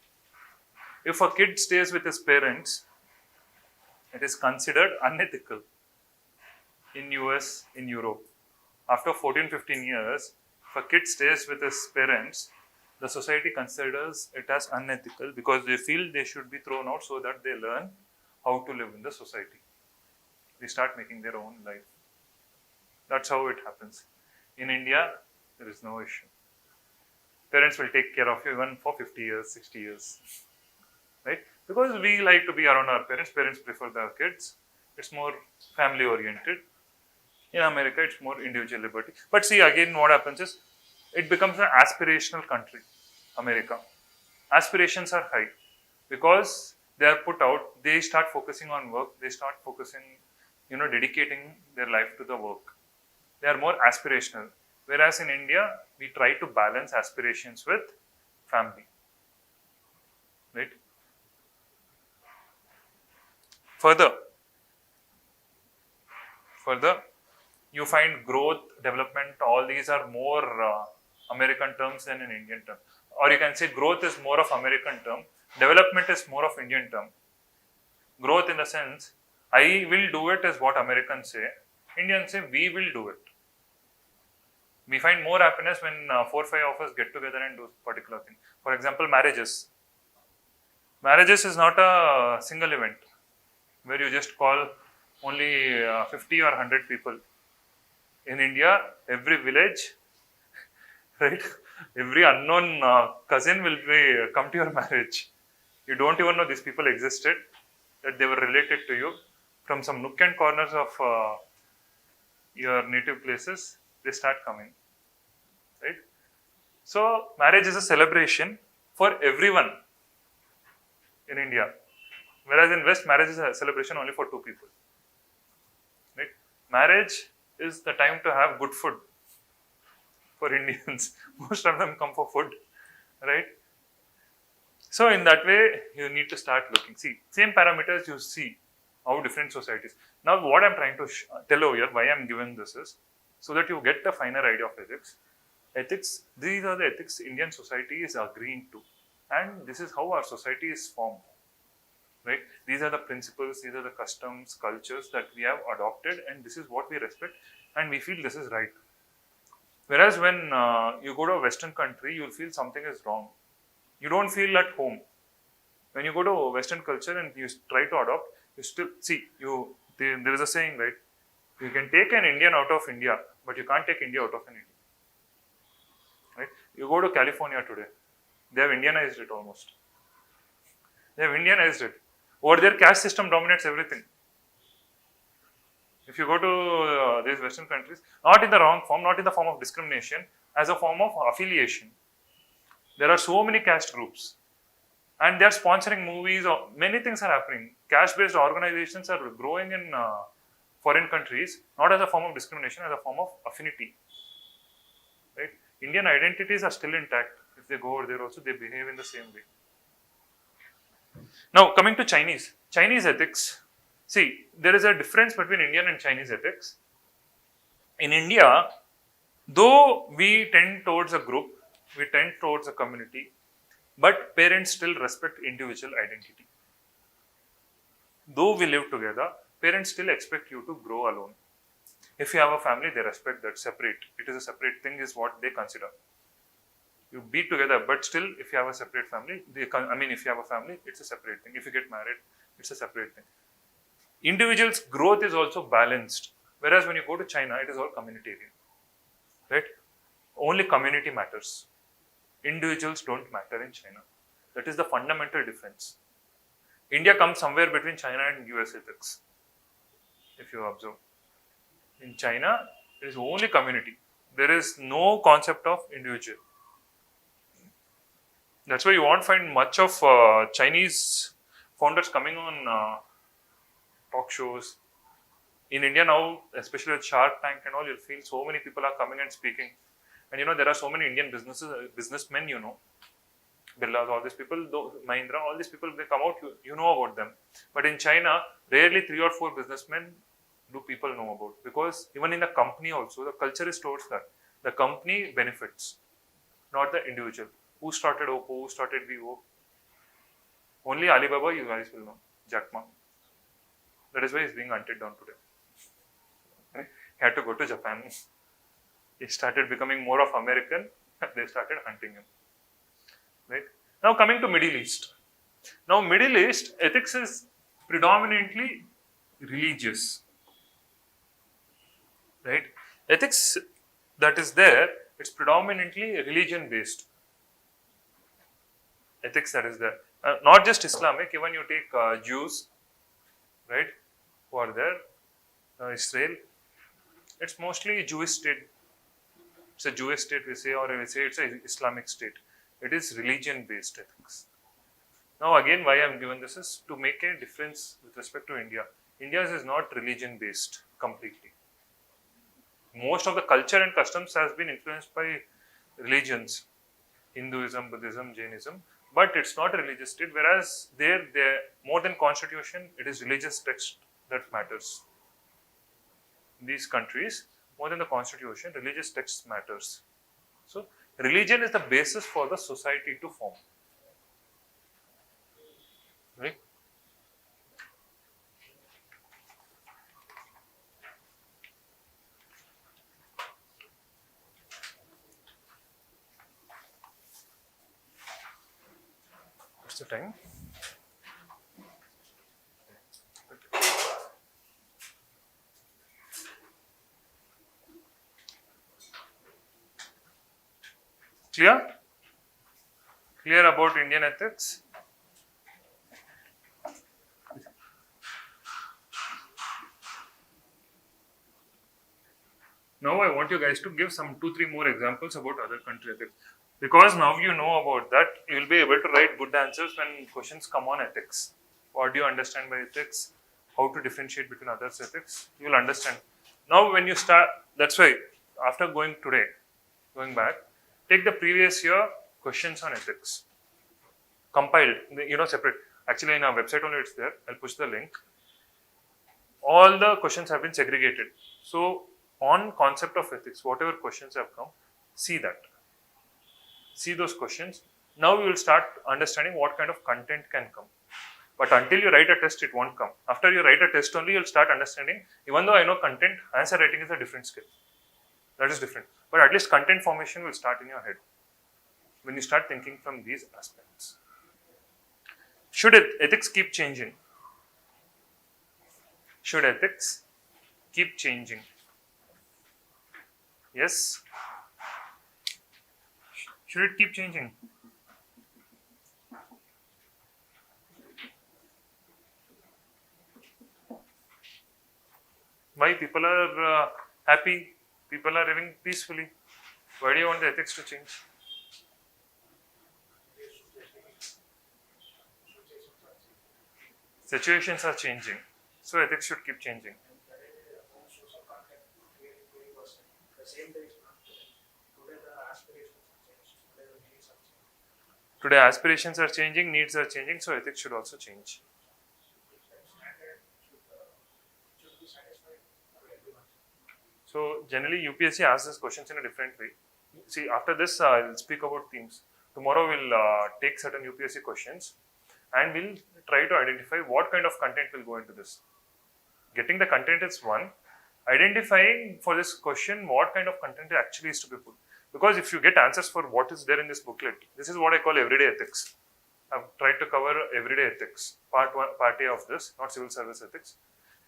If a kid stays with his parents, it is considered unethical in US, in Europe. After 14, 15 years, if a kid stays with his parents, the society considers it as unethical because they feel they should be thrown out so that they learn how to live in the society. They start making their own life. That's how it happens. In India, there is no issue. Parents will take care of you even for 50 years, 60 years. Right? Because we like to be around our parents. Parents prefer their kids. It's more family oriented. In America, it's more individual liberty. But see, again, what happens is, it becomes an aspirational country, America. Aspirations are high because they are put out, they start focusing on work, they start focusing, dedicating their life to the work. They are more aspirational. Whereas in India, we try to balance aspirations with family. Right? Further, you find growth, development, all these are more American terms than an Indian term. Or you can say growth is more of American term, development is more of Indian term. Growth in the sense, I will do it is what Americans say. Indians say we will do it. We find more happiness when 4 or 5 of us get together and do particular thing. For example, marriages. Marriages is not a single event where you just call only 50 or 100 people. In India, every village, right? Every unknown cousin will come to your marriage. You don't even know these people existed, that they were related to you. From some nook and corners of your native places, they start coming. Right? So, marriage is a celebration for everyone in India. Whereas in West, marriage is a celebration only for 2 people. Right? Marriage is the time to have good food for Indians. Most of them come for food, right? So in that way, you need to start looking. See, same parameters you see how different societies. Now, what I'm trying to tell over here, why I'm giving this is, so that you get the finer idea of ethics. Ethics, these are the ethics Indian society is agreeing to. And this is how our society is formed. Right? These are the principles, these are the customs, cultures that we have adopted, and this is what we respect, and we feel this is right. Whereas when you go to a Western country, you'll feel something is wrong. You don't feel at home. When you go to a Western culture and you try to adopt, you still see there is a saying, right? You can take an Indian out of India, but you can't take India out of an Indian. Right? You go to California today, they have Indianized it almost. They have Indianized it. Over there, caste system dominates everything. If you go to these Western countries, not in the wrong form, not in the form of discrimination, as a form of affiliation. There are so many caste groups. And they are sponsoring movies, or many things are happening. Caste-based organizations are growing in foreign countries, not as a form of discrimination, as a form of affinity. Right? Indian identities are still intact. If they go over there also, they behave in the same way. Now, coming to Chinese ethics. See, there is a difference between Indian and Chinese ethics. In India, though we tend towards a group, we tend towards a community, but parents still respect individual identity. Though we live together, parents still expect you to grow alone. If you have a family, they respect that separate. It is a separate thing is what they consider. You be together, but still, if you have a separate family, if you have a family, it's a separate thing. If you get married, it's a separate thing. Individuals' growth is also balanced. Whereas when you go to China, it is all communitarian. Right? Only community matters. Individuals don't matter in China. That is the fundamental difference. India comes somewhere between China and US ethics, if you observe. In China, it is only community. There is no concept of individual. That's why you won't find much of Chinese founders coming on talk shows. In India now, especially with Shark Tank and all, you'll feel so many people are coming and speaking. And there are so many Indian businessmen, Birlas, all these people, Mahindra, all these people, they come out, you know about them. But in China, rarely 3 or 4 businessmen do people know about, because even in the company also, the culture is towards that. The company benefits, not the individual. Who started Oppo, who started Vivo? Only Alibaba, you guys will know, Jack Ma. That is why he's being hunted down today. He had to go to Japan. He started becoming more of American, they started hunting him. Right? Now coming to Middle East. Now Middle East, ethics is predominantly religious. Right? Ethics that is there, it's predominantly religion based. Ethics that is there. Not just Islamic, even you take Jews, right, who are there, Israel, it's mostly Jewish state. It's a Jewish state, we say, or we say it's an Islamic state. It is religion-based ethics. Now again, why I am given this is to make a difference with respect to India. India's is not religion-based completely. Most of the culture and customs has been influenced by religions, Hinduism, Buddhism, Jainism, but it's not a religious state, whereas there more than constitution, it is religious text that matters. In these countries, more than the constitution, religious text matters. So, religion is the basis for the society to form. Right? What's the time? Clear? Clear about Indian ethics? Now I want you guys to give some 2-3 more examples about other country ethics. Because now you know about that, you will be able to write good answers when questions come on ethics. What do you understand by ethics? How to differentiate between others' ethics? You will understand. Now when you start, that's why after going back, take the previous year questions on ethics. Compiled, separate. Actually in our website only it's there. I'll push the link. All the questions have been segregated. So on concept of ethics, whatever questions have come, see that. See those questions. Now you will start understanding what kind of content can come. But until you write a test, it won't come. After you write a test only, you'll start understanding, even though I know content, answer writing is a different skill. That is different. But at least content formation will start in your head when you start thinking from these aspects. Should ethics keep changing? Should ethics keep changing? Yes? Should it keep changing? Why people are happy? People are living peacefully. Why do you want the ethics to change? Situations are changing. So ethics should keep changing. Today aspirations are changing, needs are changing, so ethics should also change. So generally UPSC asks these questions in a different way. See, after this I'll speak about themes. Tomorrow we'll take certain UPSC questions and we'll try to identify what kind of content will go into this. Getting the content is one. Identifying for this question what kind of content actually is to be put. Because if you get answers for what is there in this booklet, this is what I call everyday ethics. I've tried to cover everyday ethics, part A of this, not civil service ethics.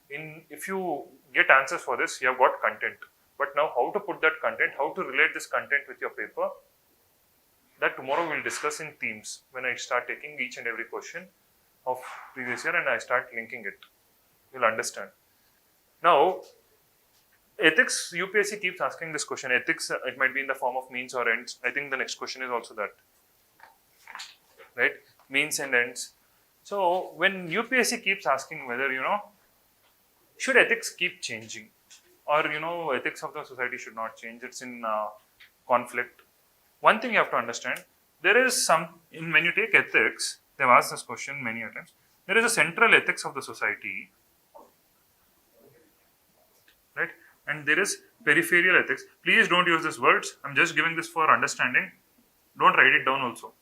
If you get answers for this, you have got content. But now how to put that content, how to relate this content with your paper, that tomorrow we'll discuss in themes when I start taking each and every question of previous year and I start linking it. You'll understand. Now, ethics, UPSC keeps asking this question. Ethics, it might be in the form of means or ends. I think the next question is also that. Right? Means and ends. So, when UPSC keeps asking whether, should ethics keep changing? Or, ethics of the society should not change. It's in conflict. One thing you have to understand, there is some, when you take ethics, they've asked this question many a times. There is a central ethics of the society, right? And there is peripheral ethics. Please don't use these words. I'm just giving this for understanding. Don't write it down also.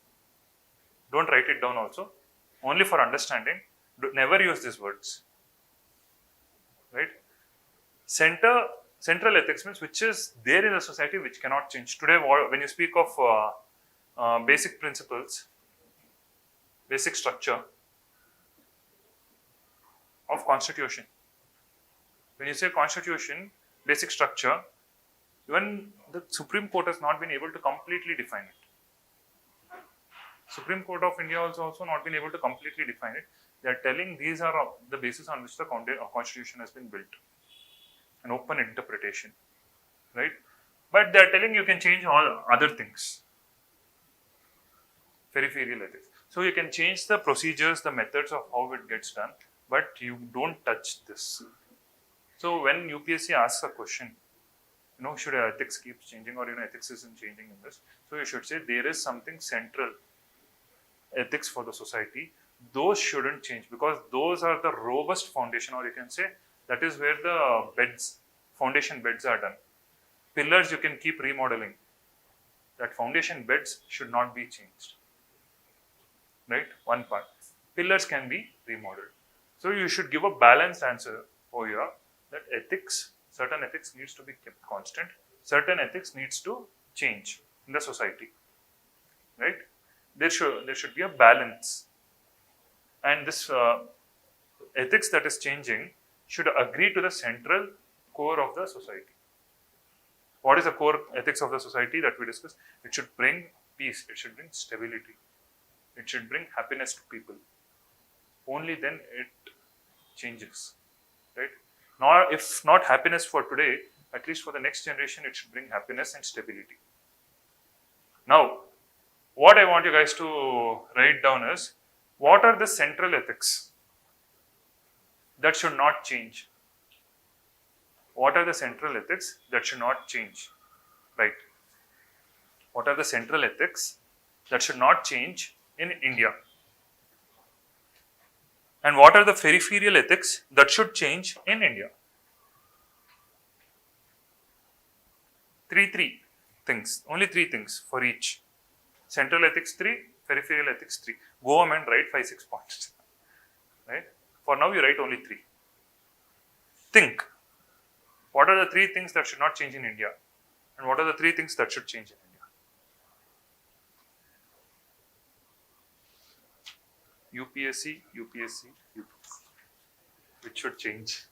Don't write it down also. Only for understanding. Never use these words. Right? Central ethics means which is there in the society which cannot change. Today, when you speak of basic principles, basic structure of constitution. When you say constitution, basic structure, even the Supreme Court has not been able to completely define it. Supreme Court of India also not been able to completely define it. They are telling these are the basis on which the constitution has been built. An open interpretation, right? But they are telling you can change all other things. Peripheral ethics. So you can change the procedures, the methods of how it gets done, but you don't touch this. So when UPSC asks a question, should ethics keep changing, or ethics isn't changing in this? So you should say there is something central ethics for the society. Those shouldn't change because those are the robust foundation, or you can say that is where the foundation beds are done. Pillars you can keep remodeling. That foundation beds should not be changed. Right? One part. Pillars can be remodeled. So you should give a balanced answer for here that certain ethics needs to be kept constant. Certain ethics needs to change in the society. Right? There should be a balance. And this ethics that is changing should agree to the central core of the society. What is the core ethics of the society that we discussed? It should bring peace. It should bring stability. It should bring happiness to people. Only then it changes. Right? Nor if not happiness for today, at least for the next generation, it should bring happiness and stability. Now, what I want you guys to write down is, what are the central ethics that should not change? What are the central ethics that should not change? Right. What are the central ethics that should not change in India? And what are the peripheral ethics that should change in India? Three things. Only 3 things for each. Central ethics 3, peripheral ethics 3. Go home and write 5-6 points. Right? For now, you write only 3. Think. What are the 3 things that should not change in India? And what are the 3 things that should change in India? UPSC. Which should change?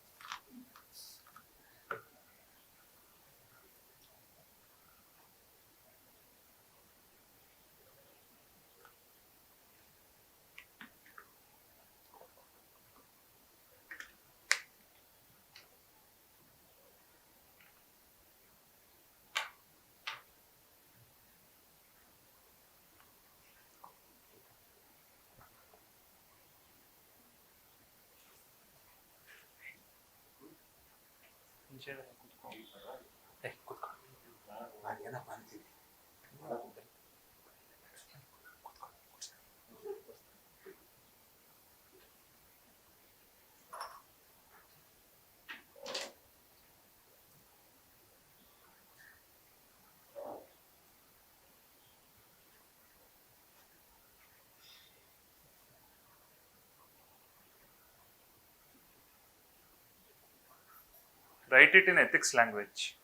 Write it in ethics language.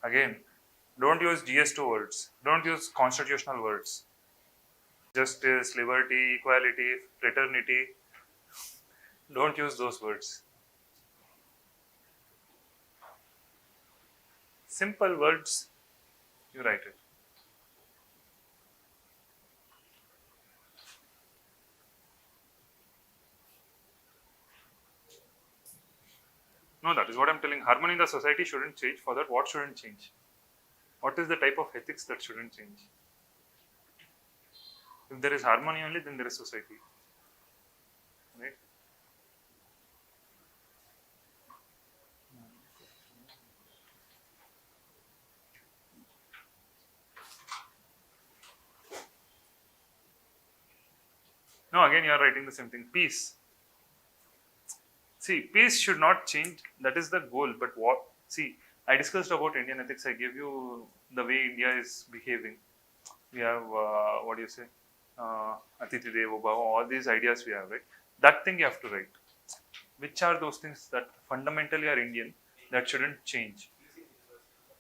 Again, don't use GS2 words. Don't use constitutional words. Justice, liberty, equality, fraternity. Don't use those words. Simple words, you write it. No, that is what I'm telling. Harmony in the society shouldn't change. For that, what shouldn't change? What is the type of ethics that shouldn't change? If there is harmony only, then there is society. Right? No, again you are writing the same thing. Peace. See, peace should not change. That is the goal. But what? See, I discussed about Indian ethics. I gave you the way India is behaving. We have what do you say? Atiti Devo Bhava. All these ideas we have, right? That thing you have to write. Which are those things that fundamentally are Indian that shouldn't change?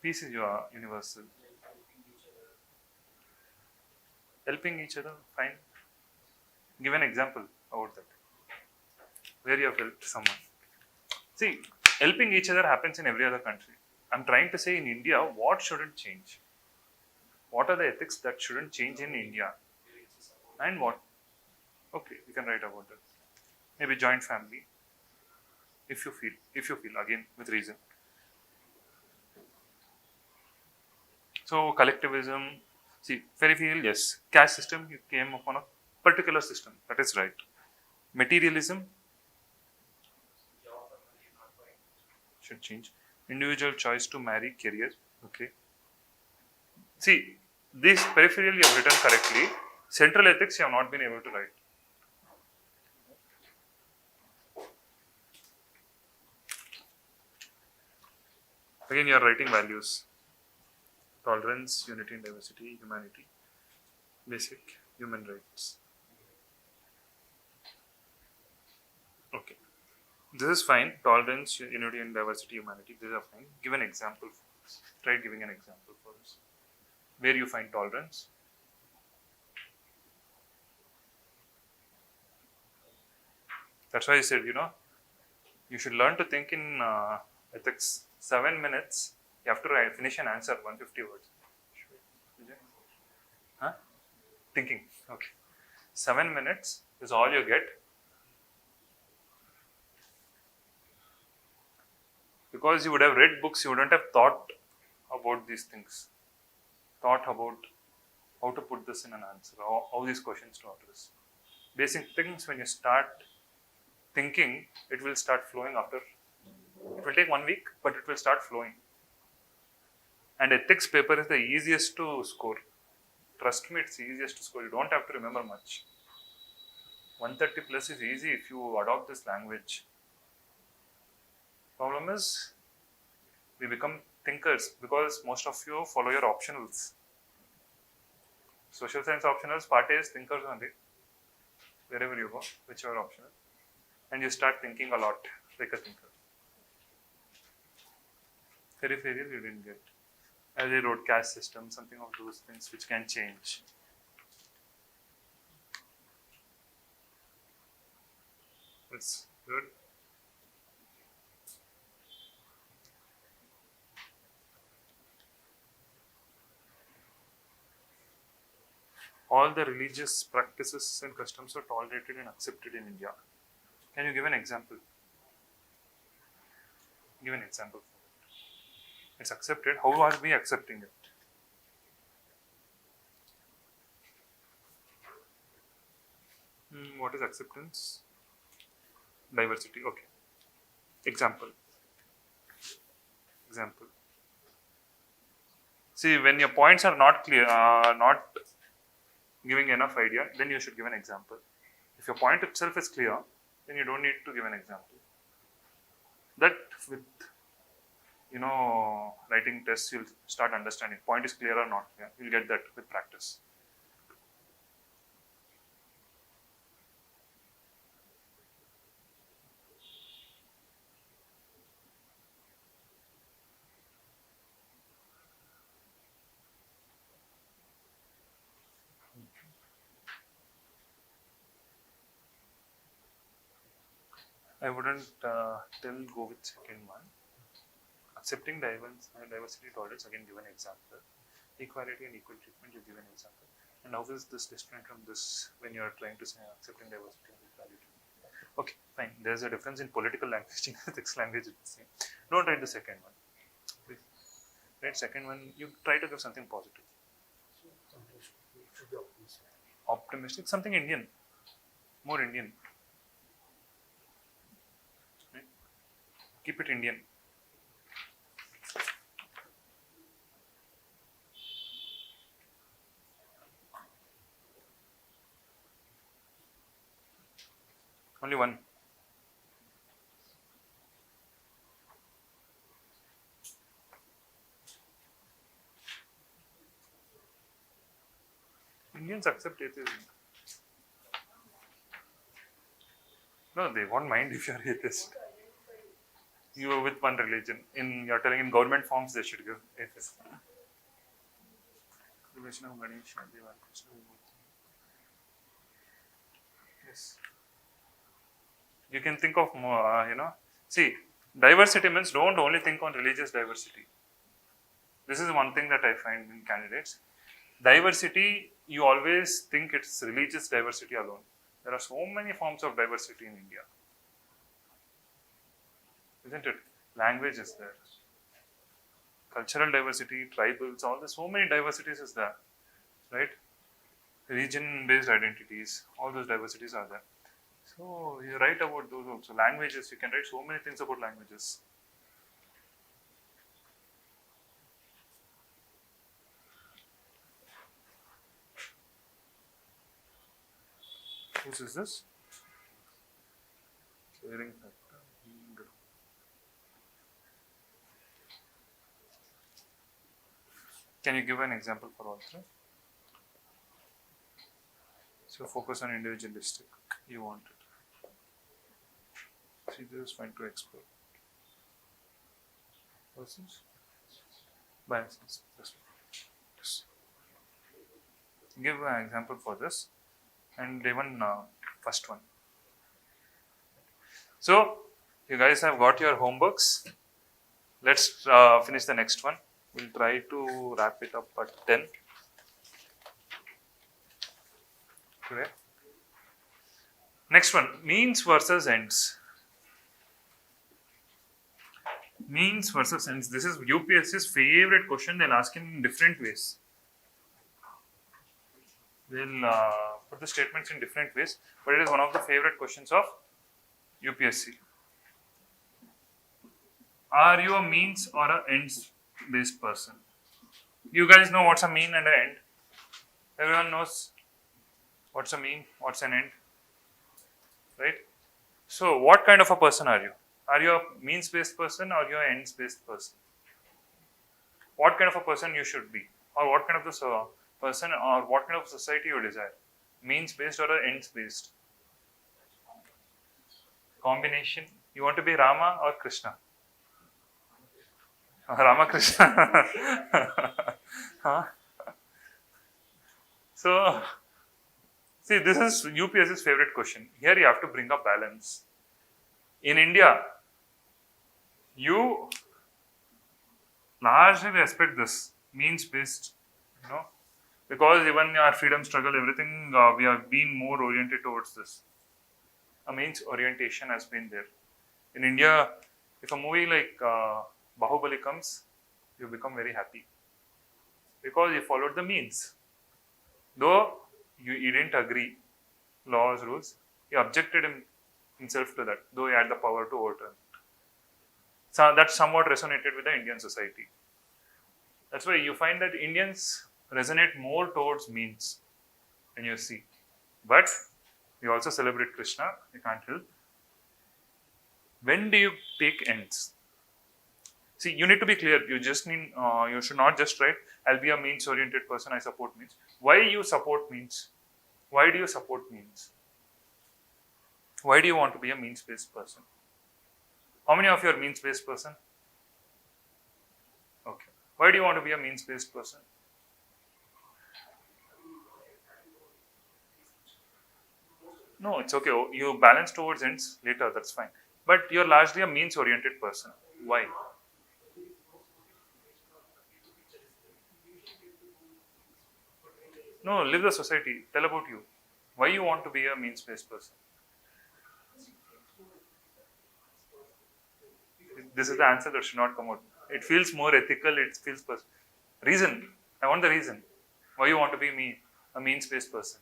Peace is your universal. Helping each other, fine. Give an example about that. Where you have helped someone. See, helping each other happens in every other country. I'm trying to say in India, what shouldn't change? What are the ethics that shouldn't change in India? And what? Okay, you can write about that. Maybe joint family, if you feel, again, with reason. So, collectivism, see, very feel, yes. Caste system, you came upon a particular system. That is right. Materialism should change. Individual choice to marry, career, okay. See, this peripheral you have written correctly. Central ethics you have not been able to write. Again, you are writing values. Tolerance, unity and diversity, humanity, basic human rights. Okay. This is fine. Tolerance, unity and diversity, humanity. These are fine. Give an example for us. Try giving an example for us. Where you find tolerance. That's why I said, you should learn to think in ethics. 7 minutes, you have to finish an answer, 150 words. Huh? Thinking. Okay. 7 minutes is all you get. Because you would have read books, you wouldn't have thought about these things. Thought about how to put this in an answer, how these questions to address. Basic things, when you start thinking, it will start flowing after. It will take 1 week, but it will start flowing. And ethics paper is the easiest to score. Trust me, it's the easiest to score. You don't have to remember much. 130 plus is easy if you adopt this language. Problem is, we become thinkers because most of you follow your optionals. Social science optionals, part A is thinkers only. Wherever you go, whichever optional. And you start thinking a lot like a thinker. Peripheral you didn't get. As I wrote caste system, something of those things which can change. That's good. All the religious practices and customs are tolerated and accepted in India. Can you give an example? Give an example. It's accepted. How are we accepting it? What is acceptance? Diversity. Okay. Example. See, when your points are not clear, not giving enough idea, then you should give an example. If your point itself is clear, then you don't need to give an example. That with writing tests, you'll start understanding. Point is clear or not clear. You'll get that with practice. I wouldn't go with second one. Accepting diversity tolerance, again give an example. Equality and equal treatment, you give an example. And how is this different from this when you are trying to say accepting diversity and equality? Okay, fine. There's a difference in political language, in ethics language, it's the same. Don't write the second one. Please. Write second one, you try to give something positive. Optimistic, something Indian. More Indian. Right? Keep it Indian. Only one. Indians accept atheism. No, they won't mind if you're atheist. You are with one religion. You're telling in government forms they should give atheist. Vishnu, Ganesha, Deva, Krishna, Vibhuti. Yes. You can think of more, see, diversity means don't only think on religious diversity. This is one thing that I find in candidates. Diversity, you always think it's religious diversity alone. There are so many forms of diversity in India. Isn't it? Language is there. Cultural diversity, tribals, all this, so many diversities is there. Right? Region-based identities, all those diversities are there. So you write about those also. Languages, you can write so many things about languages. Whose is this? Sharing factor. Can you give an example for all three? So focus on individualistic. You want it. See, this is fine to explore. Persons? Biases. Yes. Give an example for this. And even first one. So, you guys have got your homebooks. Let's finish the next one. We'll try to wrap it up at 10. Today. Next one, means versus ends. Means versus ends. This is UPSC's favorite question. They'll ask in different ways. They'll put the statements in different ways, but it is one of the favorite questions of UPSC. Are you a means or a ends-based person? You guys know what's a mean and an end. Everyone knows what's a mean, what's an end, right? So, what kind of a person are you? Are you a means-based person or are you an ends-based person? What kind of a person you should be, or what kind of this person or what kind of society you desire? Means-based or ends-based? Combination. You want to be Rama or Krishna? Rama Krishna. Huh? So, see, this is UPSC's favorite question. Here you have to bring up balance. In India, you largely respect this means-based, because even our freedom struggle, everything, we have been more oriented towards this. A means orientation has been there. In India, if a movie like Bahubali comes, you become very happy because you followed the means. Though you didn't agree, laws, rules, he objected himself to that, though he had the power to overturn. So that somewhat resonated with the Indian society. That's why you find that Indians resonate more towards means when you see. But we also celebrate Krishna, you can't help. When do you take ends? See, you need to be clear. You just need, you should not just write, I'll be a means-oriented person, I support means. Why you support means? Why do you support means? Why do you want to be a means-based person? How many of you are means-based person? Okay. Why do you want to be a means-based person? No, it's okay. You balance towards ends later, that's fine. But you're largely a means-oriented person. Why? No, live the society. Tell about you. Why you want to be a means-based person? This is the answer that should not come out. It feels more ethical. It feels reason. I want the reason. Why you want to be a means-based person?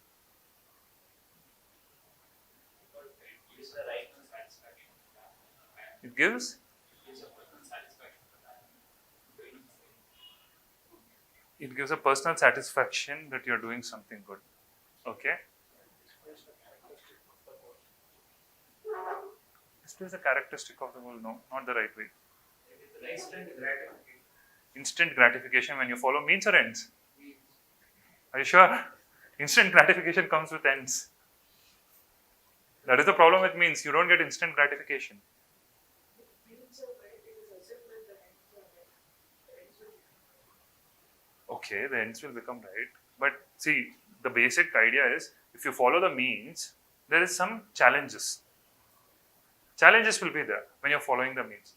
It gives? It gives a personal satisfaction that you're doing something good. Okay? trust is a characteristic of the whole. No, not the right way. Instant gratification. Instant gratification when you follow means or ends? Are you sure? Instant gratification comes with ends. That is the problem with means. You don't get instant gratification. Means are right, it is accepted that ends are right. The ends will Okay, the ends will become right. But see, the basic idea is if you follow the means, there is some challenges. Challenges will be there when you're following the means.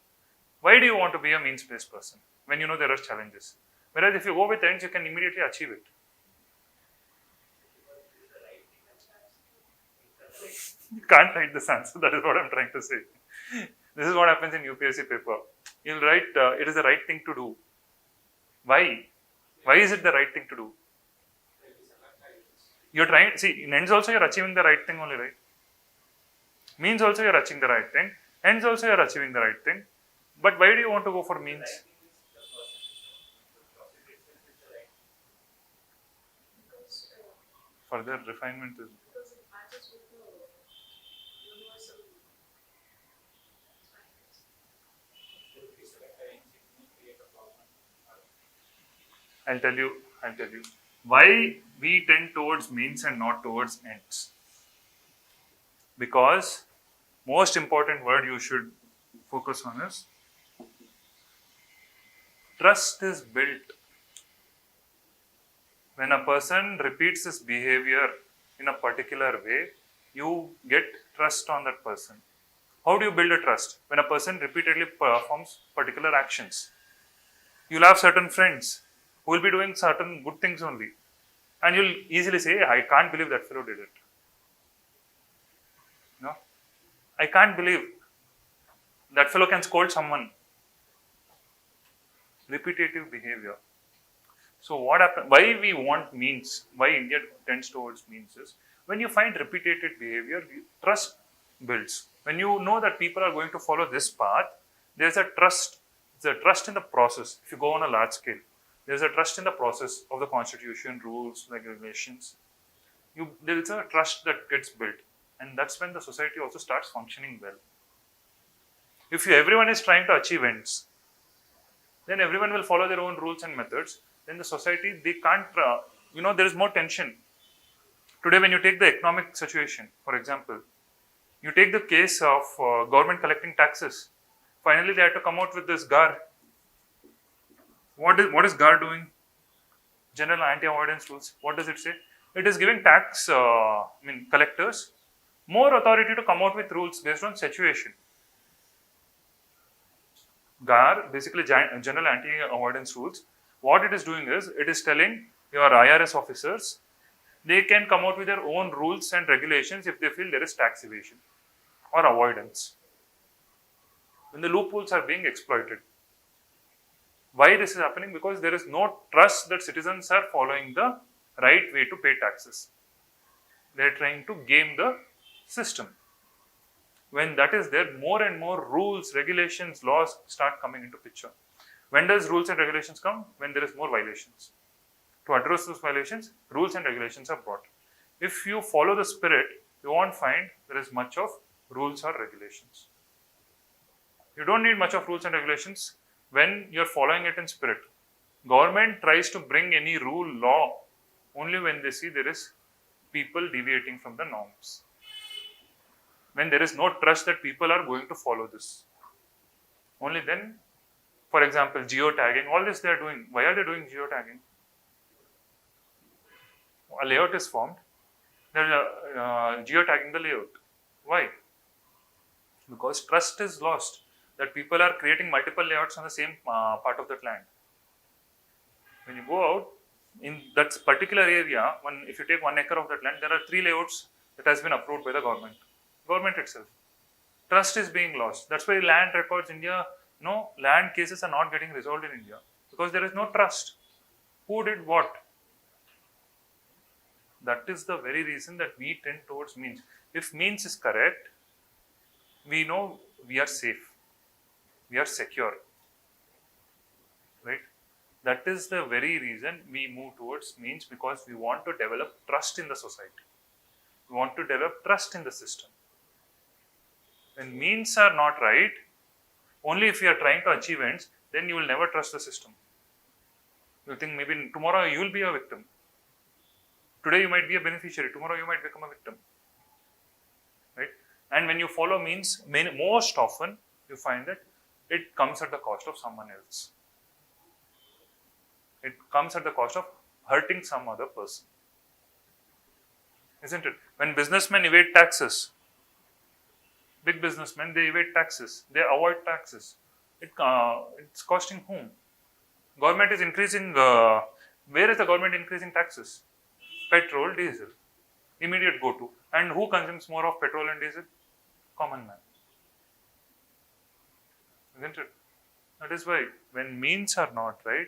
Why do you want to be a means-based person when you know there are challenges? Whereas if you go with ends, you can immediately achieve it. You can't write this answer. That is what I'm trying to say. This is what happens in UPSC paper. You'll write, it is the right thing to do. Why? Why is it the right thing to do? You're trying, see, in ends also you're achieving the right thing only, right? Means also you're achieving the right thing. Ends also you're achieving the right thing. But why do you want to go for means? because Further refinement is. because it matches with the universal standards. I'll tell you. Why we tend towards means and not towards ends. Because most important word you should focus on is trust is built. When a person repeats his behavior in a particular way, you get trust on that person. How do you build a trust? When a person repeatedly performs particular actions. You'll have certain friends who will be doing certain good things only. And you'll easily say, I can't believe that fellow did it. No? I can't believe that fellow can scold someone. Repetitive behavior. So what happens? Why we want means? Why India tends towards means is when you find repeated behavior, trust builds. When you know that people are going to follow this path, there's a trust. There's a trust in the process. If you go on a large scale, there's a trust in the process of the constitution, rules, regulations. There is a trust that gets built, and that's when the society also starts functioning well. If everyone is trying to achieve ends, then everyone will follow their own rules and methods. Then the society, they can't, there is more tension. Today, when you take the economic situation, for example, you take the case of government collecting taxes. Finally, they had to come out with this GAR. What is GAR doing? General Anti-Avoidance Rules. What does it say? It is giving collectors more authority to come out with rules based on situation. GAR, basically General Anti-Avoidance Rules, what it is doing is, it is telling your IRS officers, they can come out with their own rules and regulations if they feel there is tax evasion or avoidance. When the loopholes are being exploited. Why this is happening? Because there is no trust that citizens are following the right way to pay taxes. They are trying to game the system. When that is there, more and more rules, regulations, laws start coming into picture. When does rules and regulations come? When there is more violations. To address those violations, rules and regulations are brought. If you follow the spirit, you won't find there is much of rules or regulations. You don't need much of rules and regulations when you're following it in spirit. Government tries to bring any rule, law, only when they see there is people deviating from the norms. When there is no trust that people are going to follow this. Only then, for example, geotagging, all this they are doing. Why are they doing geotagging? A layout is formed, they are geotagging the layout. Why? Because trust is lost. That people are creating multiple layouts on the same part of that land. When you go out, in that particular area, if you take 1 acre of that land, there are 3 layouts that has been approved by the government. Government itself. Trust is being lost. That's why land records land cases are not getting resolved in India. Because there is no trust. Who did what? That is the very reason that we tend towards means. If means is correct, we know we are safe. We are secure. Right? That is the very reason we move towards means, because we want to develop trust in the society. We want to develop trust in the system. When means are not right, only if you are trying to achieve ends, then you will never trust the system. You think maybe tomorrow you will be a victim. Today you might be a beneficiary, tomorrow you might become a victim. Right? And when you follow means, most often you find that it comes at the cost of someone else. It comes at the cost of hurting some other person. Isn't it? When businessmen evade taxes, big businessmen, they evade taxes, they avoid taxes. It's costing whom? Government is increasing, where is the government increasing taxes? Petrol, diesel, immediate go-to. And who consumes more of petrol and diesel? Common man. Isn't it? That is why when means are not right,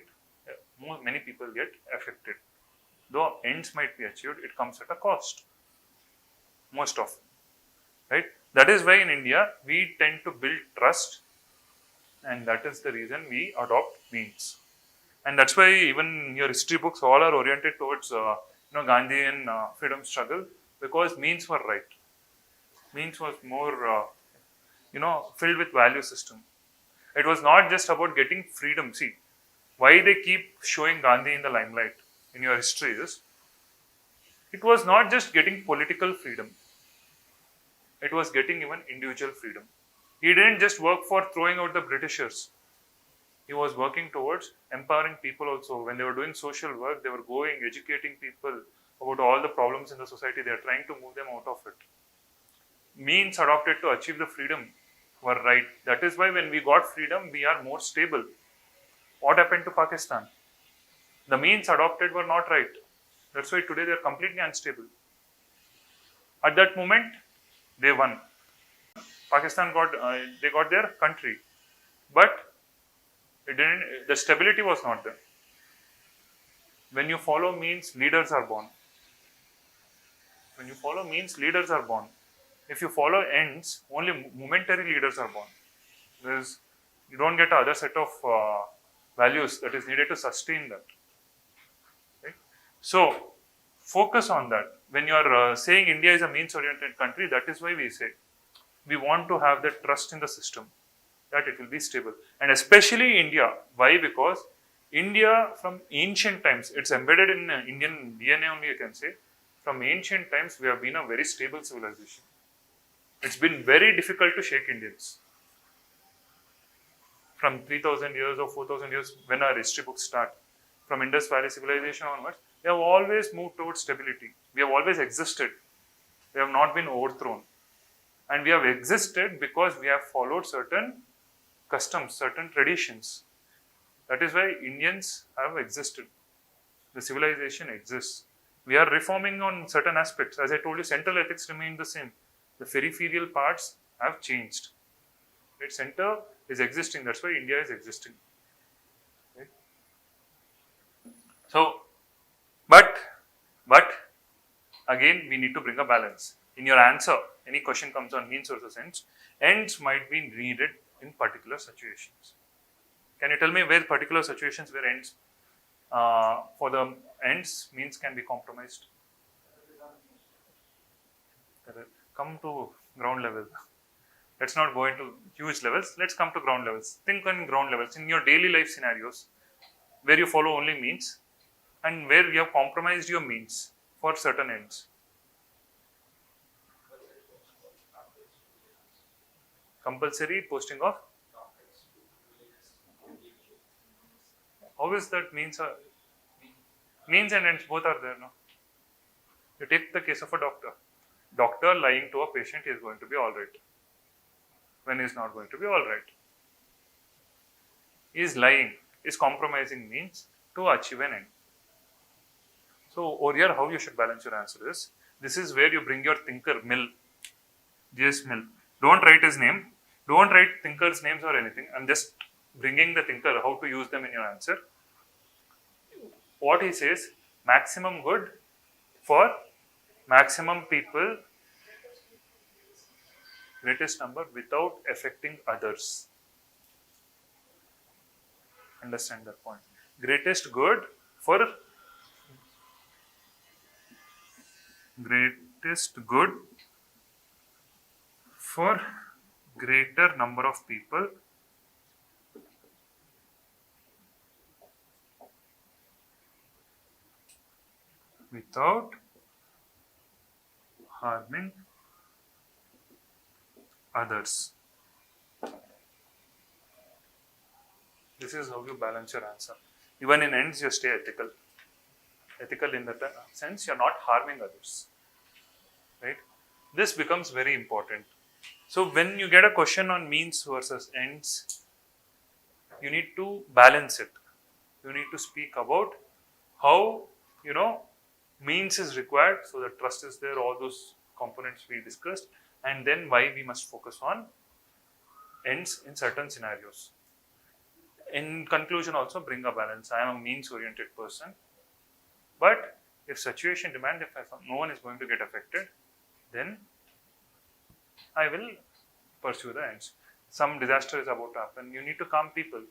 many people get affected. Though ends might be achieved, it comes at a cost. Most often. Right? That is why in India, we tend to build trust, and that is the reason we adopt means. And that's why even your history books all are oriented towards Gandhian freedom struggle, because means were right. Means was more filled with value system. It was not just about getting freedom. See, why they keep showing Gandhi in the limelight in your history is, it was not just getting political freedom. It was getting even individual freedom. He didn't just work for throwing out the Britishers. He was working towards empowering people also. When they were doing social work, they were going, educating people about all the problems in the society. They are trying to move them out of it. Means adopted to achieve the freedom were right. That is why when we got freedom, we are more stable. What happened to Pakistan? The means adopted were not right. That's why today they are completely unstable. At that moment, they won. Pakistan got they got their country, but it didn't. The stability was not there. When you follow means, leaders are born. When you follow means, leaders are born. If you follow ends, only momentary leaders are born. You don't get another set of values that is needed to sustain that. Right? So, focus on that. When you are saying India is a means-oriented country, that is why we say we want to have that trust in the system, that it will be stable. And especially India. Why? Because India from ancient times, it's embedded in Indian DNA only, you can say. From ancient times, we have been a very stable civilization. It's been very difficult to shake Indians. From 3000 years or 4000 years, when our history books start, from Indus Valley civilization onwards, we have always moved towards stability. We have always existed. We have not been overthrown. And we have existed because we have followed certain customs, certain traditions. That is why Indians have existed. The civilization exists. We are reforming on certain aspects. As I told you, central ethics remain the same. The peripheral parts have changed. Its center is existing. That's why India is existing. Okay? So, but again, we need to bring a balance. In your answer, any question comes on means versus ends. Ends might be needed in particular situations. Can you tell me where particular situations where ends for the ends means can be compromised? Come to ground level. Let's not go into huge levels. Let's come to ground levels. Think on ground levels in your daily life scenarios where you follow only means and where you have compromised your means for certain ends. Compulsory posting of? How is that means? Means and ends both are there, no? You take the case of a doctor. Doctor lying to a patient is going to be alright. When he is not going to be alright. He is lying, is compromising means to achieve an end. So over here, how you should balance your answer is, this is where you bring your thinker, Mill, J.S. Mill. Don't write his name. Don't write thinkers' names or anything. I'm just bringing the thinker, how to use them in your answer. What he says, maximum good for maximum people, greatest number without affecting others. Understand that point. Greatest good for greater number of people without harming others. This is how you balance your answer. Even in ends, you stay ethical. Ethical in the sense you're not harming others. Right? This becomes very important. So when you get a question on means versus ends, you need to balance it. You need to speak about how, means is required so that trust is there, all those components we discussed, and then why we must focus on ends in certain scenarios. In conclusion, also bring a balance. I am a means oriented person, but if situation demands, if no one is going to get affected, then I will pursue the ends. Some disaster is about to happen, you need to calm people.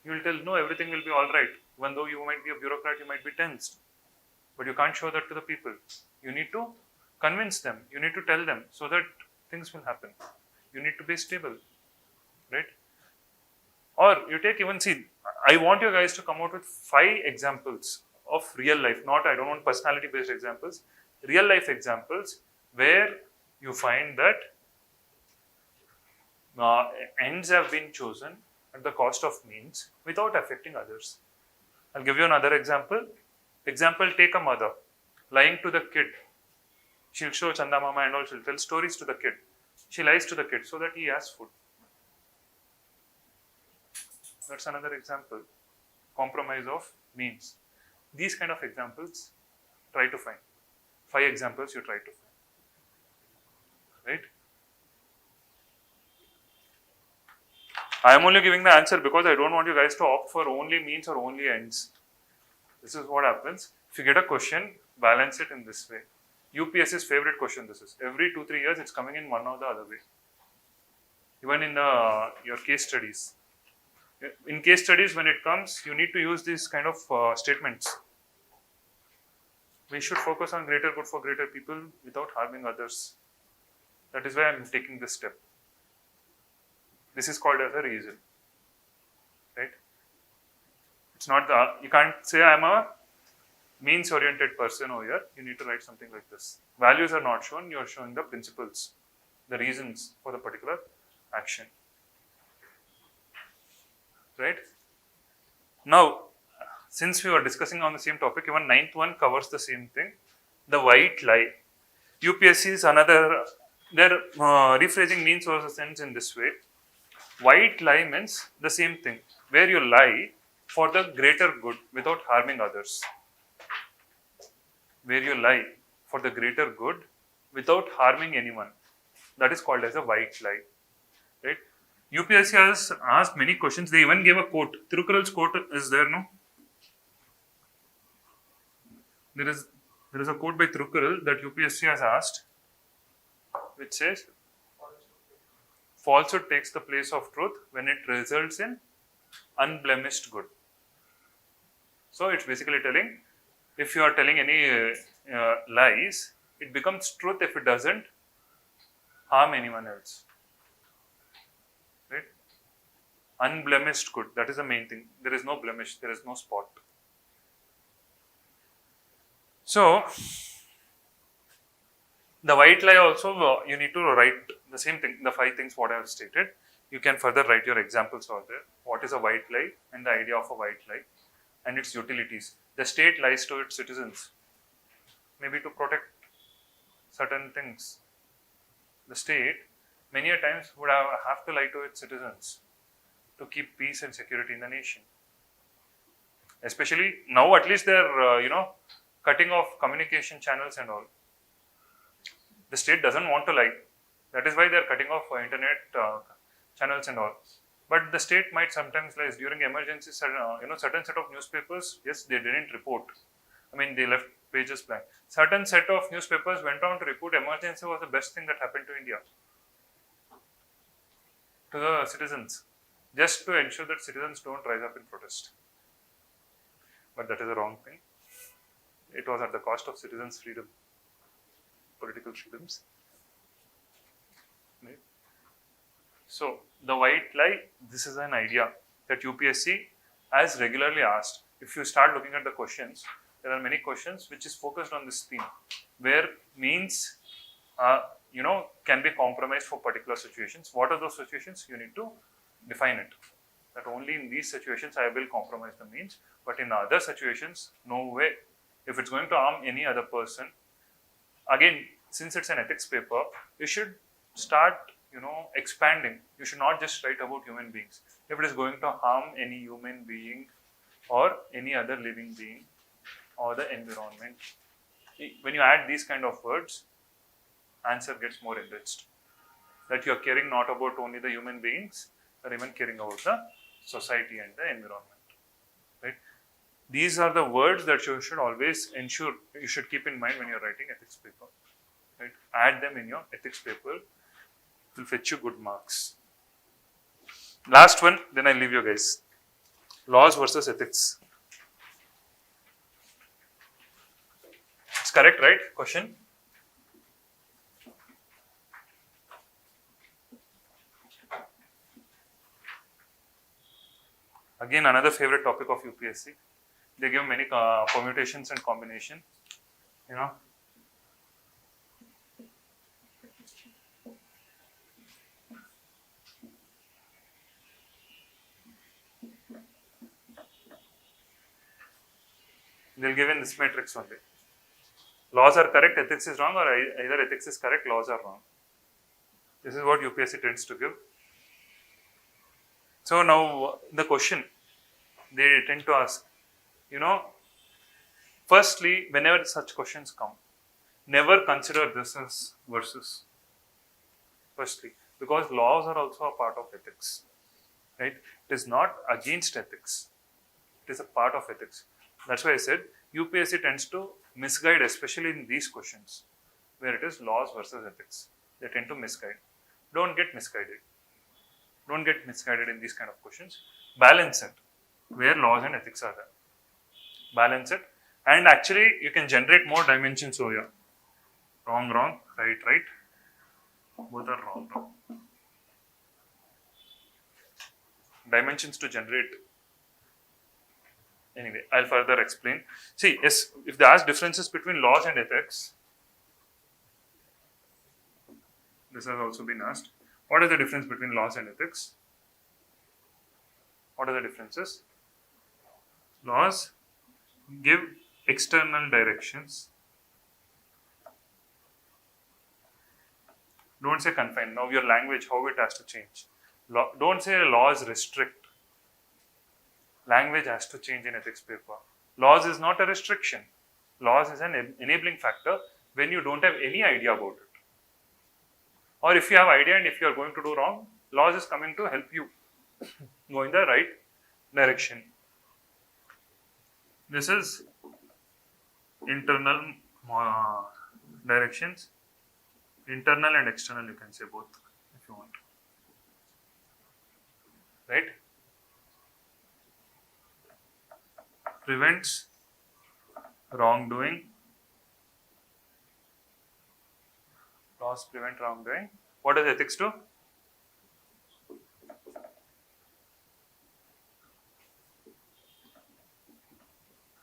You will tell, no, everything will be all right. Even though you might be a bureaucrat, you might be tensed. But you can't show that to the people. You need to convince them. You need to tell them so that things will happen. You need to be stable. Right? Or you take even, see, I want you guys to come out with 5 examples of real life. Not, I don't want personality based examples. Real life examples where you find that ends have been chosen at the cost of means without affecting others. I'll give you another example. Example, take a mother lying to the kid. She'll show Chanda Mama and all, she'll tell stories to the kid. She lies to the kid so that he has food. That's another example. Compromise of means. These kind of examples, try to find. 5 examples you try to find. Right? I am only giving the answer because I don't want you guys to opt for only means or only ends. This is what happens. If you get a question, balance it in this way. UPSC's favorite question this is. Every 2-3 years, it's coming in one or the other way. Even in your case studies. In case studies, when it comes, you need to use these kind of statements. We should focus on greater good for greater people without harming others. That is why I am taking this step. This is called as a reason. Right? It's not you can't say I'm a means oriented person over here. You need to write something like this. Values are not shown, you're showing the principles, the reasons for the particular action. Right? Now, since we were discussing on the same topic, even 9th one covers the same thing. The white lie. UPSC is another, they're rephrasing means versus ends in this way. White lie means the same thing, where you lie for the greater good without harming others. Where you lie for the greater good without harming anyone. That is called as a white lie. Right? UPSC has asked many questions. They even gave a quote. Thirukural's quote is there, no? There is a quote by Thirukural that UPSC has asked, which says, falsehood takes the place of truth when it results in unblemished good. So it's basically telling, if you are telling any lies, it becomes truth if it doesn't harm anyone else. Right? Unblemished good, that is the main thing. There is no blemish, there is no spot. So, the white lie also, you need to write the same thing, the 5 things what I have stated. You can further write your examples over there. What is a white lie and the idea of a white lie and its utilities. The state lies to its citizens, maybe to protect certain things. The state many a times would have to lie to its citizens to keep peace and security in the nation. Especially now, at least they're cutting off communication channels and all. The state doesn't want to lie. That is why they're cutting off internet channels and all. But the state might sometimes lie during emergencies. Certain set of newspapers, yes, they didn't report. I mean, they left pages blank. Certain set of newspapers went on to report emergency was the best thing that happened to India, to the citizens, just to ensure that citizens don't rise up in protest. But that is a wrong thing. It was at the cost of citizens' freedom, political freedoms. Right? So the white lie, this is an idea that UPSC has regularly asked. If you start looking at the questions, there are many questions which is focused on this theme, where means can be compromised for particular situations. What are those situations? You need to define it. That only in these situations I will compromise the means, but in other situations, no way. If it's going to harm any other person, again, since it's an ethics paper, you should start, expanding. You should not just write about human beings. If it is going to harm any human being or any other living being or the environment, when you add these kind of words, answer gets more enriched. That you are caring not about only the human beings, or even caring about the society and the environment. Right? These are the words that you should always ensure, you should keep in mind when you're writing ethics paper. Right? Add them in your ethics paper, it will fetch you good marks. Last one, then I'll leave you guys. Laws versus ethics. It's correct, right? Question? Again, another favorite topic of UPSC. They give many permutations and combination. They'll give in this matrix only. Laws are correct, ethics is wrong, or either ethics is correct, laws are wrong. This is what UPSC tends to give. So now the question they tend to ask, firstly, whenever such questions come, never consider this as versus. Firstly, because laws are also a part of ethics, right? It is not against ethics. It is a part of ethics. That's why I said UPSC tends to misguide, especially in these questions, where it is laws versus ethics. They tend to misguide. Don't get misguided. Don't get misguided in these kind of questions. Balance it, where laws and ethics are there. Balance it. And actually, you can generate more dimensions over here. Wrong, wrong, right, right. Both are wrong, wrong. Dimensions to generate. Anyway, I'll further explain. See, yes, if they ask differences between laws and ethics, this has also been asked. What is the difference between laws and ethics? What are the differences? Laws give external directions. Don't say confine. Now your language, how it has to change. Don't say laws restrict. Language has to change in ethics paper. Laws is not a restriction. Laws is an enabling factor when you don't have any idea about it. Or if you have idea and if you are going to do wrong, laws is coming to help you go in the right direction. This is internal directions. Internal and external, you can say both if you want. Right? Prevents wrongdoing. Laws prevent wrongdoing. What does ethics do?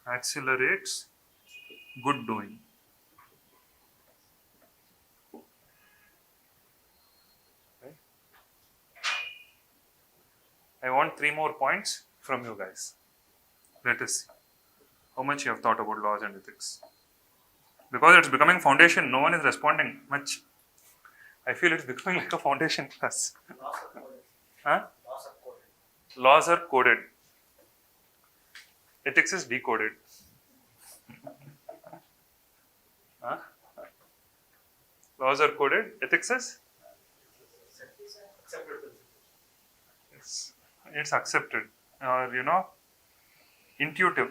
Accelerates good doing. Okay. I want 3 more points from you guys. Let us see how much you have thought about laws and ethics. Because it's becoming foundation, no one is responding much. I feel it's becoming like a foundation class. Laws are coded. Huh? Laws are coded. Laws are coded. Ethics is decoded. Huh? Laws are coded. Ethics is? Accepted. It's accepted. Or, intuitive.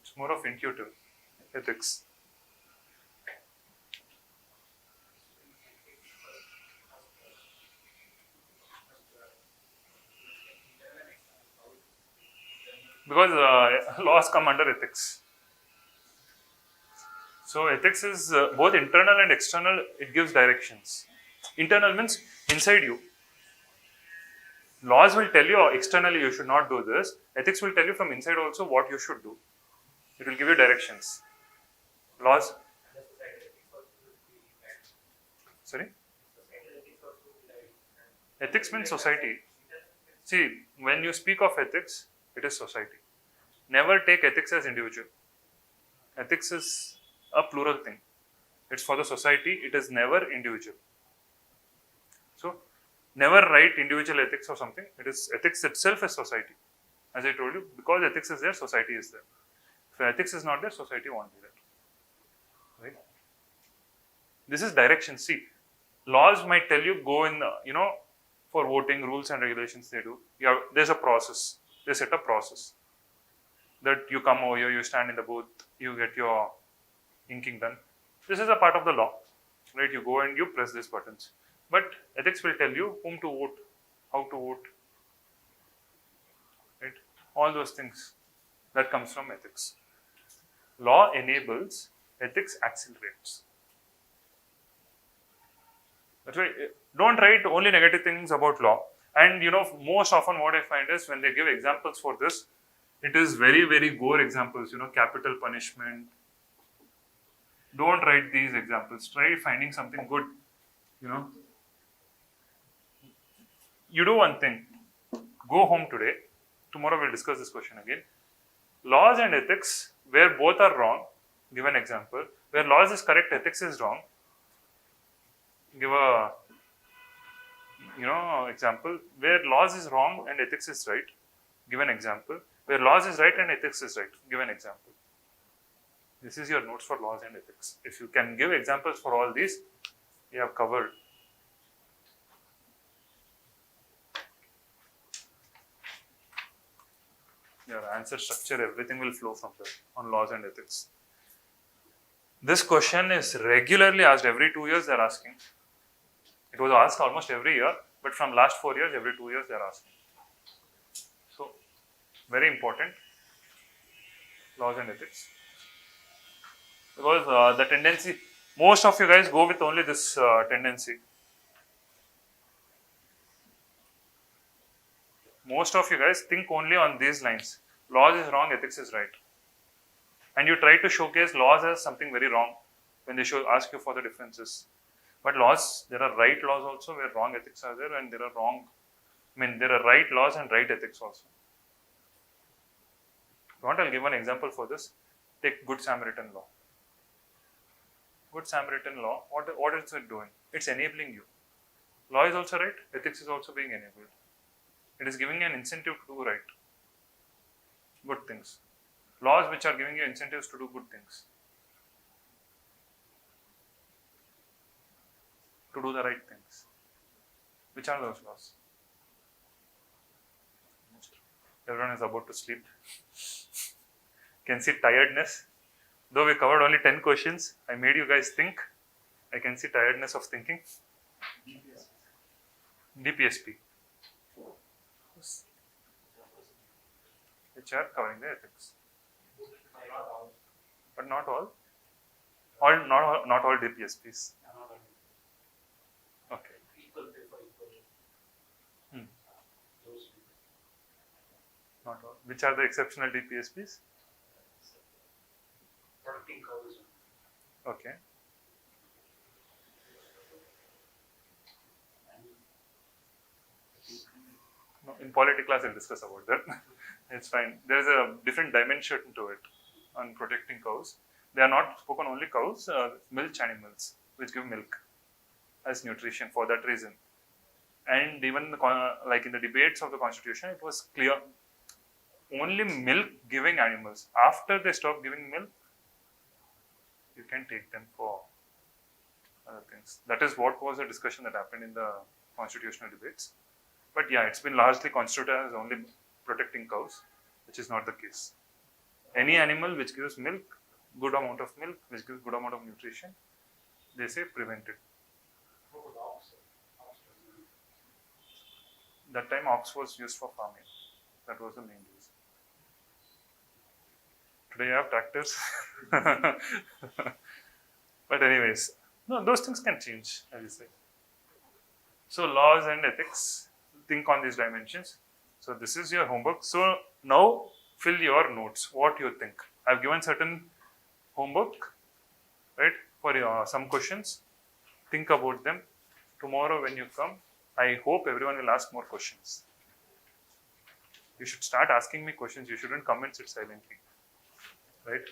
It's more of intuitive. Ethics. Because laws come under ethics. So ethics is both internal and external, it gives directions. Internal means inside you. Laws will tell you externally you should not do this. Ethics will tell you from inside also what you should do. It will give you directions. Laws. Sorry? Ethics means society. See, when you speak of ethics, it is society. Never take ethics as individual. Ethics is a plural thing. It's for the society, it is never individual. So, never write individual ethics or something. It is ethics itself is society. As I told you, because ethics is there, society is there. If ethics is not there, society won't be there. Right? This is direction. See, laws might tell you go in, for voting, rules and regulations they do. There's a process. They set a process. That you come over here, you stand in the booth, you get your inking done. This is a part of the law. Right? You go and you press these buttons. But ethics will tell you whom to vote, how to vote. Right? All those things. That comes from ethics. Law enables, ethics accelerates. That's why don't write only negative things about law. And most often what I find is when they give examples for this, it is very, very gore examples, capital punishment. Don't write these examples. Try finding something good, You do one thing. Go home today. Tomorrow we'll discuss this question again. Laws and ethics, where both are wrong, give an example. Where laws is correct, ethics is wrong. Give a example. Where laws is wrong and ethics is right, give an example. Where laws is right and ethics is right, give an example. This is your notes for laws and ethics. If you can give examples for all these, you have covered. Your answer structure, everything will flow from there on laws and ethics. This question is regularly asked. Every 2 years they're asking. It was asked almost every year, but from last 4 years, every 2 years they're asking. So, very important, laws and ethics. Because the tendency, most of you guys go with only this tendency. Most of you guys think only on these lines. Laws is wrong, ethics is right. And you try to showcase laws as something very wrong when they ask you for the differences. But laws, there are right laws also where wrong ethics are there, and there are right laws and right ethics also. If you want, I'll give one example for this. Take Good Samaritan law. Good Samaritan law, what is it doing? It's enabling you. Law is also right, ethics is also being enabled. It is giving an incentive to do right. Good things. Laws which are giving you incentives to do good things. To do the right things. Which are those laws? Everyone is about to sleep. Can see tiredness. Though we covered only 10 questions, I made you guys think. I can see tiredness of thinking. DPSP. Which are covering the ethics. But not all. Not all DPSPs. Okay. Not all. Which are the exceptional DPSPs? Okay. No, in polity class, I'll discuss about that. It's fine. There is a different dimension to it on protecting cows. They are not spoken only cows, milch animals, which give milk as nutrition for that reason. And even like in the debates of the constitution, it was clear only milk giving animals. After they stop giving milk, you can take them for other things. That is what was the discussion that happened in the constitutional debates. But yeah, it's been largely constituted as only protecting cows, which is not the case. Any animal which gives milk, good amount of milk, which gives good amount of nutrition, they say prevented. That time ox was used for farming. That was the main reason. Today you have tractors. But anyways, no, those things can change, as you say. So laws and ethics, think on these dimensions. So this is your homework. So now fill your notes. What you think? I've given certain homework, right, for some questions. Think about them. Tomorrow when you come, I hope everyone will ask more questions. You should start asking me questions. You shouldn't come and sit silently, right?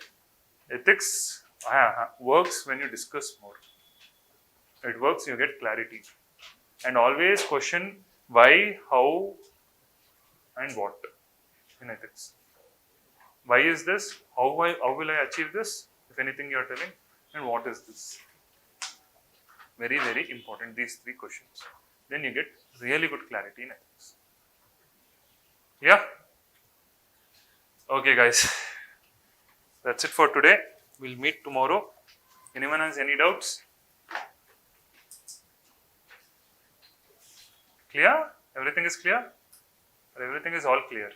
Ethics works when you discuss more. It works, you get clarity. And always question why, how, and what in ethics. Why is this? How will I achieve this? If anything you are telling. And what is this? Very, very important, these three questions. Then you get really good clarity in ethics. Yeah? Okay, guys. That's it for today. We'll meet tomorrow. Anyone has any doubts? Clear? Everything is clear? Or everything is all clear?